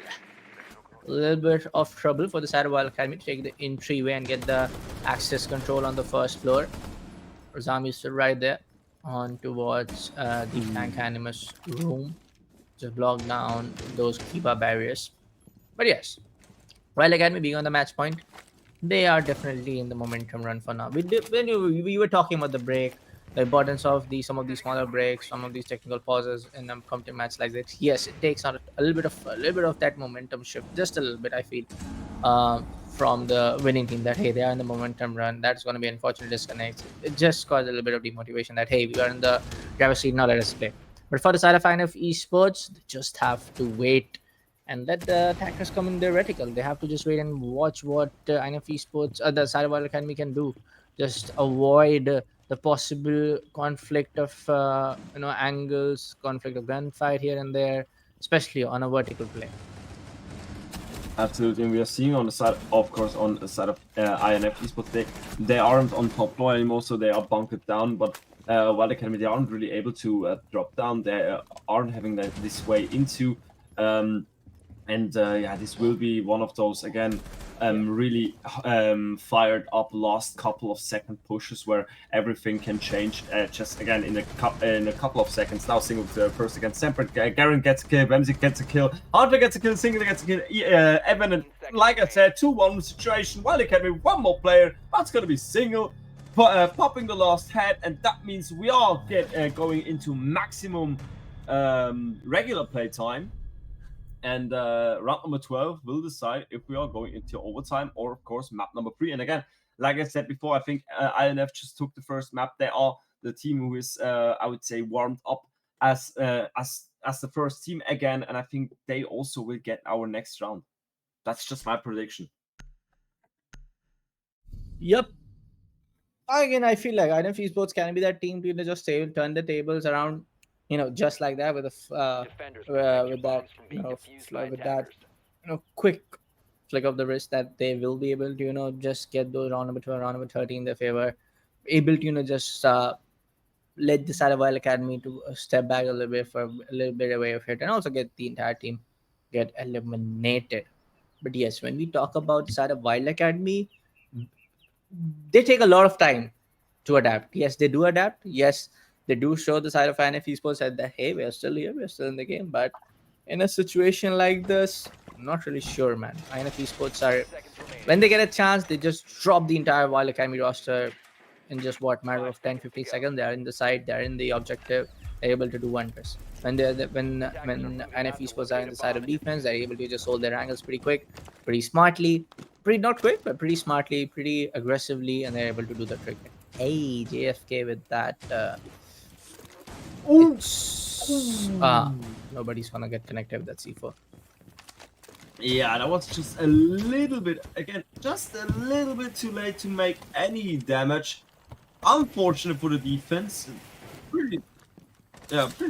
A little bit of trouble for the side of Wylde Academy to take the entryway and get the access control on the first floor. Zami is still right there on towards the tank animus room, just block down those keeper barriers. But yes, Wylde Academy being on the match point, they are definitely in the momentum run for now. We were talking about the break, the importance of some of these smaller breaks, some of these technical pauses in a competitive match like this. Yes, it takes on a little bit of that momentum shift, just a little bit. I feel from the winning team that hey, they are in the momentum run. That's going to be an unfortunate disconnect. It just caused a little bit of demotivation that hey, we are in the driver's seat now. Let us play. But for the side of INF Esports, they just have to wait and let the attackers come in their reticle. They have to just wait and watch what INF Esports, the side of Wylde Academy can do. Just avoid the possible conflict of angles, conflict of gunfight here and there, especially on a vertical play. Absolutely, and we are seeing on the side, of course, on the side of INF Esports, they aren't on top floor anymore, so they are bunkered down. But Wylde Academy, they aren't really able to drop down. They aren't having this way into. Yeah, this will be one of those again, really fired up last couple of second pushes where everything can change just again in a couple of seconds. Now single first against Semper, Garen gets a kill, Ramsey gets a kill, Hunter gets a kill, Single gets a kill, Evan, and like I said, 2-1 situation. Wylde Academy, one more player, that's gonna be Single. Popping the last head, and that means we are going into maximum regular play time. And round number 12 will decide if we are going into overtime or, of course, map number 3. And again, like I said before, I think INF just took the first map. They are the team who is, I would say, warmed up as the first team again. And I think they also will get our next round. That's just my prediction. Yep. Again, I feel like INF Esports can be that team to just turn the tables around, just like that with that quick flick of the wrist that they will be able to just get those round number 12, round number 13 in their favor, able to just let the side of Wylde Academy to step back a little bit away of it, and also get the entire team get eliminated. But yes, when we talk about the side of Wylde Academy, they take a lot of time to adapt. Yes, they do adapt. Yes, they do show the side of INF Esports that hey, we're still here, we're still in the game. But in a situation like this, I'm not really sure, man. INF Esports are, when they get a chance, they just drop the entire Wylde Academy roster in just matter of 10-15 seconds. They're in the side, they're in the objective, they're able to do wonders. When INF Esports are in the side of defense, they're able to just hold their angles pretty quick, pretty smartly, pretty not quick, but pretty smartly, pretty aggressively, and they're able to do the trick. Hey, JFK with that. Nobody's gonna get connected with that C4. Yeah, that was just a little bit, again, just a little bit too late to make any damage. Unfortunate for the defense. Pretty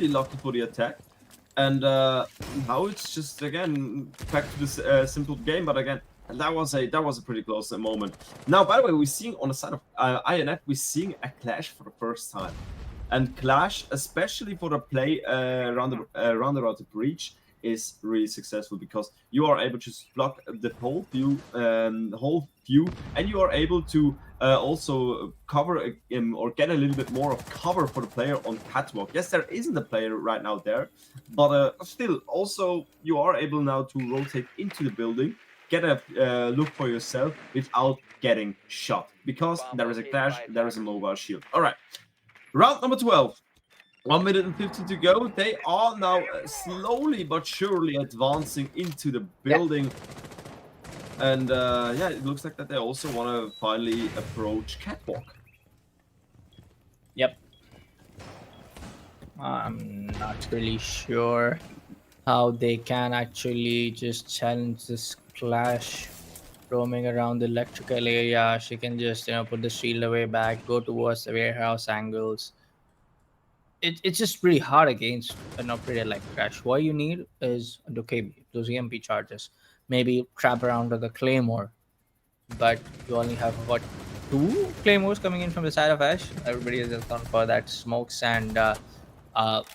lucky for the attack. And now it's just, again, back to this simple game. But again, And that was a pretty close moment. Now, by the way, we're seeing on the side of INF, we're seeing a clash for the first time. And clash, especially for the play around the breach, is really successful because you are able to block the whole view, and you are able to also cover or get a little bit more of cover for the player on catwalk. Yes, there isn't a player right now there, but still, also you are able now to rotate into the building, get a look for yourself without getting shot because there is a clash, there is a mobile shield. All right, round number 12. 1 minute and 50 to go. They are now slowly but surely advancing into the building. And yeah, it looks like that they also want to finally approach catwalk. Yep. I'm not really sure how they can actually just challenge this clash. Roaming around the electrical area, she can just put the shield away back, go towards the warehouse angles. It's just pretty hard against an operator like Crash. What you need is okay, those EMP charges. Maybe trap around with the Claymore, but you only have what, two Claymores coming in from the side of Ash. Everybody is just gone for that smokes and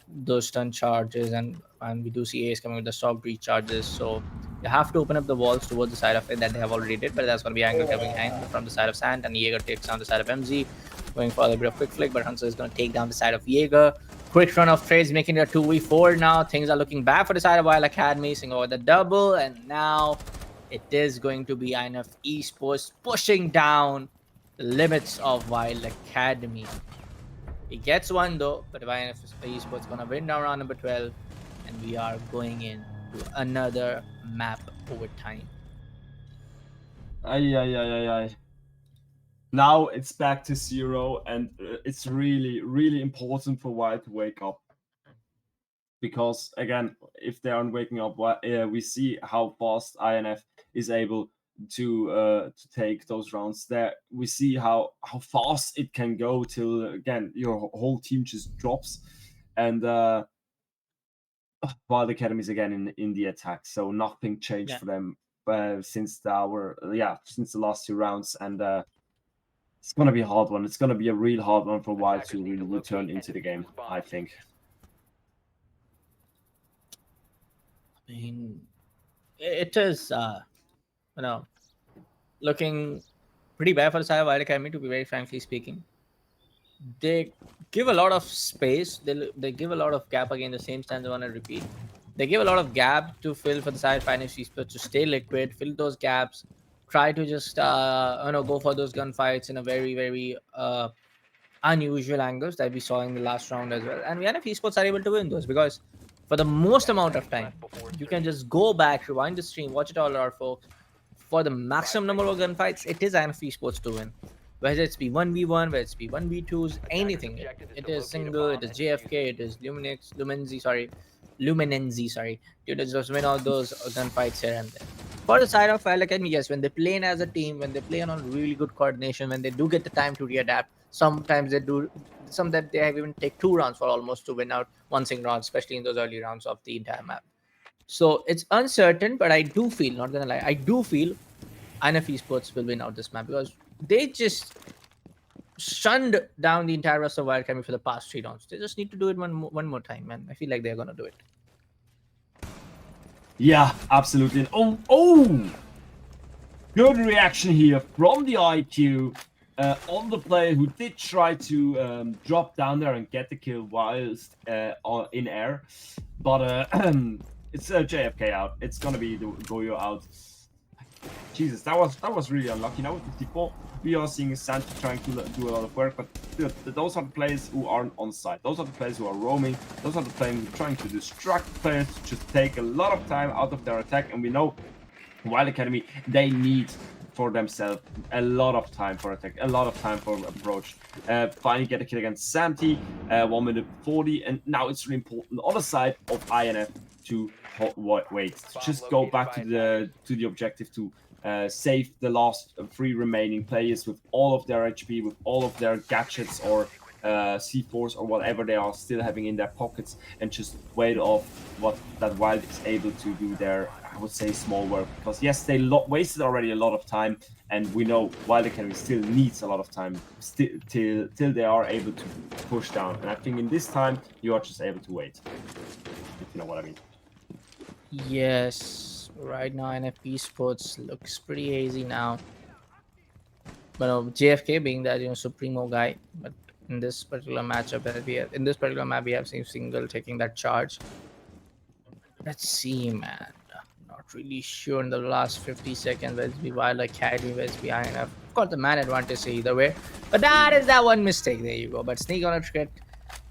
those stun charges, and we do see Ace coming with the stock breach charges. So you have to open up the walls towards the side of it that they have already did, but that's going to be angle coming behind from the side of Sand, and Jaeger takes down the side of MZ, going for a little bit of quick flick, but Hunter is going to take down the side of Jaeger. Quick run of trades, making it a 2v4 now. Things are looking bad for the side of Wylde Academy, seeing over the double, and now it is going to be INF Esports pushing down the limits of Wylde Academy. He gets one though, but INF Esports gonna win down round number 12, and we are going in to another map overtime. Ay. Now it's back to 0, and it's really, really important for Wylde to wake up. Because again, if they aren't waking up, we see how fast INF is able to take those rounds. There, we see how fast it can go till again your whole team just drops, and Wylde Academy is again in the attack. So nothing changed for them since the last 2 rounds, and it's gonna be a hard one. It's gonna be a real hard one for Wylde to really return into the game, I think. I mean, it is looking pretty bad for the side of Wylde Academy, to be very frankly speaking. They give a lot of space. They give a lot of gap again. The same stanza want to repeat. They give a lot of gap to fill for the side of INF Esports to stay liquid, fill those gaps, try to just go for those gunfights in a very very unusual angles that we saw in the last round as well. And INF Esports are able to win those because for the most amount of time, you can just go back, rewind the stream, watch it all out, folks. For the maximum number of gunfights, it is INF Esports to win. Whether it's be 1v1, whether it's be 1v2s, anything. It is single, it is JFK, it is Lumenenzi, sorry. You just win all those gunfights here and there. For the side of Wylde Academy, yes, when they play in as a team, when they play on really good coordination, when they do get the time to readapt, sometimes they do, some that they have even take 2 rounds for almost to win out one single round, especially in those early rounds of the entire map. So it's uncertain, but I do feel, not gonna lie, I do feel INF Esports will win out this map because they just shunned down the entire rest of Wylde Academy for the past 3 rounds. They just need to do it one more time, and I feel like they're gonna do it. Yeah, absolutely. Oh! Good reaction here from the IQ on the player who did try to drop down there and get the kill whilst in air. But it's JFK out. It's gonna be the Goyo out. Jesus, that was really unlucky. Now with 54, we are seeing Santa trying to do a lot of work, but those are the players who aren't on site. Those are the players who are roaming. Those are the players who are trying to distract players, to just take a lot of time out of their attack. And we know Wylde Academy, they need for themselves a lot of time for attack, a lot of time for approach. Finally get a kill against Santi, 1 minute 40, and now it's really important on the side of INF to wait, just go back to the objective to save the last 3 remaining players with all of their HP, with all of their gadgets or C4s or whatever they are still having in their pockets, and just wait off what that Wylde is able to do there I would say, small work, because yes, they wasted already a lot of time, and we know Wylde Academy still needs a lot of time till they are able to push down. And I think in this time you are just able to wait, if you know what I mean. Yes, right now INF Esports looks pretty easy now. But JFK being that supremo guy, but in this particular matchup that we have, in this particular map we have seen Single taking that charge. Let's see, man. Not really sure in the last 50 seconds whether it's be Wylde Academy, whether it's be INF. Of course, the man advantage either way, but that is that one mistake. There you go. But Sneak on a trick,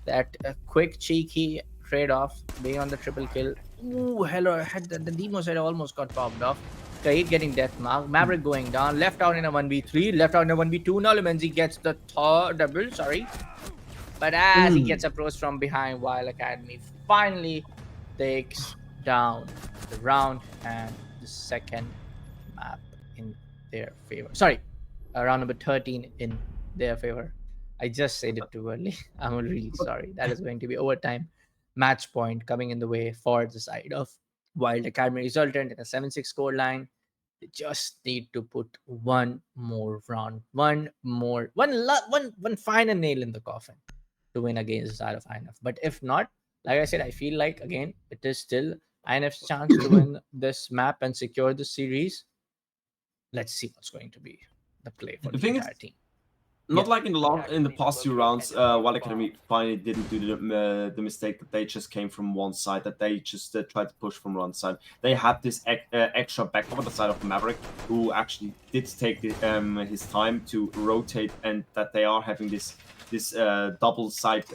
that quick cheeky trade off, being on the triple kill. Ooh, hello, had the demo side almost got popped off. Kaid getting death mark, Maverick going down, left out in a 1v3, left out in a 1v2. Now Lemenzi gets the double, sorry. But as he gets approached from behind, Wylde Academy finally takes down the round and the second map in their favor. Sorry, round number 13 in their favor. I just said it too early. I'm really sorry. That is going to be overtime match point coming in the way for the side of Wylde Academy, resultant in a 7-6 score line. They just need to put one more round, one final nail in the coffin to win against the side of INF. But if not, like I said, I feel like again it is still INF's chance to win this map and secure the series. Let's see what's going to be the play for The the thing is, entire team. not like in the past 2 rounds, Wylde Academy finally didn't do the mistake that they just came from one side, that they just tried to push from one side. They had this extra backup on the side of Maverick, who actually did take his time to rotate, and that they are having this double side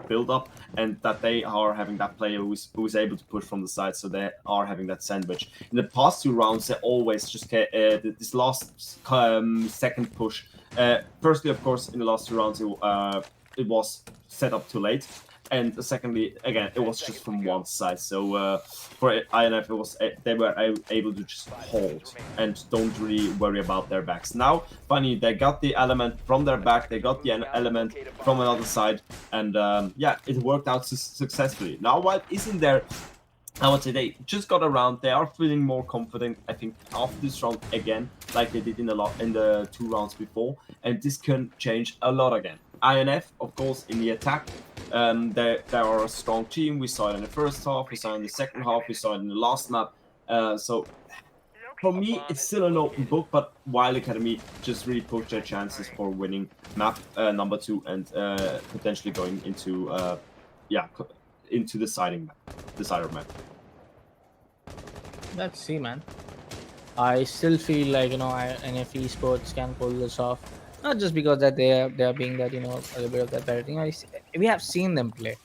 build up, and that they are having that player who is able to push from the side, so they are having that sandwich. In the past 2 rounds, they always just get this last second push. Firstly, of course, in the last 2 rounds, it was set up too late, and secondly, again, it was just from one side. So for INF, they were able to just hold and don't really worry about their backs. Now, finally, they got the element from their back, they got the element from another side, and yeah, it worked out successfully. Now, Wylde is in there. I would say they just got around. They are feeling more confident, I think, after this round again, like they did in the 2 rounds before, and this can change a lot again. INF, of course, in the attack, they are a strong team. We saw it in the first half, we saw it in the second half, we saw it in the last map. So for me, it's still an open book, but Wylde Academy just really pushed their chances for winning map number 2 and potentially going into into the decider map. Let's see, man. I still feel like INF Esports can pull this off. Not just because that they are being that a little bit of that better thing. We have seen them play.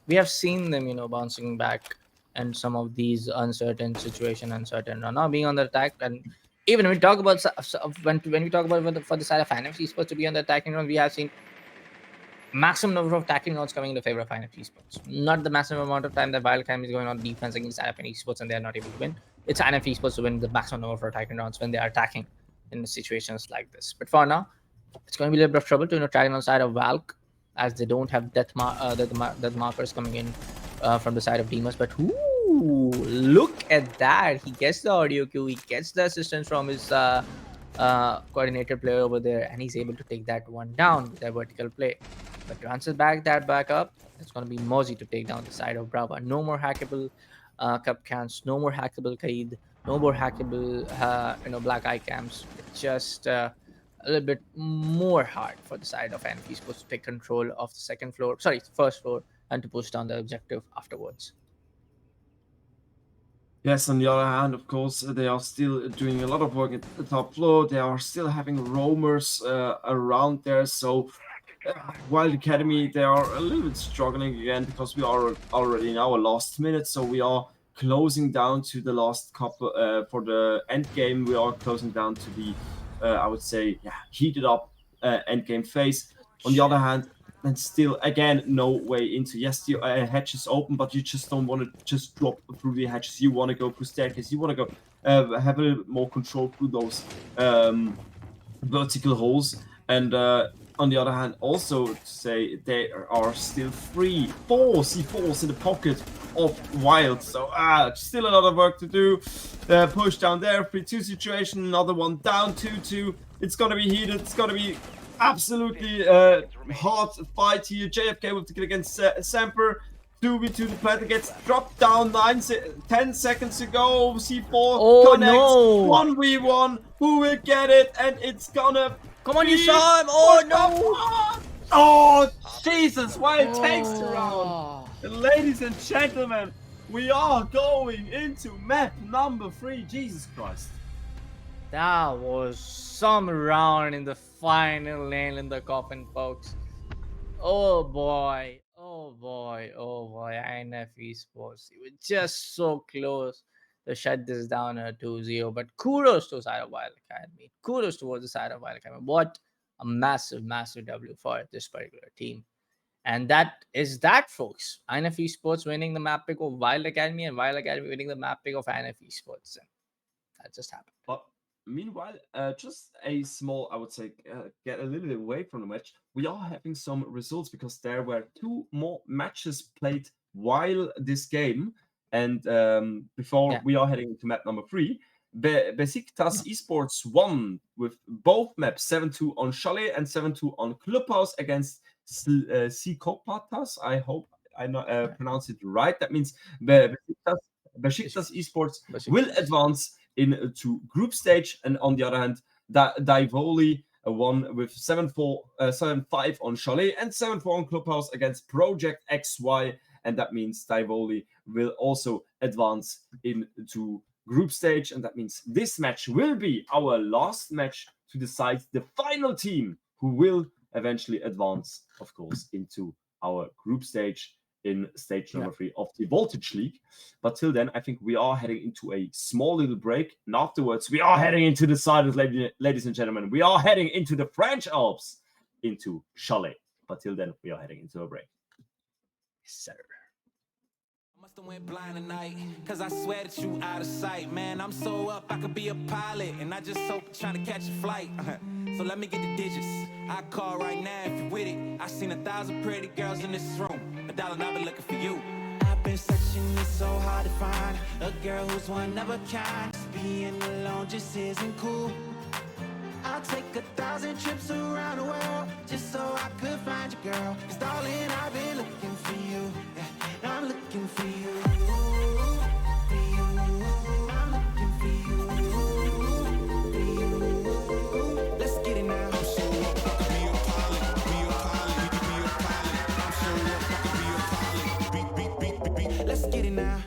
We have seen them bouncing back and some of these uncertain now being on the attack. And even when we talk about when we talk about for the side of INF Esports to be on the attacking run, we have seen maximum number of tackling rounds coming in the favor of INF Esports. Not the massive amount of time that Wylde Academy is going on defense against INF Esports and they are not able to win. It's INF Esports to win the maximum number of attacking rounds when they are attacking in situations like this. But for now, it's going to be a little bit of trouble to try on the side of Valk, as they don't have death markers coming in from the side of Demas. But look at that! He gets the audio cue, he gets the assistance from his coordinator player over there, and he's able to take that one down with that vertical play. But to answer back up, it's going to be Mozi to take down the side of Brava. No more hackable cup cans, no more hackable Kaid, no more hackable black eye cams. It's just a little bit more hard for the side of NF Esports to take control of the first floor, and to push down the objective afterwards. Yes, on the other hand, of course, they are still doing a lot of work at the top floor. They are still having roamers around there. So Wylde Academy, they are a little bit struggling again, because we are already in our last minute. So we are closing down to the last couple for the end game. We are closing down to the I would say heated up end game phase. On the other hand, and still again no way into. Yes, the hatch is open, but you just don't want to just drop through the hatches. You want to go through staircase. You want to go have a little bit more control through those vertical holes. And on the other hand, also to say there are still 4 C4s in the pocket of Wylde. So still a lot of work to do. Push down there, 3-2 situation, another one down 2-2. It's gonna be heated. It's gonna be absolutely hard fight here. JFK with the kill against Semper. 2v2 the player gets dropped down 10 seconds ago. C4 connects. 1v1. Who will get it? And it's gonna come on, you saw him. Oh no. Oh Jesus, Wylde takes the round. And ladies and gentlemen, we are going into map number 3. Jesus Christ. That was some round in the final nail in the coffin, folks. Oh boy, oh boy, oh boy. INF Esports. We were just so close to shut this down at 2-0. But kudos to side of Wylde Academy. Kudos towards the side of Wylde Academy. What a massive, massive W for this particular team. And that is that, folks. INF Esports winning the map pick of Wylde Academy and Wylde Academy winning the map pick of INF Esports. And that just happened. But meanwhile, just a small, I would say, get a little bit away from the match. We are having some results because there were 2 more matches played while this game. And before we are heading into map number 3, Besiktas Esports won with both maps 7-2 on Chalet and 7-2 on Clubhouse against Sikopatas. I hope I pronounce it right. That means Besiktas Esports will advance into group stage, and on the other hand, Divoli won with 7-4, 7-5 on Chalet and 7-4 on Clubhouse against Project XY, and that means Divoli will also advance into group stage, and that means this match will be our last match to decide the final team who will eventually advance, of course, into our group stage in stage number 3 of the Voltage League. But till then, I think we are heading into a small little break, and afterwards we are heading into the side, ladies and gentlemen. We are heading into the French Alps, into Chalet. But till then, we are heading into a break. Yes, sir. Must have went blind tonight, cause I swear that you out of sight. Man, I'm so up, I could be a pilot, and I just hope trying to catch a flight. So let me get the digits. I call right now if you with it. I seen 1,000 pretty girls in this room. $1 and I've been looking for you. I've been searching, it's so hard to find a girl who's one of a kind. Just being alone just isn't cool. I'll take 1,000 trips around the world just so I could find you, girl. Cause darling, I've been looking for you. Yeah, I'm looking for you. For you. I'm looking for you. For you. Let's get it now. I'm so up, I could be a pilot. Be a pilot. Be a pilot. I'm so up, I could be a pilot. Beat. Let's get it now.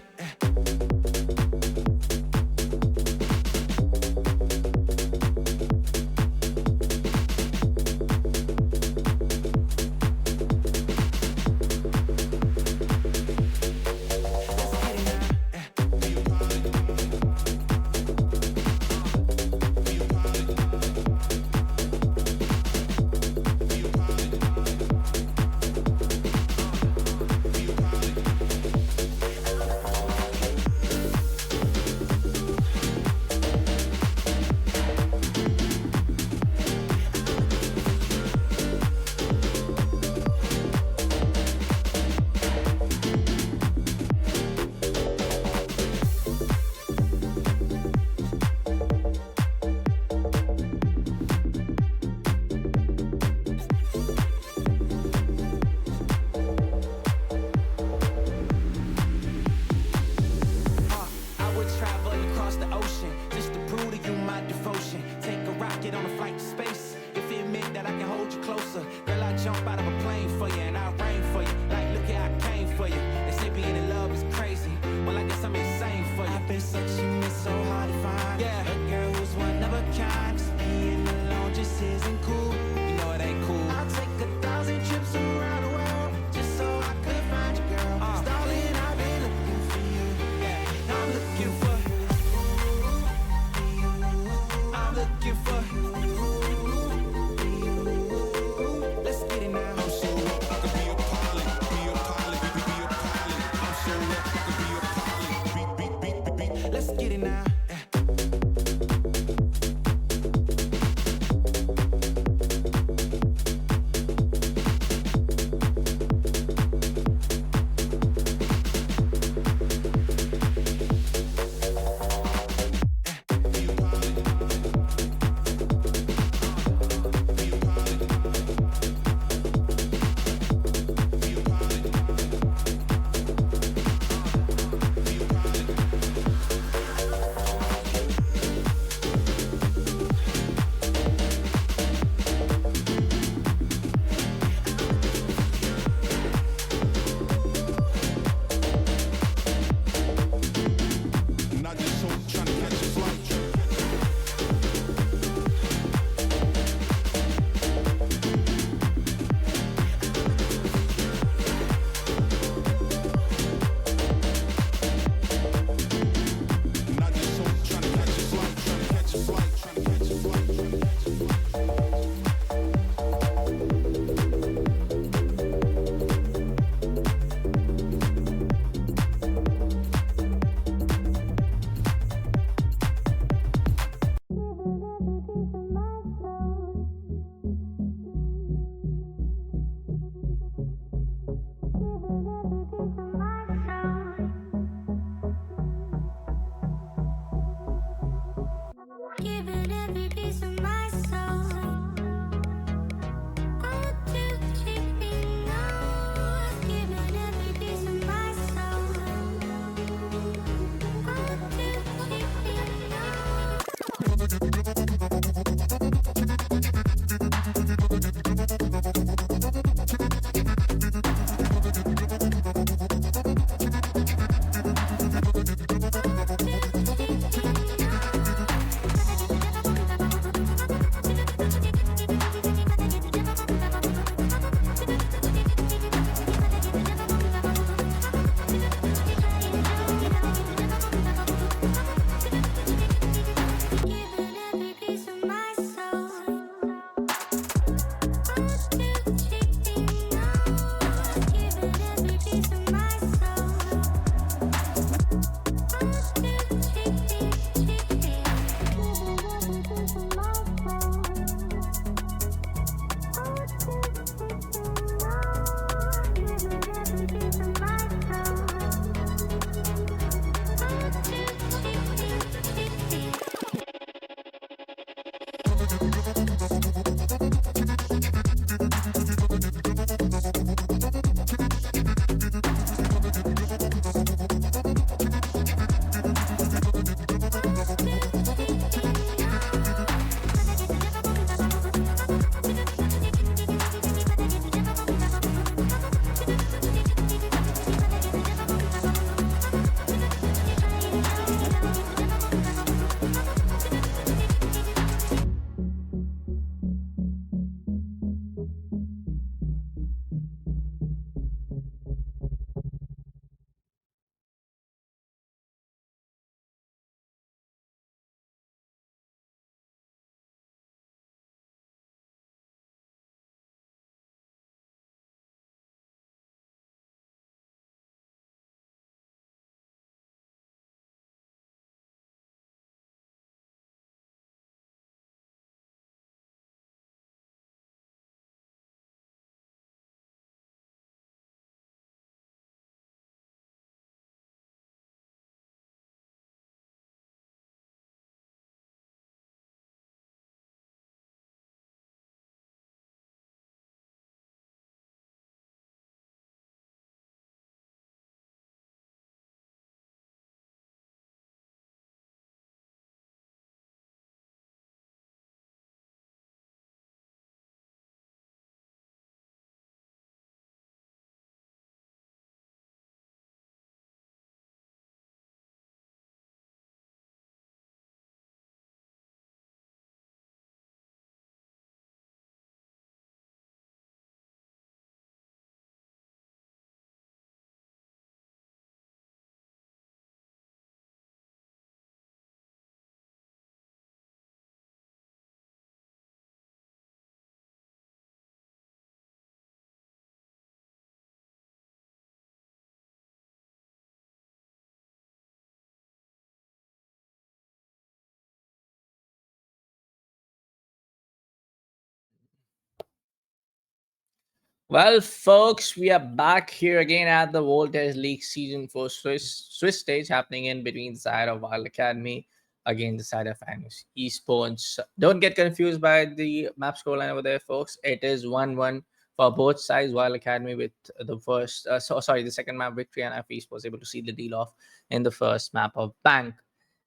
Well, folks, we are back here again at the Voltage League Season 4 Swiss stage happening in between the side of Wylde Academy against the side of INF Esports. Don't get confused by the map scoreline over there, folks. It is 1-1 for both sides. Wylde Academy with the second map victory, and INF Esports able to seal the deal off in the first map of Bank.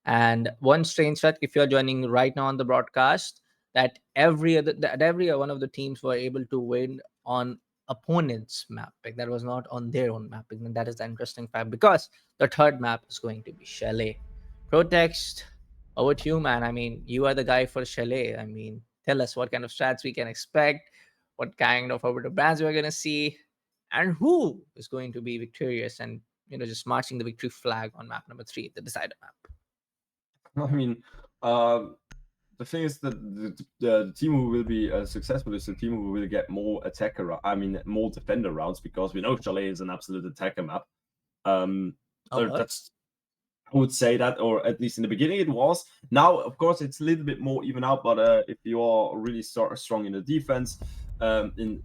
And one strange fact, if you're joining right now on the broadcast, that every one of the teams were able to win on opponent's map pick. That was not on their own map pick. And that is the interesting fact because the third map is going to be Chalet. Protext, over to you, man. I mean, you are the guy for Chalet. I mean, tell us what kind of strats we can expect, what kind of orbital brands we're going to see, and who is going to be victorious and, just marching the victory flag on map number 3, the decider map. I mean, uh, the thing is that the team who will be successful is the team who will get more more defender rounds, because we know Chalet is an absolute attacker map. That's, I would say that, or at least in the beginning it was. Now, of course, it's a little bit more even out, but if you are really strong in the defense,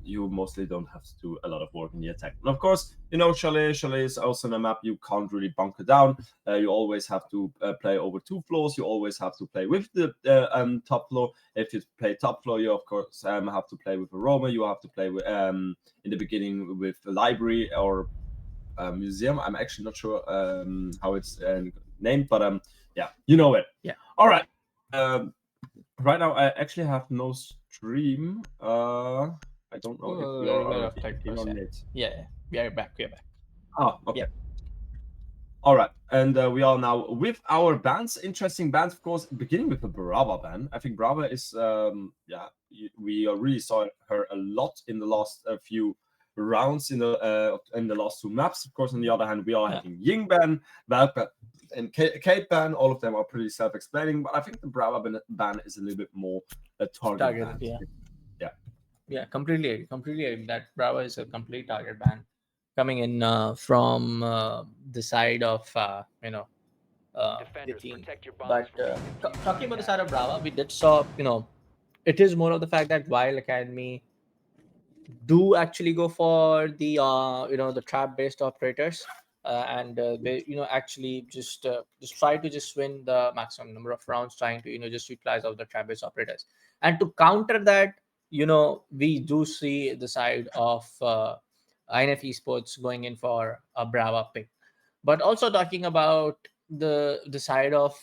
you mostly don't have to do a lot of work in the attack. And of course, Chalet is also a map you can't really bunker down. You always have to play over 2 floors. You always have to play with the top floor. If you play top floor, you of course have to play with a roamer. You have to play with in the beginning with a library or museum. I'm actually not sure how it's named, but yeah, you know it. Yeah. All right. Right now, I actually have no stream. I don't know if we are on it. Yeah, we are back. We are back. Oh, okay. Yeah. All right, and we are now with our bands. Interesting bands, of course. Beginning with the Brava band. I think Brava is, we really saw her a lot in the last few rounds in the last 2 maps. Of course, on the other hand, we are having Ying ban, Valk ban, and Kate ban. All of them are pretty self-explaining, but I think the Brava ban is a little bit more a target ban. Yeah, completely agree. That Brava is a complete target ban coming in from the side of the team. But talking about the side of Brava, we did saw it is more of the fact that Wylde Academy do actually go for the the trap based operators, and they actually just try to just win the maximum number of rounds, trying to just utilize all the tribal operators. And to counter that, we do see the side of INF Esports going in for a Brava pick. But also talking about the side of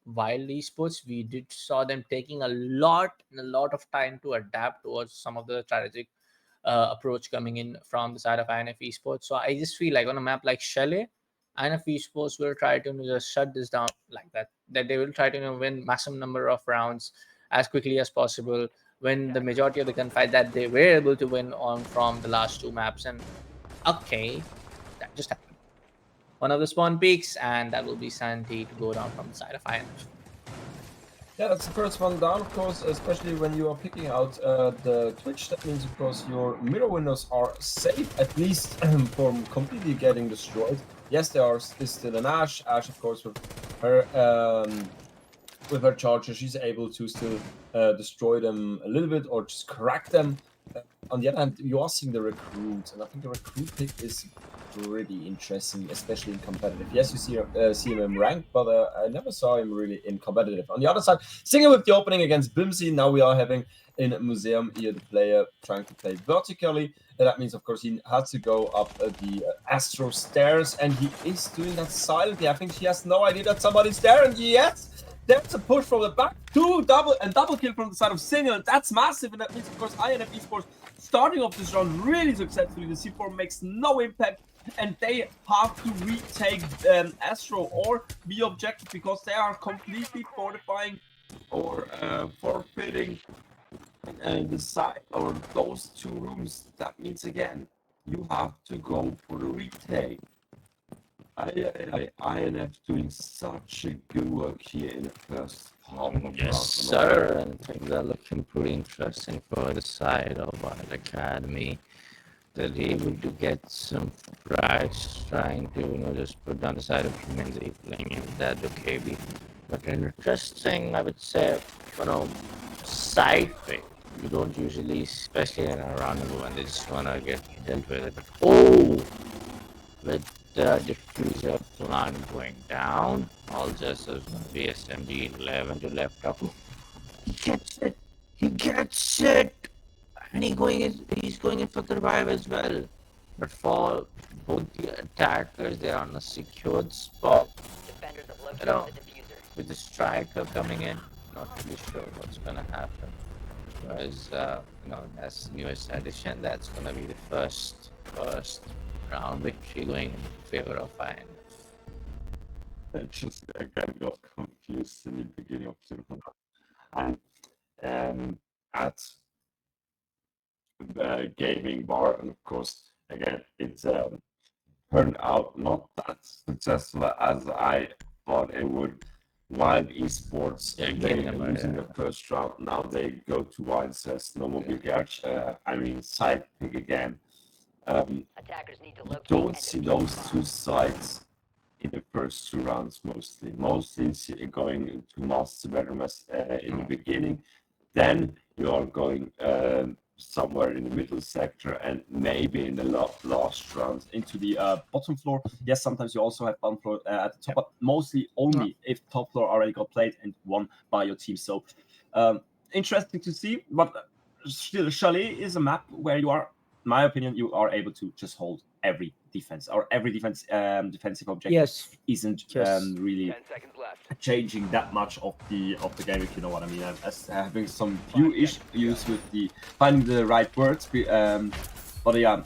Wylde Esports, we did saw them taking a lot of time to adapt towards some of the strategic approach coming in from the side of INF Esports. So I just feel like on a map like Chalet, INF Esports will try to just shut this down like that. That they will try to win massive number of rounds as quickly as possible. When the majority of the gunfight that they were able to win on from the last two maps, and okay, that just happened. One of the spawn peaks, and that will be Santi to go down from the side of INF. Yeah, that's the first one down, of course, especially when you are picking out the Twitch. That means, of course, your mirror windows are safe, at least from completely getting destroyed. Yes, there is still an Ash. Ash, of course, with her charger, she's able to still destroy them a little bit or just crack them. On the other hand, you are seeing the recruit, and I think the recruit pick is pretty interesting, especially in competitive. Yes, you see him in ranked, but I never saw him really in competitive. On the other side, Singer with the opening against Bimsy. Now we are having in Museum here the player trying to play vertically. And that means, of course, he has to go up the Astro stairs, and he is doing that silently. I think he has no idea that somebody's there, and yes! There's a push from the back, double kill from the side of Singer. That's massive, and that means, of course, INF Esports starting off this round really successfully. The C4 makes no impact, and they have to retake Astro or be objective because they are completely fortifying or forfeiting the side or those two rooms. That means, again, you have to go for the retake. INF doing such a good work here in the first half of Yes, sir. And I think they're looking pretty interesting for the side of Wylde Academy. They're able to get some price, trying to just put down the side of Humanity playing in that KB. But interesting, I would say, side pick. You don't usually, especially in a round when they just wanna get dealt with it. Oh, with the diffuser plant going down, all just as BSMD 11 to left up. He gets it. He gets it. And he's going in for the revive as well. But for both the attackers, they're on a secured spot. Defenders have located the diffuser. With the striker coming in, not really sure what's gonna happen. Because that's newest addition. That's gonna be the first round victory going in favor of INF. I just again got confused in the beginning of the round. And at the gaming bar, and of course, again, it's turned out not that successful as I thought it would. Wylde Esports, they are losing the first round. Now they go to Wylde, says no more big catch. Side pick again. Attackers need to locate Don't and see defuse those the two bomb. sides in the first two rounds mostly. Mostly going to Master Bedroom in the beginning. Then you are going somewhere in the middle sector and maybe in the last round into the bottom floor. Yes, sometimes you also have bottom floor at the top, but mostly only if top floor already got played and won by your team. So interesting to see, but still Chalet is a map where you are, in my opinion, you are able to just hold every defense or every defensive objective. Yes. Isn't really 10 seconds left. changing that much of the game, if you know what I mean. As having some few issues with the finding the right words. But yeah,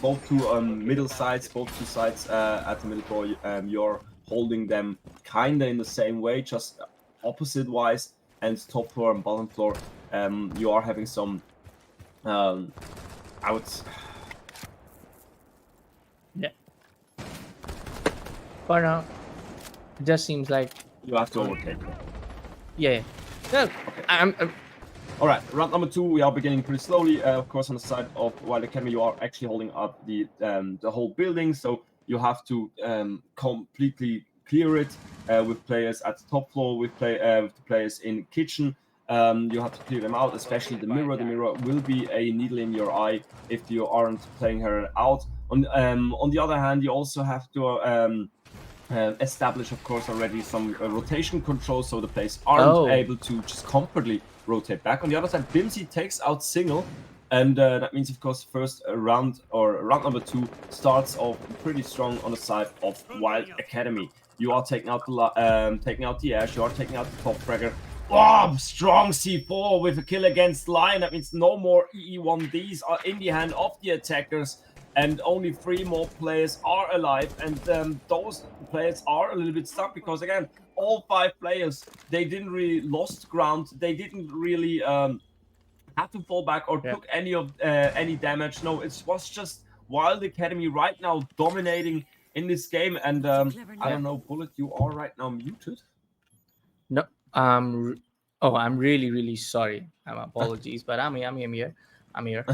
both two middle sides, both two sides at the middle floor, you're holding them kinda in the same way, just opposite wise. And top floor and bottom floor, you are having some Yeah. For now, it just seems like you have to overtake. yeah. No, Okay. I'm All right, round number 2. We are beginning pretty slowly. Of course, on the side of Wylde Academy, you are actually holding up the whole building, so you have to completely clear it with players at the top floor, with the players in kitchen. You have to clear them out, especially the mirror. The mirror will be a needle in your eye if you aren't playing her out. On the other hand, you also have to establish, of course, already some rotation control, so the players aren't able to just comfortably rotate back. On the other side, Bimsy takes out Single, and that means, of course, first round or round number 2 starts off pretty strong on the side of Wylde Academy. You are taking out the Ash, you are taking out the top fragger. Oh, strong C4 with a kill against Lion. That means no more EE1Ds are in the hand of the attackers, and only 3 more players are alive. And those players are a little bit stuck because, again, all 5 players, they didn't really lost ground. They didn't really have to fall back or took any damage. No, it was just Wylde Academy right now dominating in this game. And I don't know, Bullet, you are right now muted. No, I'm really sorry. Apologies, but I'm here. I'm here.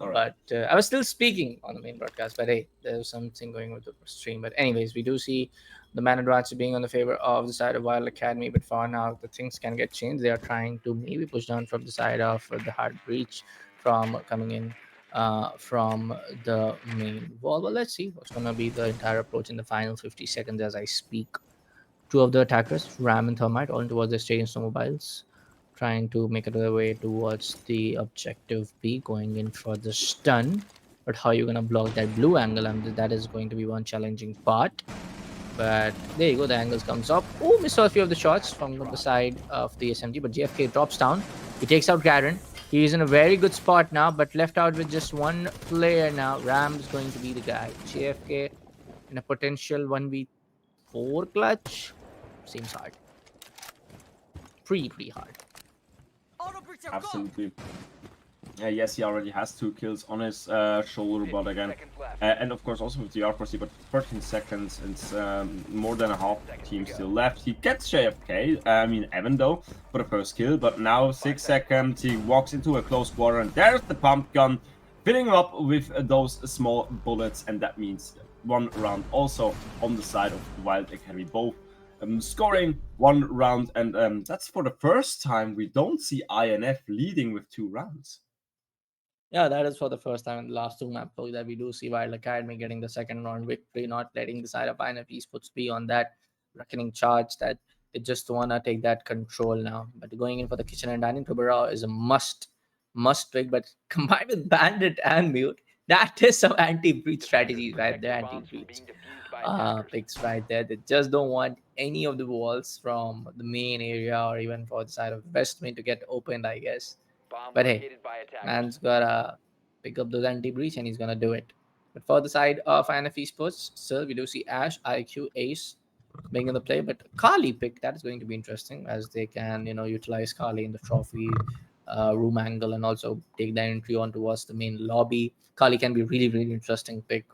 Right. But I was still speaking on the main broadcast. But hey, there was something going with the stream. But anyways, we do see the man advantage being on the favor of the side of Wylde Academy. But for now, the things can get changed. They are trying to maybe push down from the side of the hard breach from coming in from the main wall. Well, let's see what's going to be the entire approach in the final 50 seconds as I speak. 2 of the attackers, Ram and Thermite, all towards the stadium snowmobiles, trying to make their way towards the objective B, going in for the stun. But how are you going to block that blue angle? And that is going to be one challenging part. But there you go, the angles comes up. Oh, missed a few of the shots from the side of the SMG, but JFK drops down. He takes out Garen. He is in a very good spot now, but left out with just 1 player now. Ram is going to be the guy. JFK in a potential 1v4 clutch. Seems hard. Pretty hard. Absolutely. Yes, he already has 2 kills on his shoulder, but again, and of course also with the R4C, but 13 seconds, it's more than a half team still left. He gets JFK, Evan though, for the first kill, but now 6 seconds, he walks into a close quarter, and there's the pump gun, filling him up with those small bullets, and that means 1 round also on the side of Wylde Academy, both scoring 1 round, and that's for the first time we don't see INF leading with 2 rounds. Yeah, that is for the first time in the last 2 map pokes that we do see Wylde Academy getting the second round victory, not letting the side of INF Esports be on that reckoning charge that they just want to take that control now. But going in for the kitchen and dining, Tubera is a must pick, but combined with Bandit and Mute, that is some anti-breach strategies right there, anti-breach picks right there. They just don't want any of the walls from the main area or even for the side of the west main to get opened, I guess. But hey, man's gotta pick up those anti-breach and he's gonna do it. But for the side of INF Esports, still we do see Ash, IQ, Ace being in the play, but Kali pick, that is going to be interesting as they can, utilize Kali in the trophy room angle and also take the entry on towards the main lobby. Kali can be really interesting pick,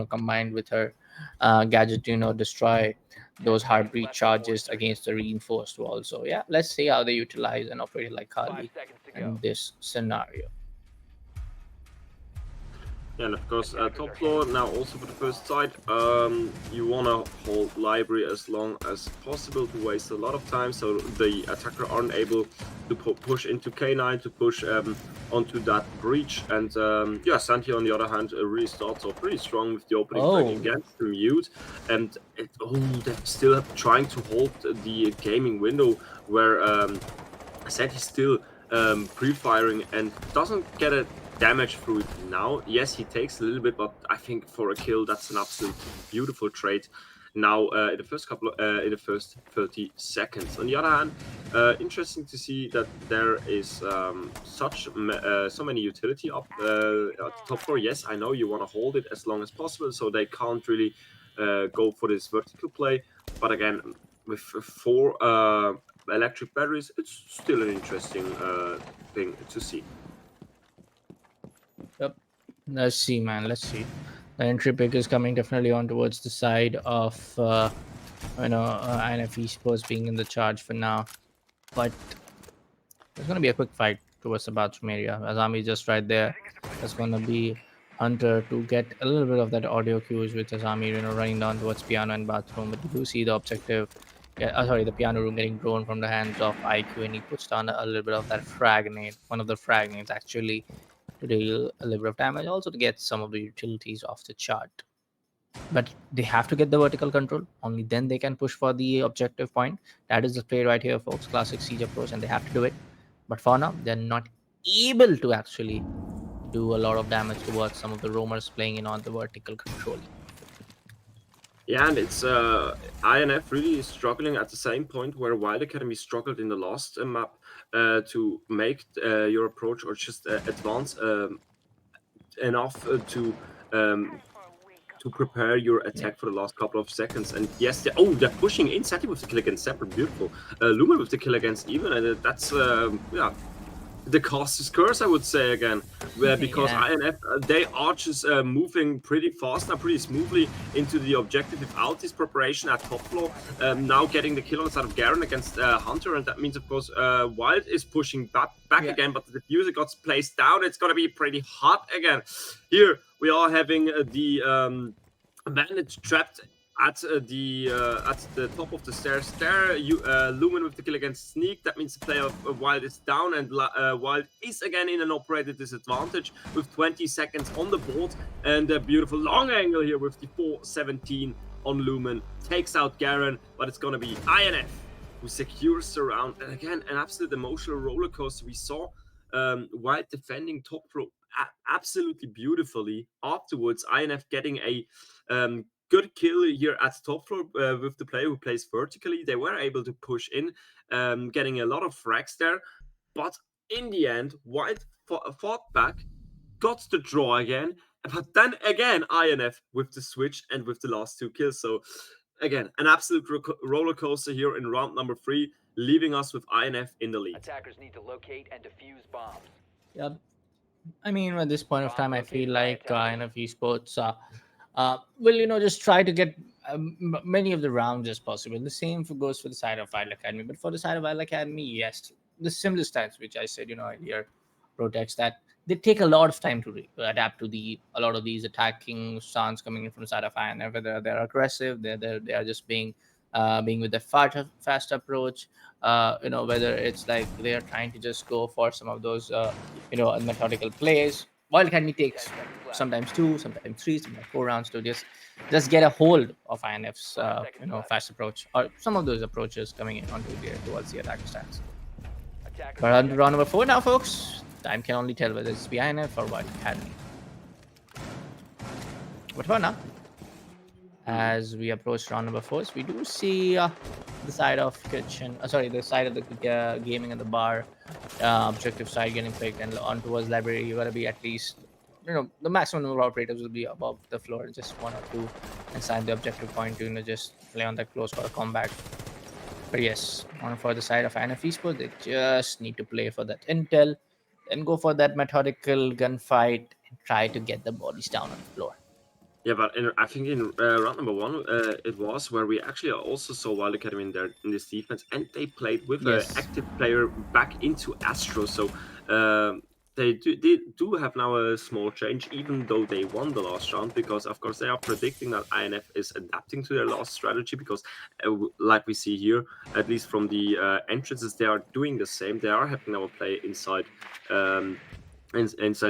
combined with her gadget, destroy those heartbeat charges against the reinforced wall. So yeah, let's see how they utilize and operate like Kali in this scenario. Yeah, and of course, top floor now also for the first side. You want to hold library as long as possible to waste a lot of time, so the attacker aren't able to push into K9 to push onto that breach. And yeah, Santi on the other hand really starts off pretty strong with the opening frag against the mute, and they're still trying to hold the gaming window where Santi's still pre-firing and doesn't get a damage through it now. Yes, he takes a little bit, but I think for a kill, that's an absolute beautiful trade. Now, in the first 30 seconds. On the other hand, interesting to see that there is so many utility up at the top floor. Yes, I know you want to hold it as long as possible, so they can't really go for this vertical play. But again, with 4 electric batteries, it's still an interesting thing to see. Yep. Let's see, man. Let's see. The entry pick is coming definitely on towards the side of, INF Esports being in the charge for now. But there's going to be a quick fight towards the bathroom area. Azami just right there. There's going to be Hunter to get a little bit of that audio cues with Azami, running down towards piano and bathroom. But you do see the objective. The piano room getting drawn from the hands of IQ, and he puts down a little bit of that frag nade. One of the frag nades actually to deal a little bit of damage, also to get some of the utilities off the chart. But they have to get the vertical control. Only then they can push for the objective point. That is the play right here, folks. Classic siege approach, and they have to do it. But for now, they're not able to actually do a lot of damage towards some of the roamers playing in on the vertical control. Yeah, and it's INF really struggling at the same point where Wild Academy struggled in the last map to make your approach or just advance enough to prepare your attack for the last couple of seconds. And yes, they're pushing in. Seti with the kill against Separate, beautiful. Lumen with the kill against Even, and that's the Caster's curse, I would say again, because INF they are just moving pretty fast now, pretty smoothly into the objective without this preparation at top floor. Now getting the kill on the side of Garen against Hunter, and that means of course Wylde is pushing back again, but the diffuser got placed down. It's gonna be pretty hot again. Here we are having the bandit trapped at the top of the stairs there. Lumen with the kill against Sneak. That means the player of Wylde is down, and Wylde is again in an operated disadvantage with 20 seconds on the board, and a beautiful long angle here with the 417 on Lumen. Takes out Garen, but it's gonna be INF who secures the round. And again, an absolute emotional roller coaster. We saw Wylde defending top row absolutely beautifully. Afterwards, INF getting a good kill here at top floor with the player who plays vertically. They were able to push in, getting a lot of frags there. But in the end, Wylde fought back, got the draw again, but then again, INF with the switch and with the last two kills. So again, an absolute roller coaster here in round number 3, leaving us with INF in the lead. Attackers need to locate and defuse bombs. Yep. I mean, at this point of time, I feel like INF Esports will, just try to get many of the rounds as possible. The same goes for the side of Wylde Academy. But for the side of Wylde Academy, yes, the similar stance, which I said, earlier, protects that they take a lot of time to adapt to a lot of these attacking stance coming in from the side of INF. Whether they're aggressive, they are just being with the fast approach. Whether it's like they are trying to just go for some of those methodical plays. Wylde Academy takes sometimes 2, sometimes 3, sometimes 4 rounds to just get a hold of INF's fast approach, or some of those approaches coming in towards the attacker stance. But on to round number 4 now, folks. Time can only tell whether it's INF or Wylde Academy. But for now, as we approach round number 4, we do see the side of the side of the gaming and the bar objective side getting picked, and on towards library, you gotta be at least, the maximum number of operators will be above the floor, just 1 or 2, inside the objective point to just play on that close quarter combat. But yes, on for the side of INF Esports, they just need to play for that intel, then go for that methodical gunfight and try to get the bodies down on the floor. Yeah, but I think in round number 1, it was where we actually also saw Wylde Academy in this defense, and they played with an active player back into Astro. So they do have now a small change, even though they won the last round, because of course they are predicting that INF is adapting to their last strategy, because like we see here, at least from the entrances, they are doing the same. They are having now a play inside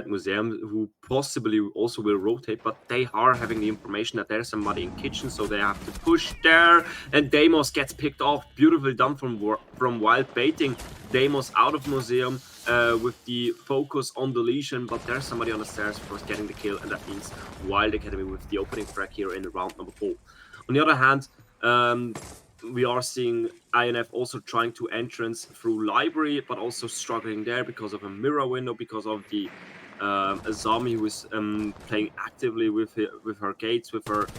Museum, who possibly also will rotate, but they are having the information that there's somebody in kitchen, so they have to push there, and Deimos gets picked off. Beautifully done from Wylde, baiting Deimos out of Museum with the focus on deletion, but there's somebody on the stairs for getting the kill, and that means Wylde Academy with the opening frag here in round number 4. On the other hand, we are seeing INF also trying to entrance through library, but also struggling there because of a mirror window, because of the Azami, who is playing actively with her gates, with her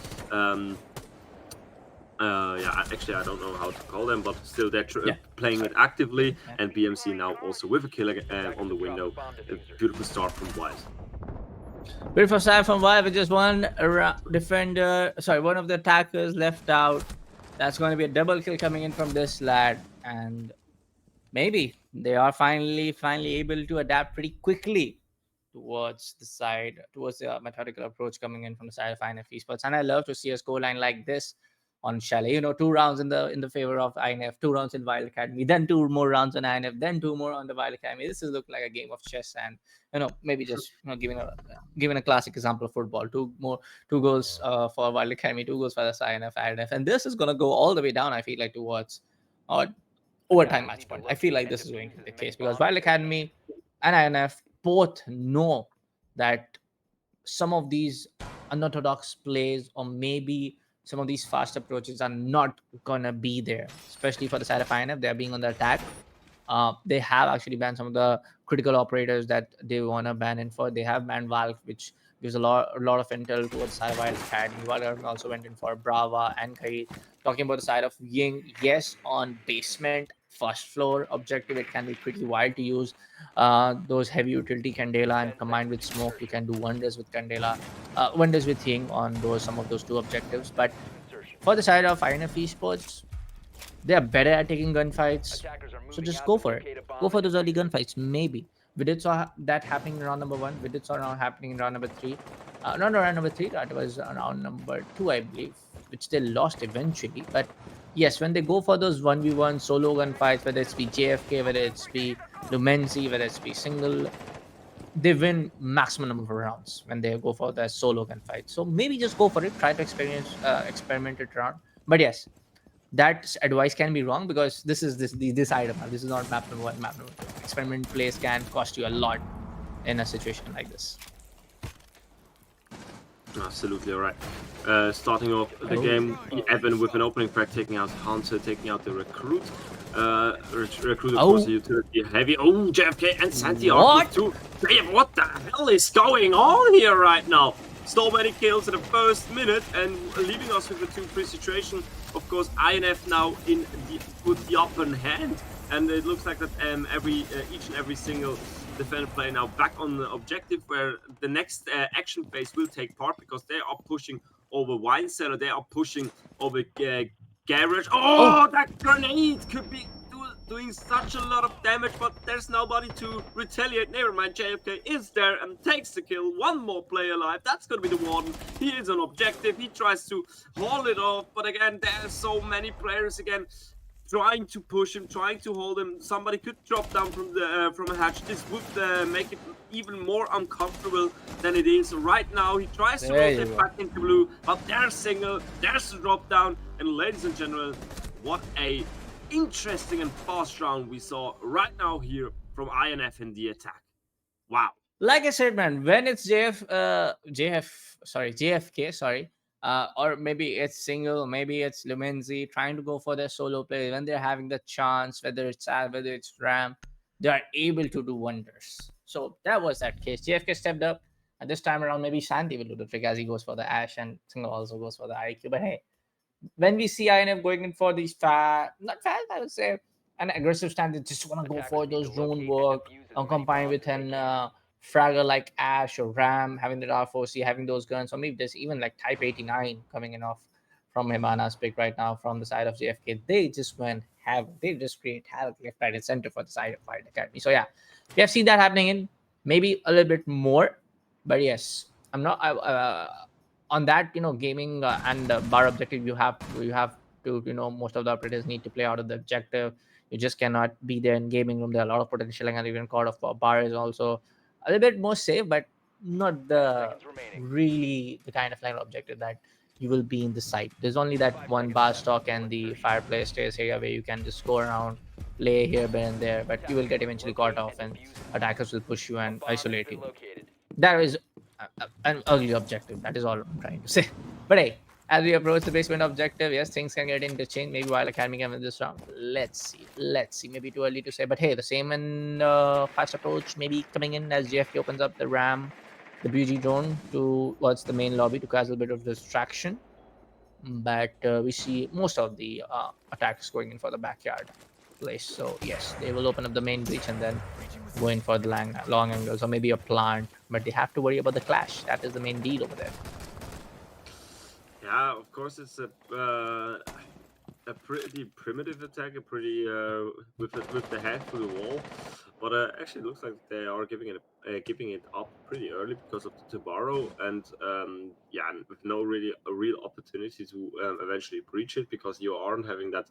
actually I don't know how to call them, but still they're playing it actively, and BMC now also with a kill on the window. A beautiful start from Wylde. Beautiful start from Wylde with just one defender, one of the attackers left out. That's going to be a double kill coming in from this lad, and maybe they are finally able to adapt pretty quickly towards the methodical approach coming in from the side of INF Esports. And I love to see a scoreline like this on Chalet. 2 rounds in the favor of INF, 2 rounds in Wylde Academy, then 2 more rounds on INF, then 2 more on the Wylde Academy. This is look like a game of chess, and maybe just giving a classic example of football. Two goals for Wylde Academy, 2 goals for the INF, and this is gonna go all the way down. I feel like towards uh, overtime match point. I feel like this is going to be the case because Wylde Academy and INF both know that some of these unorthodox plays or maybe some of these fast approaches are not gonna be there, especially for the side of INF. They're being on the attack. They have actually banned some of the critical operators that they want to ban in for. They have banned Valve, which gives a lot of intel towards side of Wylde Academy. Wylde Academy also went in for Brava and Kai. Talking about the side of Ying, yes, on basement, first floor objective, it can be pretty wild to use those heavy utility Candela, and combined with smoke, you can do wonders with Candela, wonders with Ying on some of those two objectives. But for the side of INF Esports, they are better at taking gunfights. So just go for it. Go for those early gunfights. Maybe we did saw that happening in round number 1. We did saw now happening in round number 3. Not round number 3. That was round number 2, I believe, which they lost eventually. But yes, when they go for those 1v1 solo gunfights, whether it's be JFK, whether it's be Lumenzi, whether it's be single, they win maximum number of rounds when they go for the solo gunfight. So maybe just go for it. Try to experiment it around. But yes, that advice can be wrong because this is this item. This is not map number 1, map number 2. Experiment plays can cost you a lot in a situation like this. Absolutely right. Starting off the game, Evan with an opening frag taking out Hunter, taking out the recruit. Recruit, of course, a utility heavy. Oh, JFK and Santiago too. What the hell is going on here right now? So many kills in the first minute and leaving us with a 2-3 situation. Of course, INF now with the upper hand, and it looks like that each and every single defender player now back on the objective where the next action phase will take part because they are pushing over Wine Cellar, they are pushing over Garage. Oh, that grenade could be doing such a lot of damage, but there's nobody to retaliate. Never mind, JFK is there and takes the kill. One more player alive. That's gonna be the Warden. He is on objective. He tries to haul it off, but again, there's so many players again trying to push him, trying to hold him. Somebody could drop down from a hatch. This would make it even more uncomfortable than it is right now. He tries to rotate back into blue, but there's single, there's the drop down, and ladies and gentlemen, what a interesting and fast round we saw right now here from INF in the attack. Wow. Like I said, man, when it's JFK, or maybe it's single, maybe it's Lumenzi trying to go for their solo play, when they're having the chance, whether it's Al, whether it's Ram, they are able to do wonders. So that was that case. JFK stepped up, and this time around, maybe Shanti will do the trick as he goes for the Ash, and single also goes for the IQ. But hey, when we see INF going in for these I would say an aggressive stand, they just want to go for those drone work and combined with an fragger like Ash or Ram, having the R4C, having those guns, or maybe there's even like Type 89 coming in off from Himana's pick right now from the side of JFK. They just create havoc left, right, and center for the side of Wylde Academy. So yeah, we have seen that happening in maybe a little bit more, but yes, I'm not on that, gaming and bar objective, you have to, most of the operators need to play out of the objective. You just cannot be there in gaming room. There are a lot of potential, and even card of bar is also a little bit more safe, but not really the kind of line of objective that you will be in the site. There's only that one bar stock and the fireplace stairs area where you can just go around, play here, and there, but you will get eventually caught off, and attackers will push you and isolate you. That is an ugly objective. That is all I'm trying to say. But hey, as we approach the basement objective, yes, things can get interchanged. Maybe Wylde Academy can win this round. Let's see. Maybe too early to say. But hey, the same in fast approach maybe coming in as JFK opens up the Ram, the BG drone towards the main lobby to cause a bit of distraction. But we see most of the attacks going in for the backyard place. So yes, they will open up the main breach and then go in for the long angles or maybe a plant. But they have to worry about the clash. That is the main deal over there. Yeah, of course, it's a pretty primitive attack, a pretty with the head through the wall. But actually, it looks like they are giving it up pretty early because of the Tabaro, and yeah, and with no really a real opportunity to eventually breach it, because you aren't having that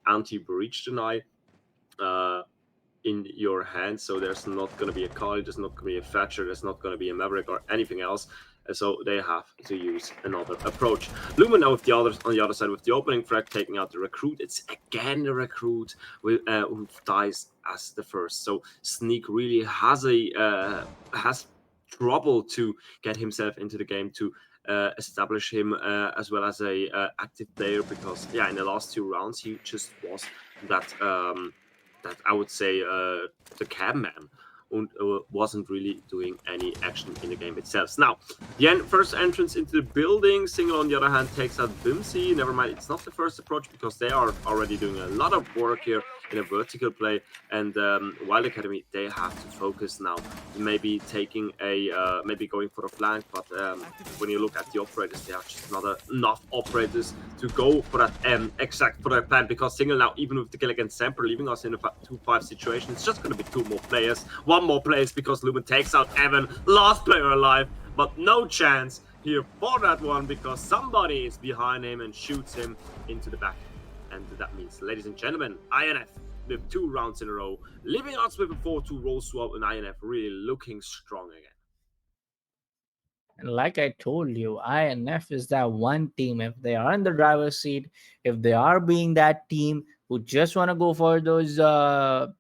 anti-breach deny in your hands. So there's not going to be a Kali, there's not going to be a Thatcher, there's not going to be a Maverick or anything else. So they have to use another approach. Lumen now with the others on the other side with the opening frag, taking out the recruit. It's again the recruit who dies as the first. So Sneak really has trouble to get himself into the game, to establish him as well as a active player, because yeah, in the last 2 rounds he just was that that I would say the cab man, and wasn't really doing any action in the game itself. Now, the first entrance into the building, Single on the other hand takes out Bimsy. Never mind, it's not the first approach, because they are already doing a lot of work here in a vertical play, and Wylde Academy, they have to focus now, maybe taking a maybe going for a flank, but when you look at the operators, there are just not enough operators to go for that exact for that plan, because Single now, even with the kill against Semper, leaving us in a 2-5 situation, it's just going to be 2 more players, 1 more players, because Lumen takes out Evan, last player alive, but no chance here for that one, because somebody is behind him and shoots him into the back. And that means, ladies and gentlemen, INF with 2 rounds in a row, leaving us with a 4-2 roll swap, and INF really looking strong again. And like I told you, INF is that one team. If they are in the driver's seat, if they are being that team who just want to go for those frags,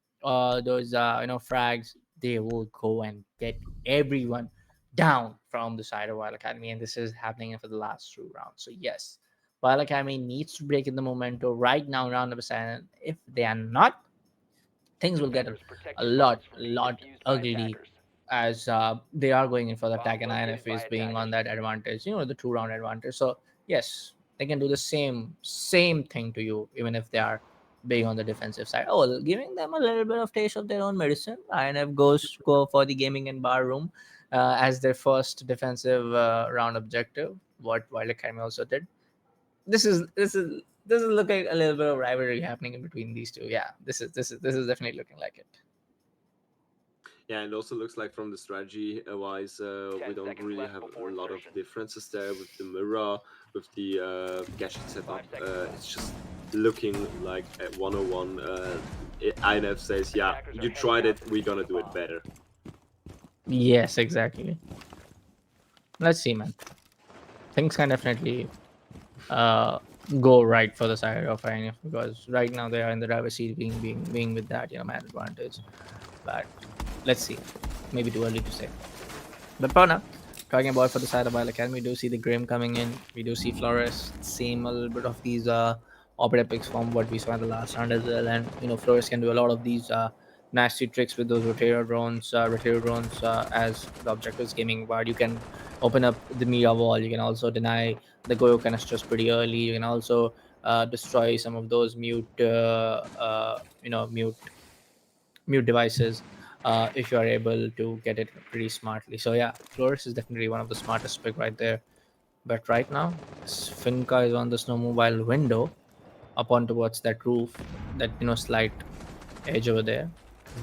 they will go and get everyone down from the side of Wild Academy, and this is happening for the last 2 rounds. So yes, Wild Academy needs to break in the momentum right now, round number 7. If they are not, things will get Defenders, protect a your lot, bombs from being defused by ugly, attackers. as they are going in for the Bomb attack, and located INF by is being on attackers. that advantage, the 2 round advantage. So yes, they can do the same thing to you, even if they are being on the defensive side. Oh, well, giving them a little bit of taste of their own medicine. INF go for the gaming and bar room as their first defensive round objective. What Wild Academy also did. This is looking a little bit of rivalry happening in between these two. Yeah, this is definitely looking like it. Yeah, and also looks like from the strategy wise, 10 we don't seconds really left have before a lot of insertion. differences there with the mirror, with the gadget setup. 5 seconds left. It's just looking like at 101. INF says, yeah, Attackers are you heading tried out it, to we're defuse gonna the do it bomb. better. Yes, exactly. Let's see, man. Things can definitely uh go right for the side of INF, because right now they are in the driver's seat, being with that man advantage. But let's see. Maybe too early to say. But for now, talking about for the side of Wild Academy, we do see the Grim coming in. We do see Flores. Same a little bit of these operative picks from what we saw in the last round as well. And Flores can do a lot of these nasty tricks with those rotator drones as the objectives gaming guard. You can open up the Mira wall. You can also deny the Goyo canisters pretty early. You can also destroy some of those mute devices if you are able to get it pretty smartly. So yeah, Flores is definitely one of the smartest pick right there. But right now, Finca is on the snowmobile window up on towards that roof, that slight edge over there.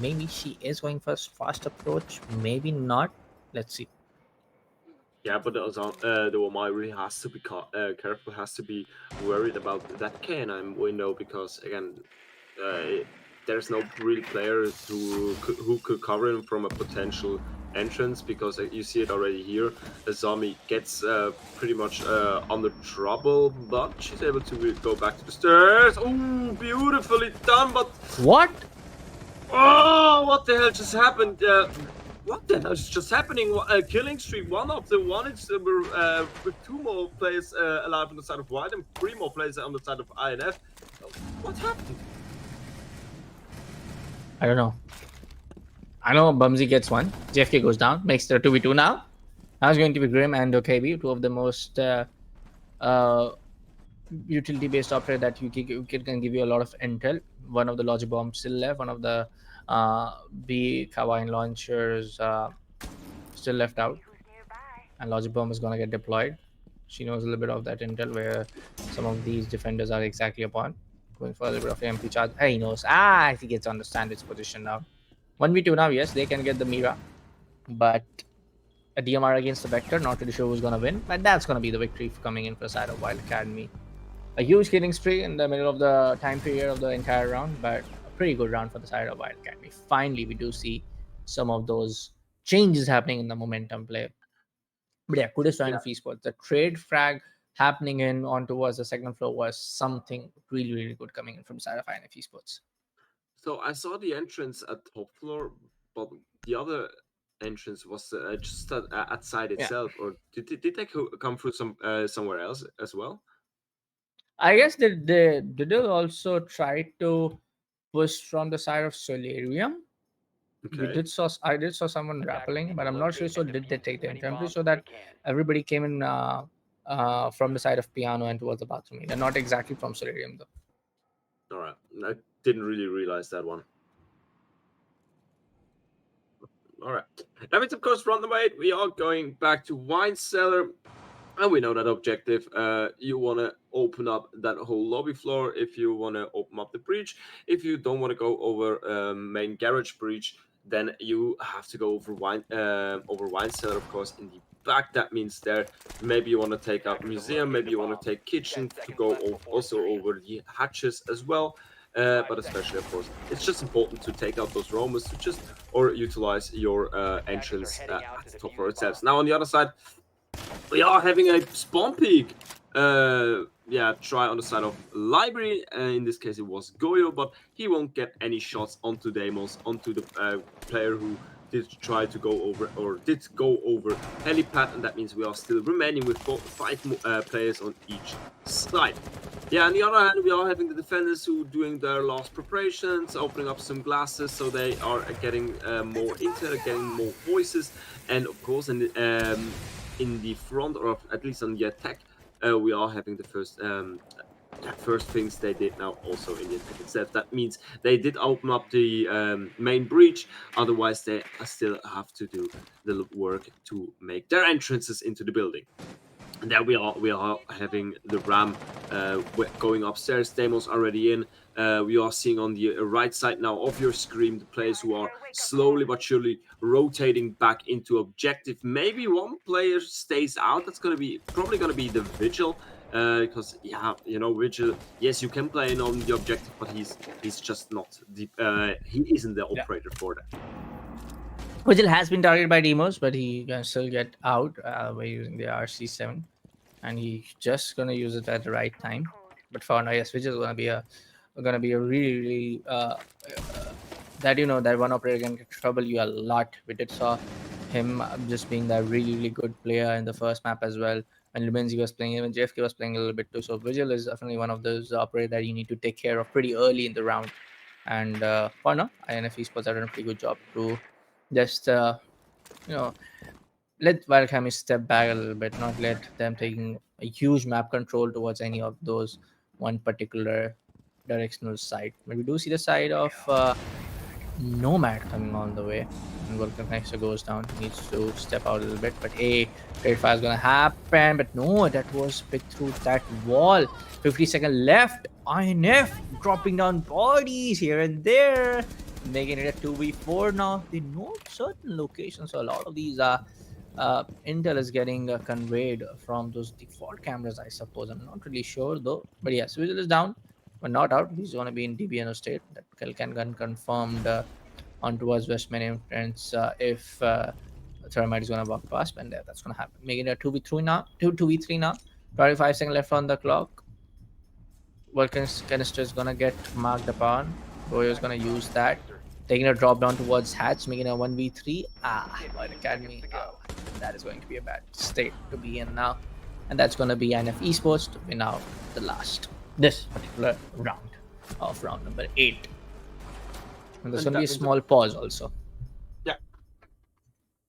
Maybe she is going for a fast approach, maybe not. Let's see. Yeah, but also, the Omai really has to be careful, has to be worried about that K9 window, because again, there's no real player who could cover him from a potential entrance, because you see it already here. Zombie gets pretty much under trouble, but she's able to go back to the stairs. Oh, beautifully done, but What? oh, what the hell just happened? What the hell is just happening? Killing streak, one of the one is with 2 more players alive on the side of Wylde and 3 more players on the side of INF. What happened? I don't know. I know Bumsy gets one. JFK goes down, makes the 2v2 now. Now it's going to be Grim and OKB, two of the most uh, utility based operator that can give you a lot of intel. One of the logic bombs still left, one of the B Kawaii launchers still left out, and logic bomb is going to get deployed. She knows a little bit of that intel where some of these defenders are exactly upon. Going for a little bit of MP charge. He knows. I think it's understand its position now. 1v2 now, yes, they can get the Mira. But a DMR against the Vector, not really sure who's going to win. But that's going to be the victory coming in for the side of Wylde Academy. A huge killing spree in the middle of the time period of the entire round, but a pretty good round for the side of Wylde Academy. Finally, we do see some of those changes happening in the momentum play. But yeah, kudos to INF Esports. The trade frag happening in on towards the second floor was something really, really good coming in from the side of INF Esports. So I saw the entrance at top floor, but the other entrance was just outside Yeah. itself. Or did they come through somewhere else as well? I guess they did also try to push from the side of Solarium. Okay. I did saw someone Attackers rappelling, need but to I'm not sure. locate So and did they defuse take as the many entry? I'm pretty bombs sure as they that can. everybody came in from the side of Piano and towards the bathroom area, not exactly from Solarium though. All right. I didn't really realize that one. All right. That means, of course, round number 8, we are going back to Wine Cellar. And we know that objective. You want to open up that whole lobby floor if you want to open up the breach. If you don't want to go over main garage breach, then you have to go over wine cellar, of course, in the back. That means there maybe you want to take out museum, maybe you want to take kitchen to go also over the hatches as well. But especially, of course, it's just important to take out those roamers to just or utilize your entrance at the top floor itself. Now on the other side, we are having a spawn peak. Try on the side of library. In this case, it was Goyo, but he won't get any shots onto Deimos, onto the player who did try to go over or did go over helipad, and that means we are still remaining with 5 players on each side. Yeah, on the other hand, we are having the defenders who doing their last preparations, opening up some glasses, so they are getting more intel, getting more voices, and of course, in the front, or at least on the attack, we are having the first things they did now also in the attack itself. That means they did open up the main breach, otherwise they still have to do the work to make their entrances into the building. And there we are having the Ram going upstairs. Deimos already in. We are seeing on the right side now of your screen the players who are slowly but surely rotating back into objective. Maybe one player stays out. That's probably gonna be the Vigil. Because Vigil, yes, you can play on the objective, but he's just not he isn't the operator for that. Vigil has been targeted by Demos, but he can still get out by using the RC7, and he's just gonna use it at the right time. But for now, yes, Vigil is gonna be a really, really that one operator can trouble you a lot. We did saw him just being that really, really good player in the first map as well. When Lumenzi was playing, even JFK was playing a little bit too. So Vigil is definitely one of those operators that you need to take care of pretty early in the round. And for now, INF Esports have done a pretty good job to just let Wildcami step back a little bit, not let them taking a huge map control towards any of those one particular directional side. But we do see the side of Nomad coming on the way. And Vulcan Connector goes down. He needs to step out a little bit. But hey, trade fire is gonna happen. But no, that was picked through that wall. 50-second left. INF dropping down bodies here and there. Making it a 2v4 now. They know certain locations. So a lot of these intel is getting conveyed from those default cameras, I suppose. I'm not really sure though. But yes, Vigil is down, but not out. He's going to be in DBNO state. That Kelkan gun confirmed on towards West main entrance if Thermite is going to walk past. And that's going to happen. Making it a 2v3 now. 2v3 now. 25-second left on the clock. Vulcan's canister is going to get marked upon. Goyo is going to use that. Taking a drop down towards Hatch, making a 1v3. Wylde Academy. That is going to be a bad state to be in now. And that's going to be INF Esports to win out this particular round of round number 8. And there's going to be a small pause also. Yeah.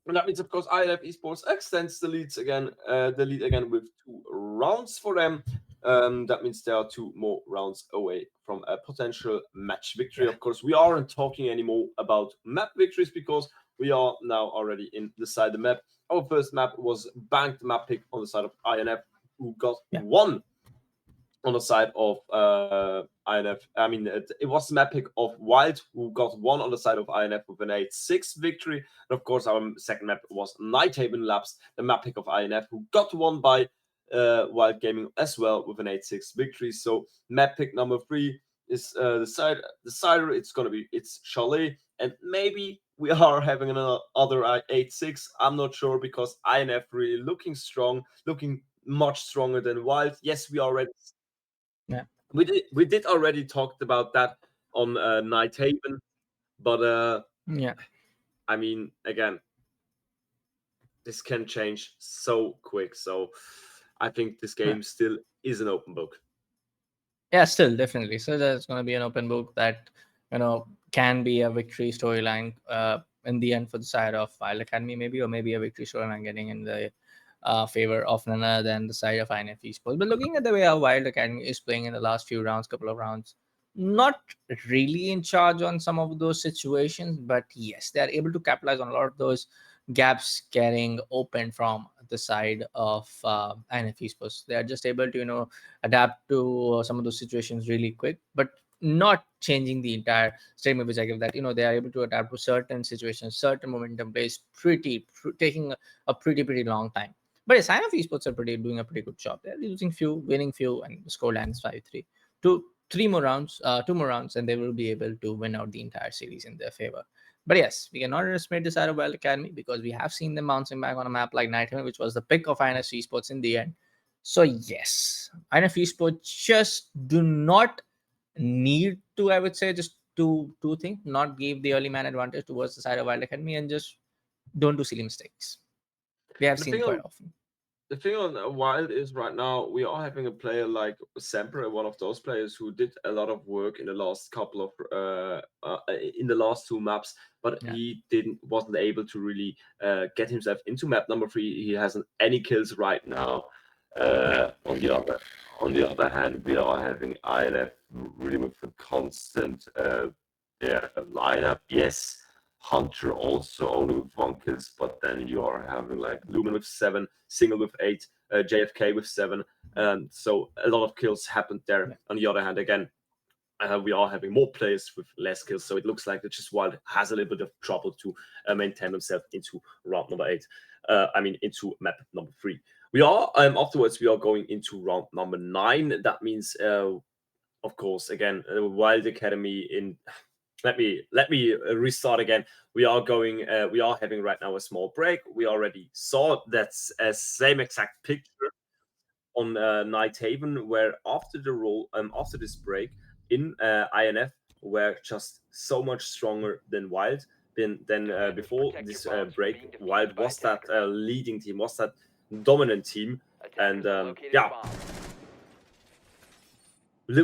And that means, of course, INF Esports extends the lead again with 2 rounds for them. That means there are 2 more rounds away from a potential match victory. Of course, we aren't talking anymore about map victories because we are now already in the side of the map. Our first map was banked map pick on the side of INF. who got 1 on the side of INF. I mean, it was the map pick of Wylde, who got 1 on the side of INF with an 8-6 victory. And of course, our second map was Nighthaven Labs, the map pick of INF, who got 1 by Wylde Gaming as well with an 8-6 victory. So map pick number 3 is the cider. It's Chalet, and maybe we are having another 8-6. I'm not sure, because INF really looking strong, looking much stronger than Wylde. Yes, we already we did already talked about that on Nighthaven, but I mean, again, this can change so quick. So I think this game still is an open book. Yeah, still definitely. So there's going to be an open book that can be a victory storyline in the end for the side of Wylde Academy, maybe, or maybe a victory storyline getting in the favor of none other than the side of INF Esports. But looking at the way how Wylde Academy is playing in the last few rounds, couple of rounds, not really in charge on some of those situations, but yes, they are able to capitalize on a lot of those gaps getting open from the side of INF Esports. They are just able to adapt to some of those situations really quick, but not changing the entire statement which I give, that they are able to adapt to certain situations, certain momentum plays, taking a pretty long time. But yes, INF Esports are doing a pretty good job. They're losing few, winning few, and the scoreline is 5-3. 2 more rounds, and they will be able to win out the entire series in their favor. But yes, we cannot underestimate the side of Wylde Academy, because we have seen them bouncing back on a map like Nighthaven, which was the pick of INF Esports in the end. So yes, INF Esports just do not need to, I would say, just two things: not give the early man advantage towards the side of Wylde Academy, and just don't do silly mistakes. We have seen quite often. The thing on Wylde is right now we are having a player like Semper, one of those players who did a lot of work in the last couple of in the last 2 maps, but he wasn't able to really get himself into map number 3. He hasn't any kills right now. On the other hand, we are having INF really with a constant lineup. Yes, Hunter also only with 1 kills, but then you are having like Lumen with 7, Single with 8, JFK with 7, and so a lot of kills happened there. On the other hand, again, we are having more players with less kills, so it looks like that just Wylde has a little bit of trouble to maintain themselves into round number 8. Into map number 3. We are afterwards we are going into round number 9. That means, of course, again, Wylde Academy in. Let me restart again. We are having right now a small break. We already saw that same exact picture on Nighthaven, where after this break in INF were just so much stronger than Wylde. Than before this break. Wylde was that leading team, was that dominant team, and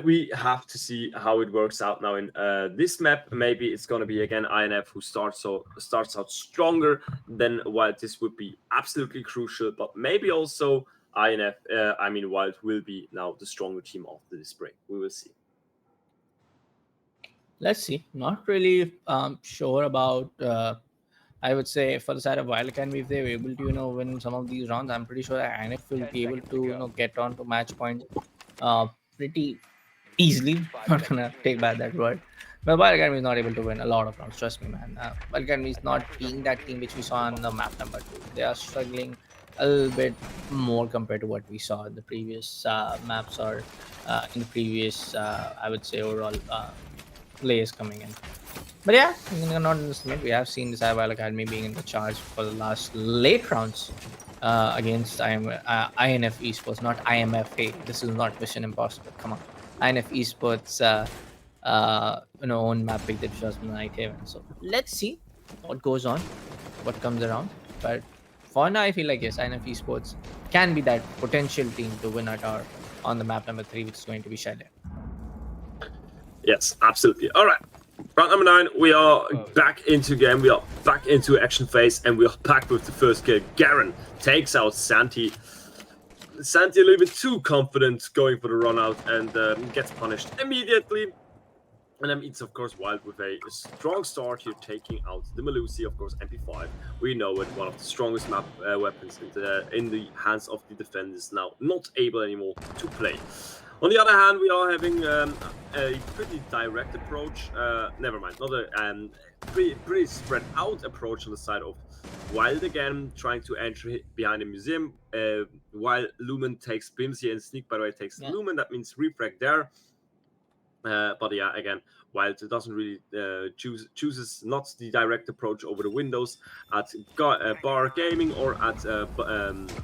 we have to see how it works out now in this map. Maybe it's going to be again INF who starts out stronger than Wylde. This would be absolutely crucial, but maybe also INF, Wylde will be now the stronger team after this break. We will see. Let's see. Not really sure about I would say for the side of Wylde Academy, if they were able to win some of these rounds, I'm pretty sure that INF will be able to get on to match point pretty easily. Not gonna take back that word, but Wylde Academy is not able to win a lot of rounds. Trust me, man. Wylde Academy is not being that team which we saw on the map number 2. They are struggling a little bit more compared to what we saw in the previous maps, or in the previous, I would say, overall players coming in. But yeah, not underestimate. We have seen this Wylde Academy being in the charge for the last late rounds against INF Esports, not IMF. Hey, this is not Mission Impossible. Come on, INF Esports, own map pick that was Nighthaven. So let's see what goes on, what comes around. But for now, I feel like yes, INF Esports can be that potential team to win on the map number 3, which is going to be Shadow. Yes, absolutely. All right. Round number 9, we are back into game. We are back into action phase, and we are back with the first kill. Garen takes out Santi. Santi a little bit too confident going for the run out, and gets punished immediately. And then it's of course Wylde with a strong start here, taking out the Melusi, of course MP5. We know it, one of the strongest map weapons in the hands of the defenders, now not able anymore to play. On the other hand, we are having a pretty direct approach. Never mind, not a pretty spread out approach on the side of Wylde again, trying to enter behind the museum. While Lumen takes Bimsy and Sneak, by the way, takes Lumen. That means refrag there. But yeah, again, Wylde doesn't really chooses not the direct approach over the windows at Bar Gaming or at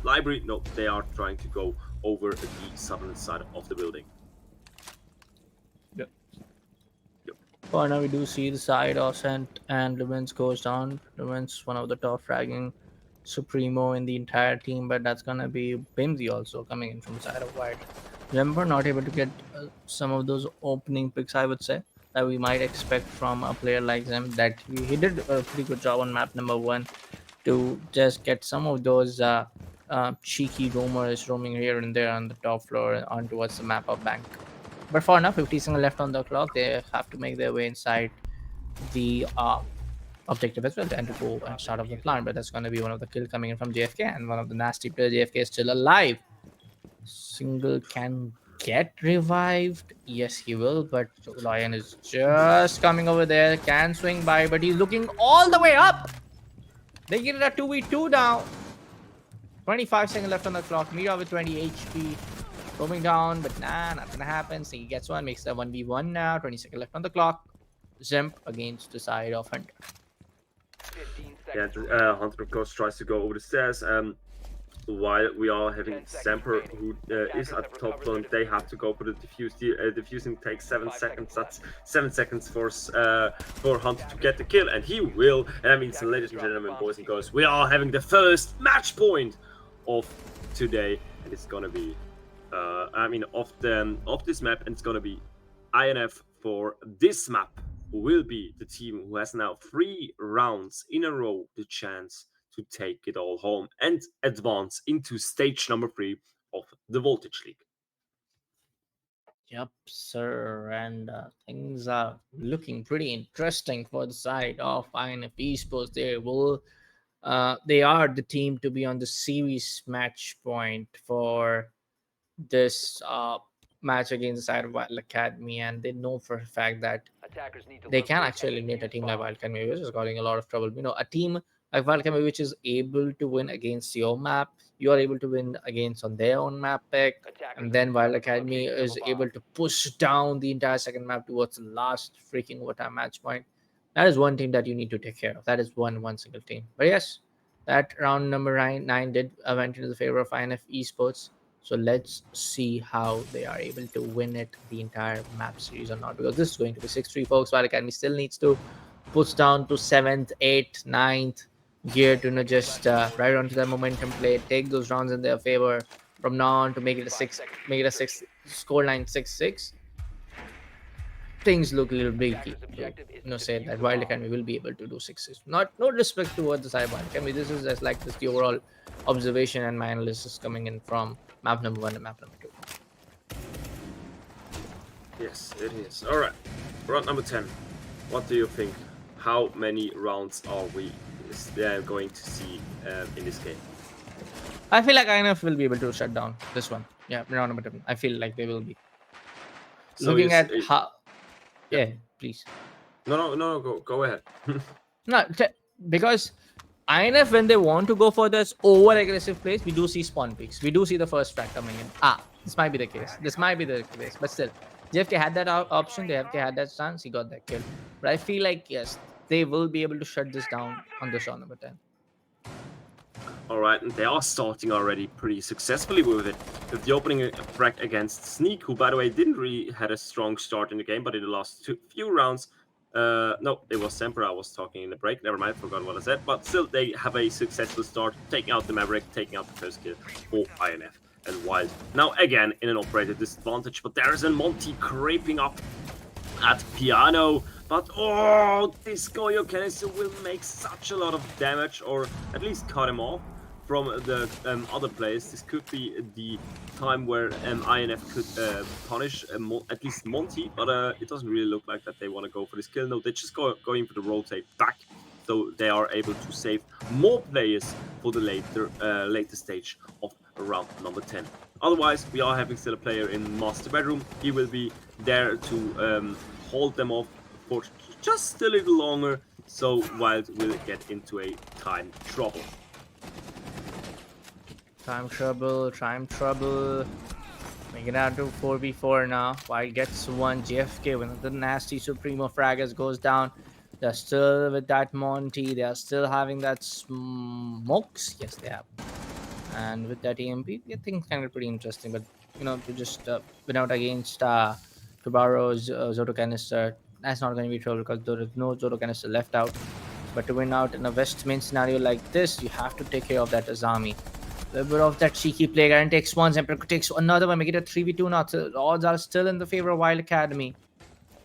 Library. No, they are trying to go over the southern side of the building. Yep. For now, we do see the side of Scent and Lumens goes down. Lumens, one of the top fragging Supremo in the entire team, but that's gonna be Bimsy also coming in from the side of Wylde. Remember, not able to get some of those opening picks, I would say, that we might expect from a player like them. That he did a pretty good job on map number 1 to just get some of those cheeky roamers roaming here and there on the top floor on towards the map of Bank. But for now, 50 seconds left on the clock. They have to make their way inside the objective as well and to go and start off the plant. But that's going to be one of the kill coming in from JFK, and one of the nasty players. JFK is still alive. Single can get revived. Yes, he will. But Lion is just coming over there. Can swing by, but he's looking all the way up. They get it a 2v2 now. 25 seconds left on the clock. Mira with 20 HP. Roaming down, but nah, not gonna happen. So he gets one, makes that 1v1 now. 20 seconds left on the clock. Zemp against the side of Hunter. 15 Yeah, seconds. Hunter of course tries to go over the stairs. While we are having Semper, who is at the top floor, they have to go for the defuse. Defusing takes 7 seconds. That's 7 seconds for Hunter to get the kill, and he will. And that means, ladies and gentlemen, boys and girls, we are having the first match point of today, and it's gonna be, of this map, and it's gonna be INF for this map, who will be the team who has now 3 rounds in a row the chance to take it all home and advance into stage number 3 of the Voltage League. Yep, sir. And things are looking pretty interesting for the side of INF Esports. They are the team to be on the series match point for this match against the side of Wylde Academy, and they know for a fact that Attackers need to they can locate actually and eliminate a defuse team like bombs. Wylde Academy, which is causing a lot of trouble. A team like Wylde Academy, which is able to win against your map, you are able to win against on their own map pick, Attackers and then Wylde are Academy locating is a bomb. able to push down the entire second map towards the last freaking overtime match point. That is one thing that you need to take care of. That is one single team. But yes, that round number 9 did went into the favor of INF Esports. So let's see how they are able to win it the entire map series or not, because this is going to be 6-3, folks. Wylde Academy still needs to push down to 7th, 8th, 9th gear to just ride onto their momentum play, take those rounds in their favor from now on to make it a 6, scoreline 6-6. Things look a little big. Say that Wylde Academy will be able to do 6-6. No respect towards the side Wylde Academy. This is just like this the overall observation, and my analysis coming in from map number 1 and map number 2. Yes, it is. All right, round number 10. What do you think? How many rounds are we going to see in this game? I feel like INF will be able to shut down this one. Yeah, round number 10. I feel like they will be. So Looking at how... Yeah. Yeah, please. No, go ahead. No, because INF, when they want to go for this over aggressive plays, we do see spawn peaks. We do see the first frag coming in. This might be the case. But still, JFK had that option. JFK had that chance. He got that kill. But I feel like, yes, they will be able to shut this down on this round number 10. All right, and they are starting already pretty successfully with it. With the opening frag against Sneak, who, by the way, didn't really had a strong start in the game, but in the last few rounds, no, it was Semper I was talking in the break. Never mind, forgot what I said. But still, they have a successful start, taking out the Maverick, taking out the first kill for INF and Wylde. Now, again, in an operator disadvantage, but there is a Monty creeping up at Piano. But, oh, this Goyo canister will make such a lot of damage, or at least cut him off. from the other players, this could be the time where INF could punish at least Monty, but it doesn't really look like that they want to go for this kill. No, they're just going for the rotate back, so they are able to save more players for the later stage of round number 10. Otherwise, we are having still a player in master bedroom. He will be there to hold them off for just a little longer, so Wylde will get into a time trouble. Time trouble. Make it out to 4v4 now. Wylde gets one. JFK with the nasty Supremo Fraggers goes down. They're still with that Monty. They are still having that smokes. Yes, they have. And with that EMP, I think kind of pretty interesting. But to just win out against Tubaro's Zoto canister, that's not going to be trouble because there is no Zoto canister left out. But to win out in a West main scenario like this, you have to take care of that Azami. A little bit of that cheeky play. Garen takes one, Emperor takes another one. Make it a 3v2 now. So the odds are still in the favor of Wylde Academy.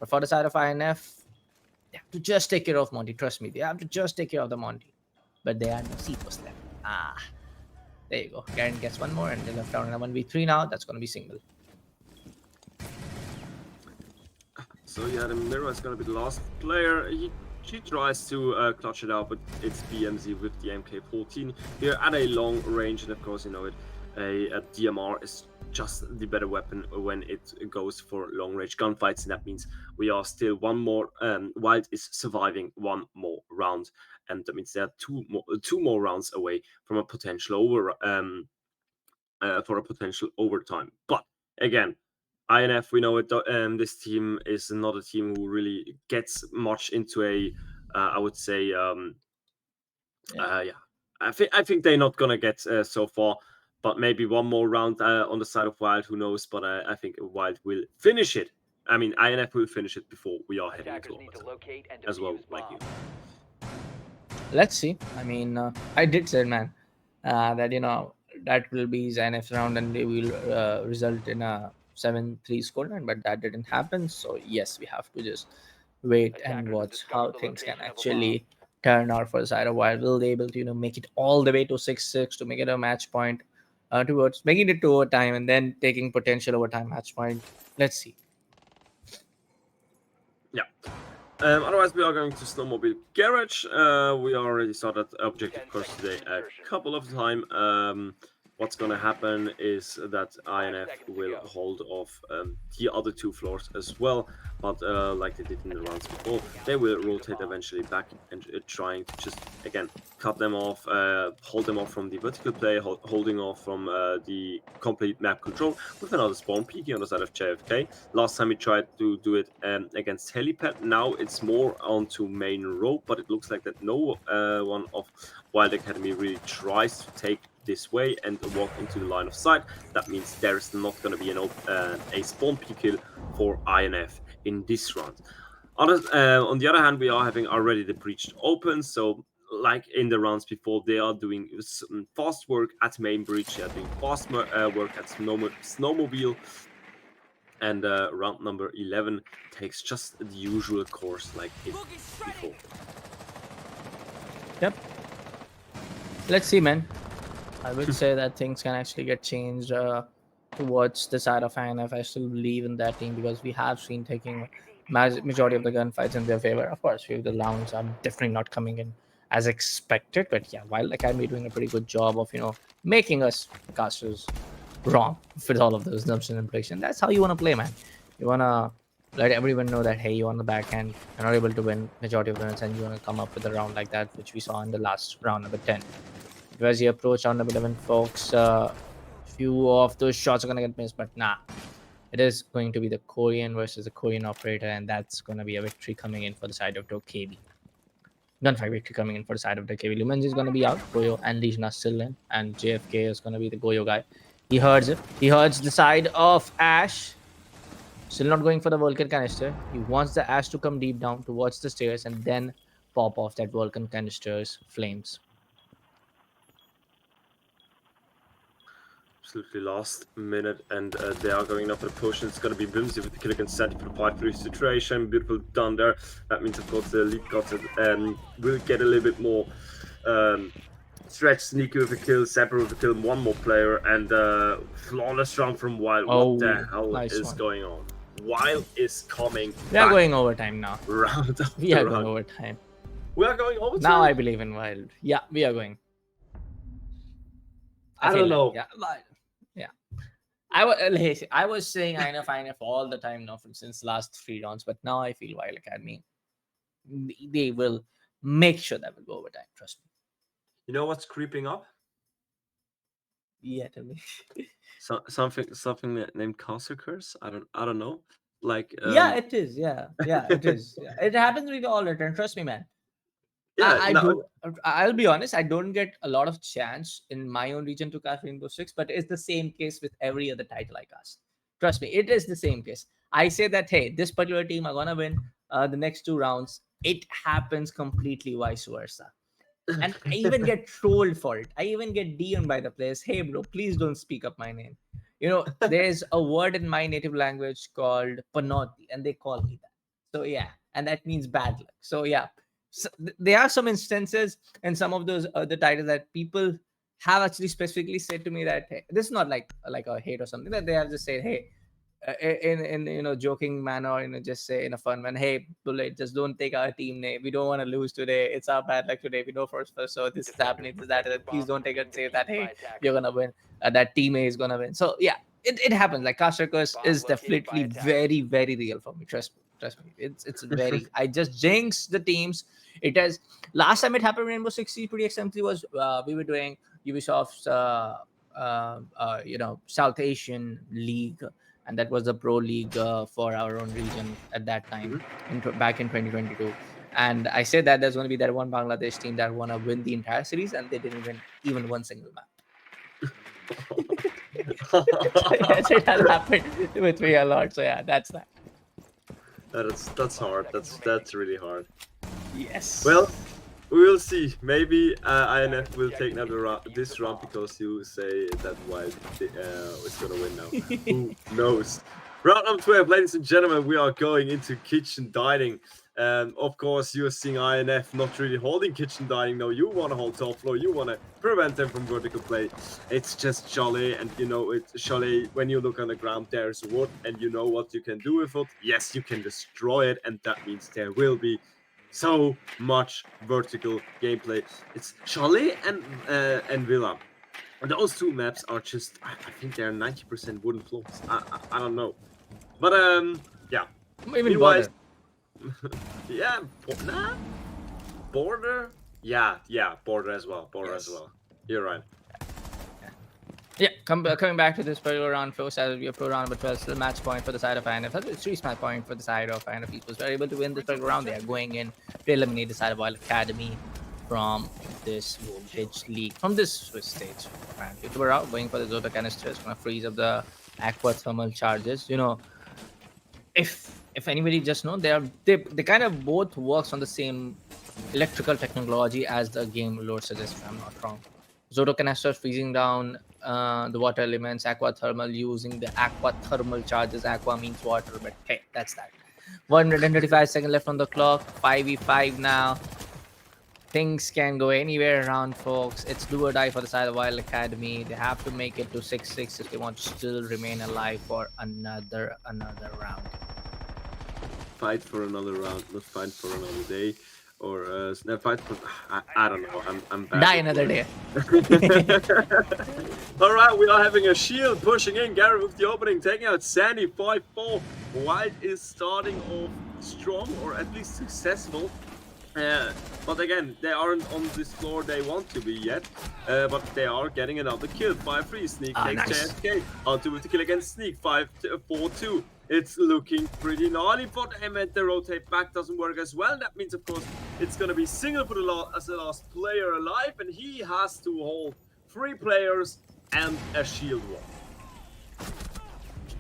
But for the side of INF, they have to just take care of Monty. Trust me, they have to just take care of the Monty. But they are no C-post left. There you go. Garen gets one more, and they left out in a 1v3 now. That's going to be single. So yeah, the Mirror is going to be the last player. She tries to clutch it out, but it's BMZ with the MK14 here at a long range, and of course, you know it. A DMR is just the better weapon when it goes for long range gunfights, and that means we are still one more. Wylde is surviving one more round, and that means they are two more rounds away from a potential potential overtime. But again, INF, we know it. This team is not a team who really gets much into a. I would say, I think they're not gonna get so far, but maybe one more round on the side of Wylde. Who knows? But I think Wylde will finish it. I mean, INF will finish it before we are heading into overtime as well, like you. Let's see. I mean, I did say, man, that that will be his INF round, and they will result in a 7-3 scoreline, but that didn't happen. So yes, we have to just wait and watch how things can actually turn out for the side of Wylde. Will they able to make it all the way to 6-6 to make it a match point towards making it to overtime and then taking potential overtime match point? Let's see. Yeah. Otherwise, we are going to Snowmobile Garage. We already saw that objective course today a couple of times. What's going to happen is that INF will hold off the other two floors as well, but like they did in the rounds before, they will rotate eventually back and trying to just, again, cut them off, hold them off from the vertical play, holding off from the complete map control with another spawn peeking on the side of JFK. Last time he tried to do it against Helipad. Now it's more onto main road, but it looks like that no one of Wylde Academy really tries to take this way and walk into the line of sight. That means there is not going to be a spawn peek kill for INF in this round. On the other hand, we are having already the breach open, so like in the rounds before, they are doing fast work at main breach, they are doing fast work at snowmobile, and round number 11 takes just the usual course like it before. Yep. Let's see, man. I would say that things can actually get changed towards the side of INF. I still believe in that team because we have seen taking majority of the gunfights in their favor. Of course, few of the rounds are definitely not coming in as expected, but yeah, Wylde Academy doing a pretty good job of making us casters wrong with all of those nubs and inflation. That's how you want to play, man. You want to let everyone know that, hey, you're on the back end, you're not able to win majority of the runs, and you want to come up with a round like that, which we saw in the last round number 10. As you approach round number 11, folks, few of those shots are going to get missed, but nah. It is going to be the Korean versus the Korean operator, and that's going to be a victory coming in for the side of the KB. Gunfight victory coming in for the side of the KB. Lumens is going to be out, Goyo and Legion are still in, and JFK is going to be the Goyo guy. He herds it. He herds the side of Ash. Still not going for the Vulcan canister. He wants the Ash to come deep down towards the stairs and then pop off that Vulcan canister's flames. Absolutely last minute, and they are going up for the potion. It's going to be Bimsy with the kill against Santi for the 5-3 situation. Beautiful done there. That means, of course, the lead cutter will get a little bit more Stretch Sneaky with a kill, Zapper with a kill, one more player, and flawless round from Wylde. Oh, What the hell nice is one. going on? Wylde is coming We are back going overtime now. round after We are going round. overtime. We are going overtime? Now I believe in Wylde. Yeah, we are going. I feel don't like, know. Yeah, yeah. I was saying INF all the time now since last 3 rounds, but now I feel Wylde Academy, they will make sure that will go overtime. Trust me. You know what's creeping up? Yeah, tell me. Something named Castle Curse. I don't know. Like Yeah, it is. Yeah, it is. Yeah. It happens with all the time. Trust me, man. yeah. I No, do. I'll be honest. I don't get a lot of chance in my own region to cast Rainbow Six, but it's the same case with every other title I cast. Trust me, it is the same case. I say that hey, this particular team are gonna win the next 2 rounds. It happens completely vice versa, and I even get trolled for it. I even get DM'd by the players. Hey, bro, please don't speak up my name. There's a word in my native language called panoti, and they call me that. So yeah, and that means bad luck. So yeah, there are some instances and some of those other titles that people have actually specifically said to me that hey, this is not like a hate or something, that they have just said hey, in joking manner, or just say in a fun man, hey Bullet, just don't take our team name, we don't want to lose today, it's our bad luck today, we know first, so this is happening, this is that, please don't take it, say that hey, you're gonna win, that team A is gonna win. So yeah, it happens. Like Caster Curse is definitely very very real for me. Trust me, it's very, I just jinx the teams. It has, last time it happened in Rainbow Six Siege pretty extensively was we were doing Ubisoft's South Asian League, and that was the pro league for our own region at that time, back in 2022. And I said that there's going to be that one Bangladesh team that want to win the entire series, and they didn't win even one single map. Yes, it has happened with me a lot. So yeah, that's that. That's hard. That's really hard. Yes. Well, we will see. Maybe INF will take this round because you say that Wylde is gonna win now. Who knows? Round number 12, ladies and gentlemen, we are going into kitchen dining. Of course, you're seeing INF not really holding kitchen dining. No, you want to hold top floor. You want to prevent them from vertical play. It's just Chalet, and it's Chalet. When you look on the ground, there's wood, and you know what you can do with it. Yes, you can destroy it, and that means there will be so much vertical gameplay. It's Chalet and Villa. And those two maps are just, I think they're 90% wooden floors. I don't know. But yeah. Even Meanwhile, Border. yeah, Border. Yeah, Border as well. As well. You're right. Yeah, coming back to this particular round, flow side will be a pro round, but 12 still match point for the side of INF. It's 3 match point for the side of INF. Esports were able to win this particular round. They are going in to eliminate the side of Wylde Academy from this voltage league, from this Swiss stage. Apparently, we're out going for the Zota canisters, gonna freeze up the aqua thermal charges. If anybody just know, they kind of both works on the same electrical technology as the game lore suggests, if I'm not wrong. Zoto canister freezing down the water elements, aqua thermal using the aqua thermal charges. Aqua means water, but hey, that's that. 135 seconds left on the clock. 5v5 now. Things can go anywhere around, folks. It's do or die for the side of Wylde Academy. They have to make it to 6-6 if they want to still remain alive for another round. Fight for another round, not fight for another day. Or fight for, I don't know. I'm bad. Die another day. All right, we are having a shield pushing in. Gary with the opening, taking out Sandy 5-4. Wylde is starting off strong, or at least successful. But again, they aren't on this floor they want to be yet. But they are getting another kill. 5-3. Sneak takes nice. JFK. Onto with the kill against Sneak. 4-2. It's looking pretty gnarly for them, and the rotate back doesn't work as well. That means, of course, it's going to be single for as the last player alive, and he has to hold 3 players and a shield wall.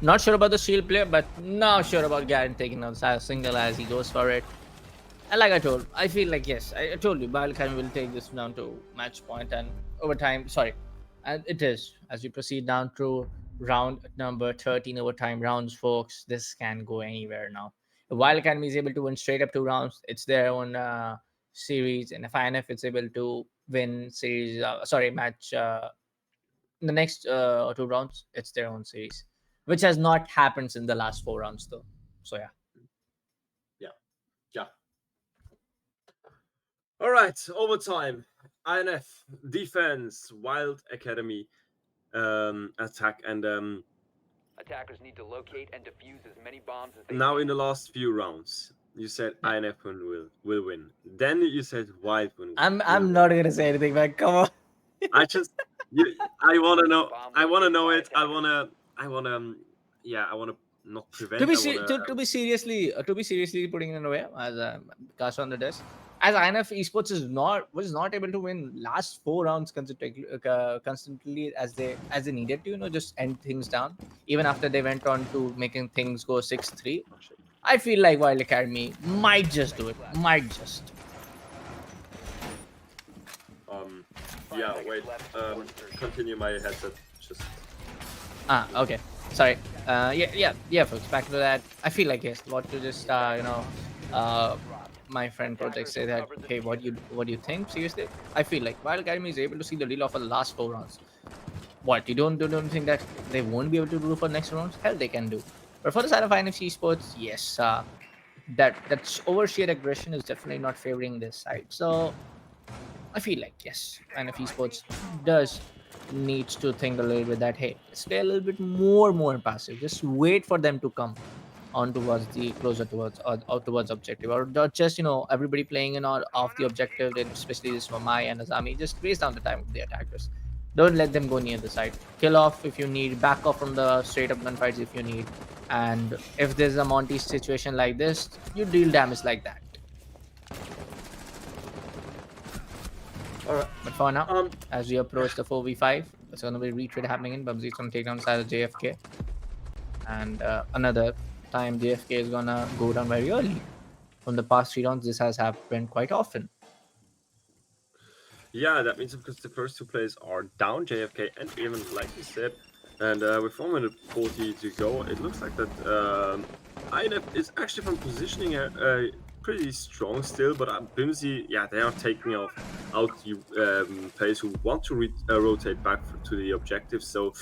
Not sure about the shield player, but not sure about Garen taking out a single as he goes for it. And like I feel like, yes, I told you, Wylde Academy will take this down to match point and overtime. Sorry, and it is. As we proceed down through round number 13 overtime rounds, folks, this can go anywhere now. If Wylde Academy is able to win straight up 2 rounds, it's their own series, and if INF is able to win series, match the next 2 rounds, it's their own series, which has not happened in the last 4 rounds though. So yeah. Yeah. All right, overtime. INF defense, Wild Academy attack, and Attackers need to locate and defuse as many bombs as they now can. in the last few rounds, you said INF will win. Then you said Wild will I'm win. not gonna say anything, man. Come on. I just I want to know. Bomb I want to located know by it. attackers. I want to. Yeah, I want to not to prevent. be I want to be seriously putting it away as a cast on the desk, as INF Esports was not able to win last 4 rounds constantly as they needed to, just end things down, even after they went on to making things go 6-3. I feel like Wild Academy might just do it, might just. Yeah, wait. Continue my headset. Just. Okay. Sorry. Yeah, folks. Back to that. I feel like yes. What to just my friend Project say that. Hey, what do you think? Seriously, I feel like Wild Academy is able to see the deal of the last 4 rounds. What you don't think that they won't be able to do for next rounds? Hell, they can do. But for the side of INFC Sports, yes, that overshared aggression is definitely not favoring this side. So I feel like yes, INF Sports does needs to think a little bit that hey, stay a little bit more passive. Just wait for them to come on towards the closer towards or towards objective, or not just everybody playing in or off the objective. Then especially this Mamai and Azami, just waste down the time of the attackers. Don't let them go near the side. Kill off if you need. Back off from the straight up gunfights if you need. And if there's a Monty situation like this, you deal damage like that. All right. But for now, as we approach the 4v5, it's going to be retreat happening in Bubsy. It's going to take down the side of JFK. And another time, JFK is going to go down very early. From the past 3 rounds, this has happened quite often. Yeah, that means because the first two players are down, JFK and even like you said, and with 1:40 to go, it looks like that INF is actually from positioning pretty strong still, but Bimsy, yeah, they are taking out the players who want to rotate back to the objective, so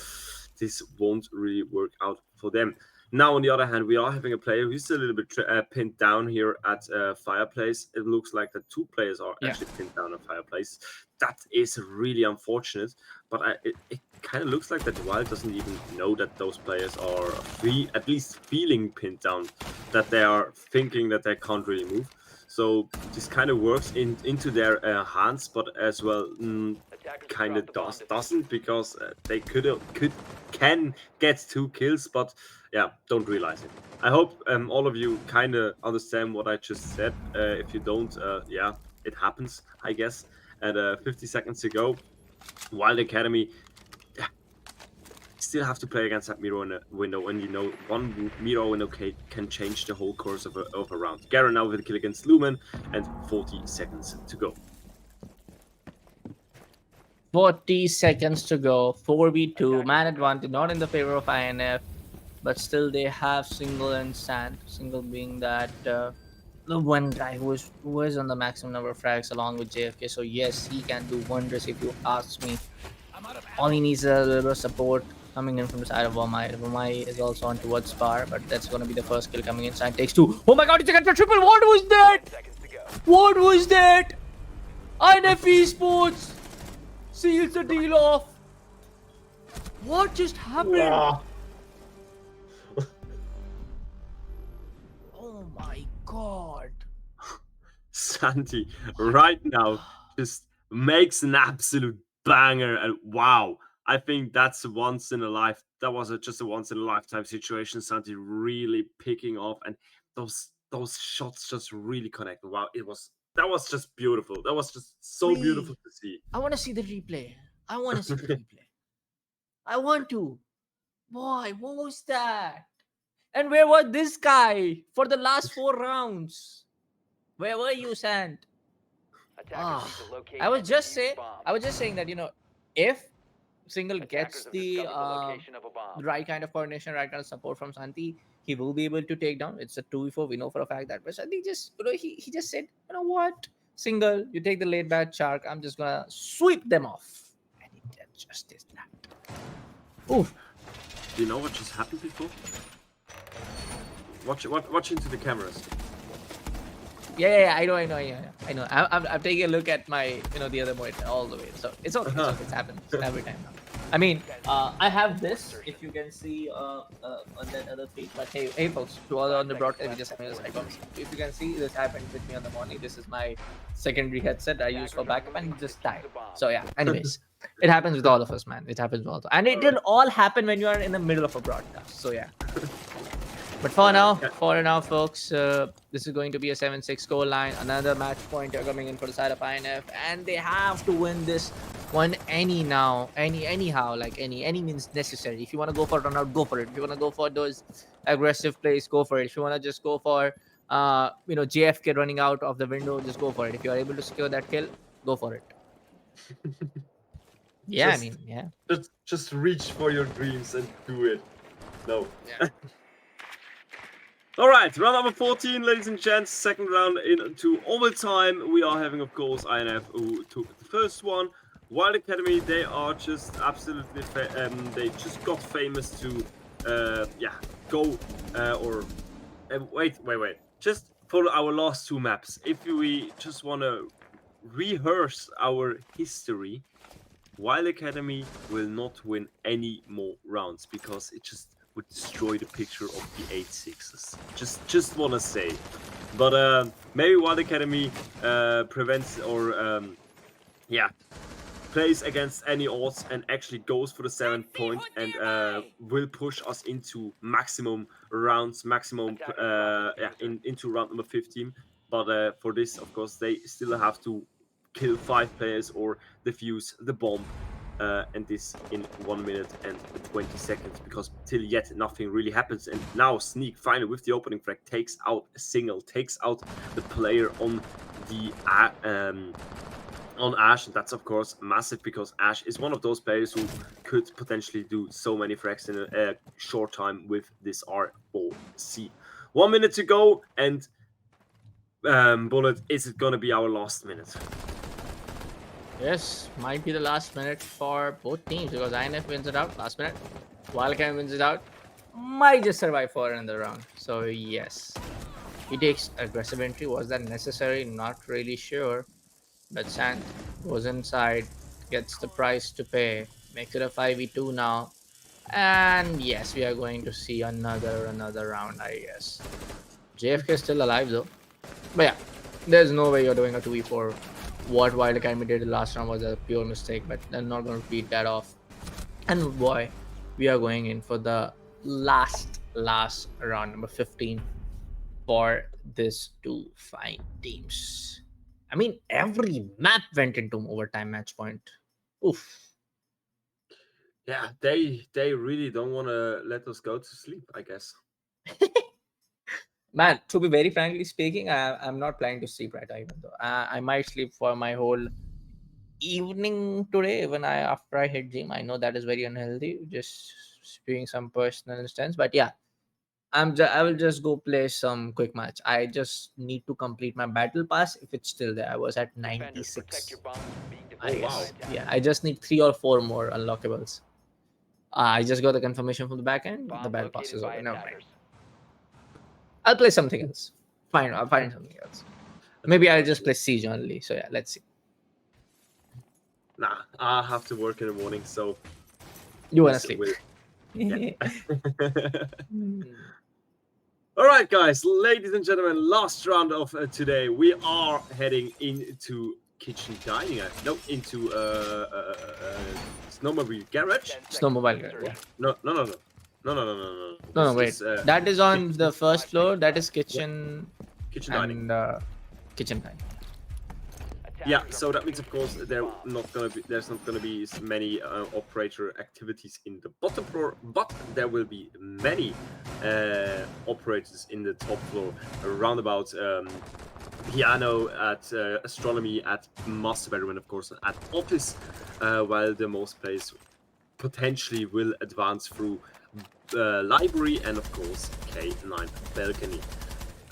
this won't really work out for them. Now, on the other hand, we are having a player who's a little bit pinned down here at Fireplace. It looks like the two players are actually pinned down at Fireplace. That is really unfortunate, but it kind of looks like that Wild doesn't even know that those players are at least feeling pinned down, that they are thinking that they can't really move. So this kind of works into their hands, but as well kind of doesn't, because they can get 2 kills, but yeah, don't realize it. I hope all of you kind of understand what I just said. If you don't, yeah, it happens, I guess. And 50 seconds to go, Wild Academy still have to play against that mirror window, and one mirror window can change the whole course of a round. Garen now with a kill against Lumen, and 40 seconds to go. 40 seconds to go. 4v2. Man advantage, not in the favor of INF, but still they have Single and Sand. Single being that the one guy who is on the maximum number of frags along with JFK. So yes, he can do wonders if you ask me. All he needs is a little bit of support coming in from the side of Vamai. Vamai is also on towards Spar, but that's going to be the first kill coming in. Sand takes 2. Oh my god, it's a for triple. What was that? What was that? INF Esports seals the deal off. What just happened? Wow. Oh my god. Santi right now just makes an absolute banger, and wow, I think that's that was just a once in a lifetime situation. Santi really picking off, and those shots just really connected. Wow, that was just beautiful. That was just so beautiful to see. I want to see the replay. I want to see the replay. I want to. Boy, what was that? And where was this guy for the last 4 rounds? Where were you, Sand? I was just saying that if Single gets the right kind of coordination, right kind of support from Santi, he will be able to take down. It's a 2v4. We know for a fact that. But Santi just he just said, you know what? single, you take the late bat shark. I'm just gonna sweep them off. And he did just is that. Oof. Do you know what just happened before? Watch into the cameras. Yeah, I know. I'm taking a look at my, the other monitor all the way. So it's okay. It's happened every time now. I mean, I have this, if you can see on that other feed. But hey, folks, to all on the broadcast, we just having this icon. If you can see, this happened with me on the morning. This is my secondary headset I use for backup, and it just died. So yeah. Anyways, it happens with all of us, man. It happens with all, and it did all happen when you are in the middle of a broadcast. So yeah. But for now, folks, this is going to be a 7-6 score line. Another match point coming in for the side of INF, and they have to win this one anyhow, like any means necessary. If you want to go for run out, go for it. If you want to go for those aggressive plays, go for it. If you want to just go for JFK running out of the window, just go for it. If you are able to secure that kill, go for it. Yeah, Just reach for your dreams and do it. No. Yeah. All right, round number 14, ladies and gents. Second round into overtime. We are having, of course, INF who took the first one. Wylde Academy, they are just absolutely they just got famous to go wait. Just for our last two maps, if we just want to rehearse our history, Wylde Academy will not win any more rounds because it just would destroy the picture of the 8-6s. Just want to say. But maybe Wylde Academy prevents or plays against any odds and actually goes for the 7th point and will push us into maximum rounds, into round number 15. But for this, of course, they still have to kill 5 players or defuse the bomb. And this in 1 minute and 20 seconds, because till yet nothing really happens. And now Sneak finally with the opening frag takes out a single, takes out the player on the on Ash, and that's of course massive because Ash is one of those players who could potentially do so many frags in a short time with this ROC. 1 minute to go, and Bullet, is it gonna be our last minute? Yes, might be the last minute for both teams because INF wins it out last minute. Wildcat wins it out. Might just survive for another round. So yes, he takes aggressive entry. Was that necessary? Not really sure. But Sant goes inside, gets the price to pay, makes it a 5v2 now. And yes, we are going to see another round, I guess. JFK is still alive though. But yeah, there's no way you're doing a 2v4. What Wylde Academy did the last round was a pure mistake, but they're not going to repeat that off. And boy, we are going in for the last round, number 15, for these two fine teams. I mean, every map went into overtime match point. Oof. Yeah, they really don't want to let us go to sleep, I guess. Man, to be very frankly speaking, I'm not planning to sleep right now, even though I might sleep for my whole evening today, even after I hit gym. I know that is very unhealthy, just spewing some personal instance. But yeah, I will just go play some quick match. I just need to complete my battle pass if it's still there. I was at 96. Yeah, I just need 3 or 4 more unlockables. I just got the confirmation from the back end. The battle pass is over. Never mind. I'll play something else. Fine, I'll find something else. Maybe I'll just play Siege only. So yeah, let's see. Nah, I have to work in the morning, so you wanna sleep? Yeah. All right, guys, ladies and gentlemen, last round of today. We are heading into kitchen dining. Into snowmobile garage. Snowmobile garage. Yeah. No. Wait. That is on the first floor. That is kitchen. Kitchen dining. And kitchen dining. Yeah, so that means, of course, there's not gonna be as many operator activities in the bottom floor, but there will be many operators in the top floor, around about piano, at astronomy, at master bedroom, and of course at office, while the most players potentially will advance through library and of course K9 balcony.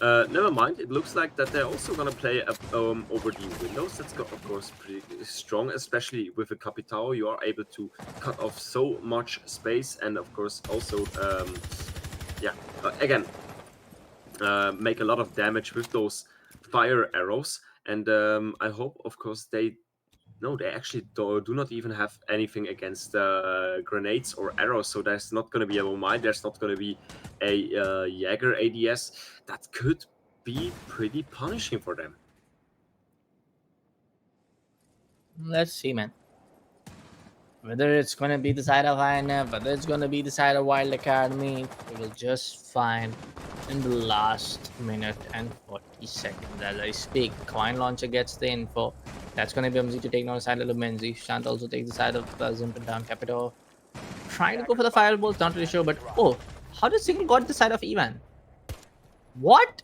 Never mind. It looks like that they're also gonna play over the windows. That's of course pretty strong, especially with a Capitao. You are able to cut off so much space, and of course also, again, make a lot of damage with those fire arrows. And I hope, of course, they actually do not even have anything against grenades or arrows. So there's not going to be a mine. There's not going to be a Jäger ADS. That could be pretty punishing for them. Let's see, man. Whether it's going to be the side of INF, whether it's going to be the side of Wylde Academy, we will just find in the last minute and 40 seconds as I speak. Coin launcher gets the info. That's going to be Umzi to take down the side of Lumenzi. Shant also takes the side of Zimp down Capito. Trying to go for the fireballs, not really sure, but how did Signal got the side of Ivan? What?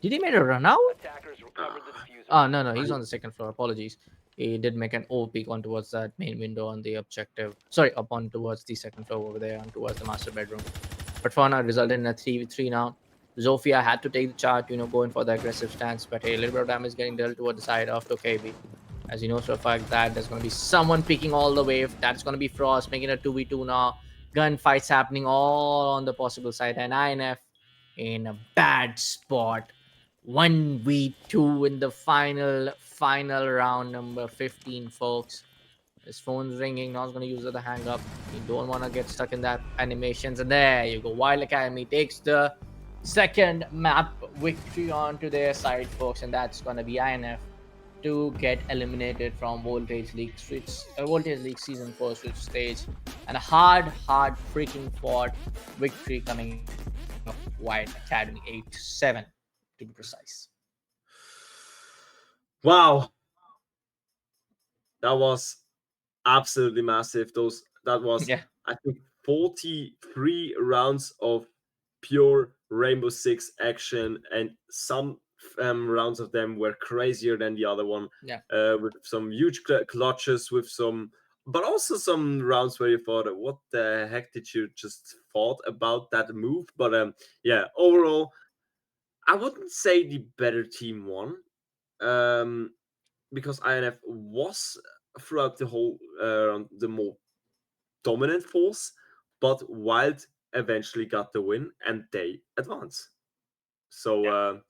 Did he make a run out? Attackers recovered the diffuser. Oh, no, he's on the second floor. Apologies. He did make an peek on towards that main window on the objective. Sorry, up on towards the second floor over there, on towards the master bedroom. But for now, resulted in a 3v3 now. Zofia had to take the charge, going for the aggressive stance. But hey, a little bit of damage getting dealt toward the side of KB. As you know for a fact that there's going to be someone peeking all the way. That's going to be Frost, making a 2v2 now. Gunfights happening all on the possible side. And INF in a bad spot. 1v2 in the final round, number 15, folks. His phone's ringing. Not going to use it to hang up. You don't want to get stuck in that animations. And there you go. Wylde Academy takes the second map victory onto their side, folks. And that's going to be INF to get eliminated from Voltage League Season 4 switch stage. And a hard freaking fought victory coming of Wylde Academy 8-7. To be precise. Wow, that was absolutely massive. That was I think 43 rounds of pure Rainbow Six action, and some rounds of them were crazier than the other one. With some huge clutches, but also some rounds where you thought, what the heck did you just thought about that move? But overall, I wouldn't say the better team won, because INF was throughout the whole the more dominant force, but Wylde eventually got the win and they advance. So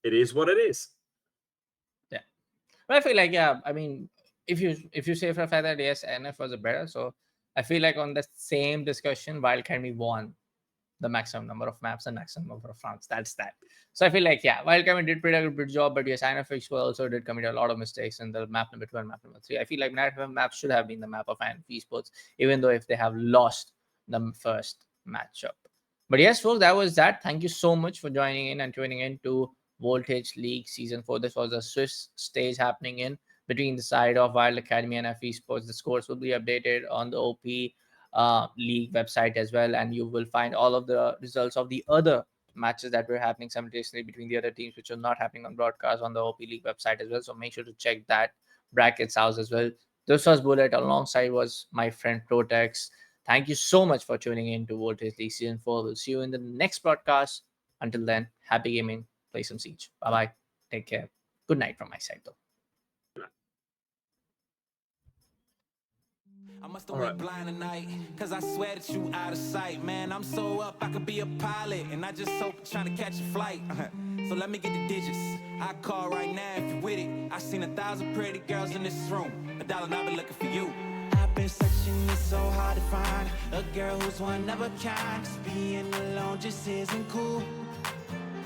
it is what it is. Yeah, but I feel like I mean, if you say for a fact that yes, INF was a better, so I feel like on the same discussion, Wylde Academy won the maximum number of maps and maximum number of rounds. That's that. So I feel like Wylde Academy did pretty good job, but yes, INF also did commit a lot of mistakes in the map number 2 and map number 3. I feel like that map should have been the map of INF Esports, even though if they have lost the first matchup. But yes, folks, that was that. Thank you so much for joining in and tuning in to Voltage League Season 4. This was a Swiss stage happening in between the side of Wylde Academy and INF Esports. The scores will be updated on the OP league website as well, and you will find all of the results of the other matches that were happening simultaneously between the other teams, which are not happening on broadcast on the OP league website as well. So make sure to check that brackets out as well. This was Bullet, alongside was my friend Protex. Thank you so much for tuning in to Voltage League Season 4. We'll see you in the next broadcast. Until then, happy gaming, play some Siege. Bye bye, take care, good night from my side though. I must have went blind tonight, cause I swear that you out of sight. Man, I'm so up, I could be a pilot, and I just hope trying to catch a flight. So let me get the digits. I call right now if you with it. I seen 1,000 pretty girls in this room. $1 I've been looking for you. I've been searching, it's so hard to find a girl who's one of a kind. 'Cause being alone just isn't cool.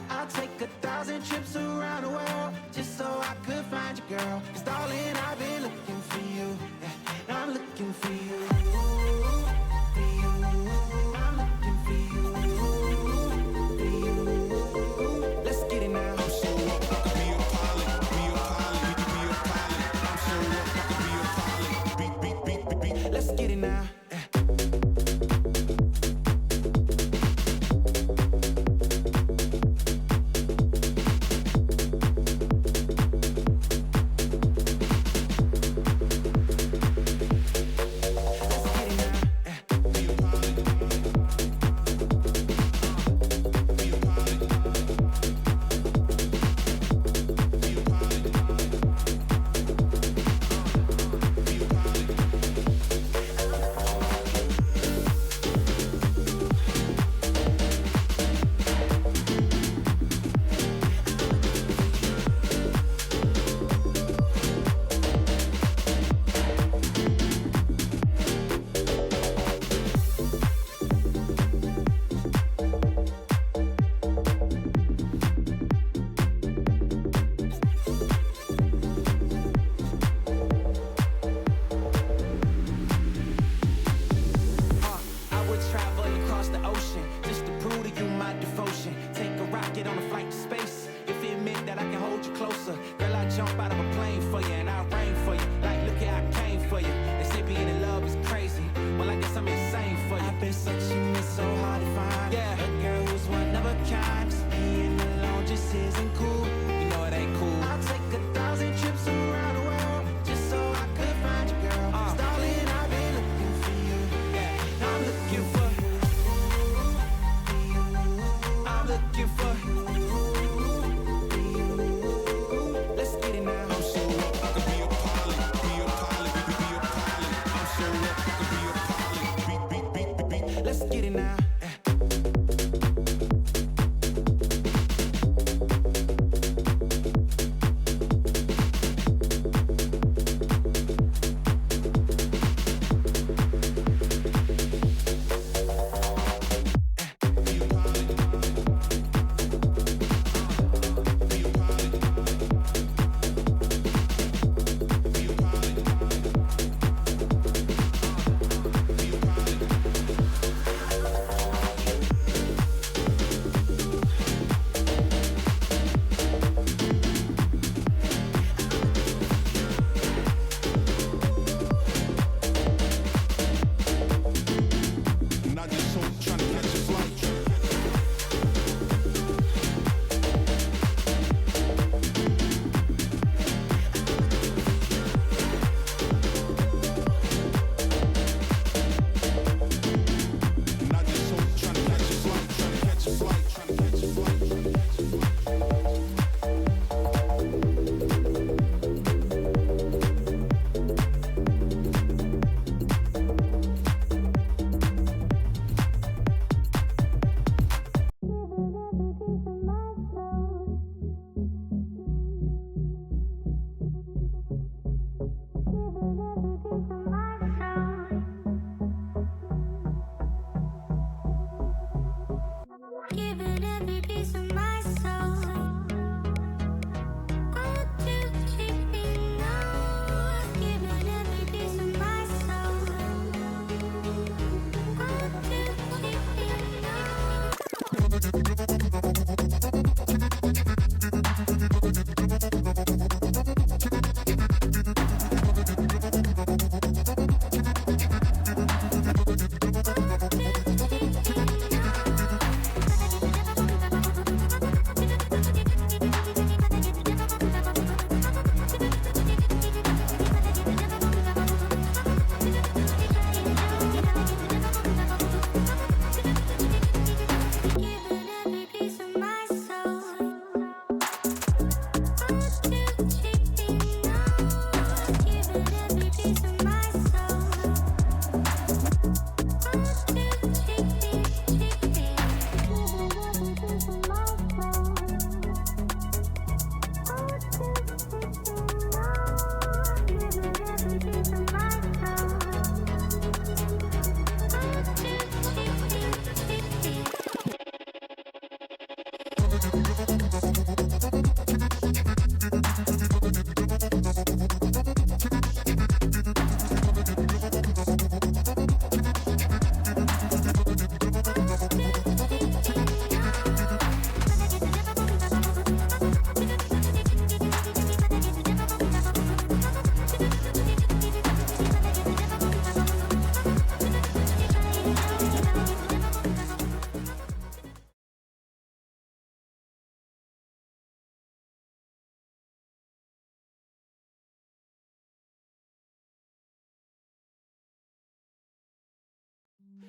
I'll take 1,000 trips around the world just so I could find you, girl. 'Cause darling, I've been looking for you. I'm looking for you. For you. I'm looking for you. For you. Let's get it now. I'm so up, I could be a pilot. Be a pilot. Be a pilot. I'm so up, I could be a pilot. Beat. Let's get it now.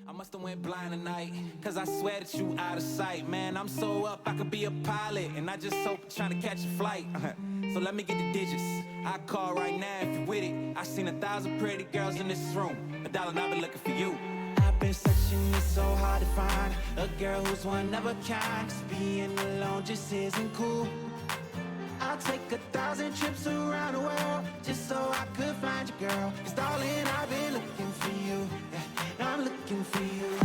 I must have went blind tonight, cause I swear that you out of sight. Man, I'm so up, I could be a pilot, and I just hope trying to catch a flight. So let me get the digits. I call right now if you with it. I seen 1,000 pretty girls in this room. $1 I've been looking for you. I've been searching, it's so hard to find a girl who's one of a kind. 'Cause being alone just isn't cool. I'll take 1,000 trips around the world just so I could find you, girl. 'Cause darling, I've been looking for you. Yeah, I'm looking for you.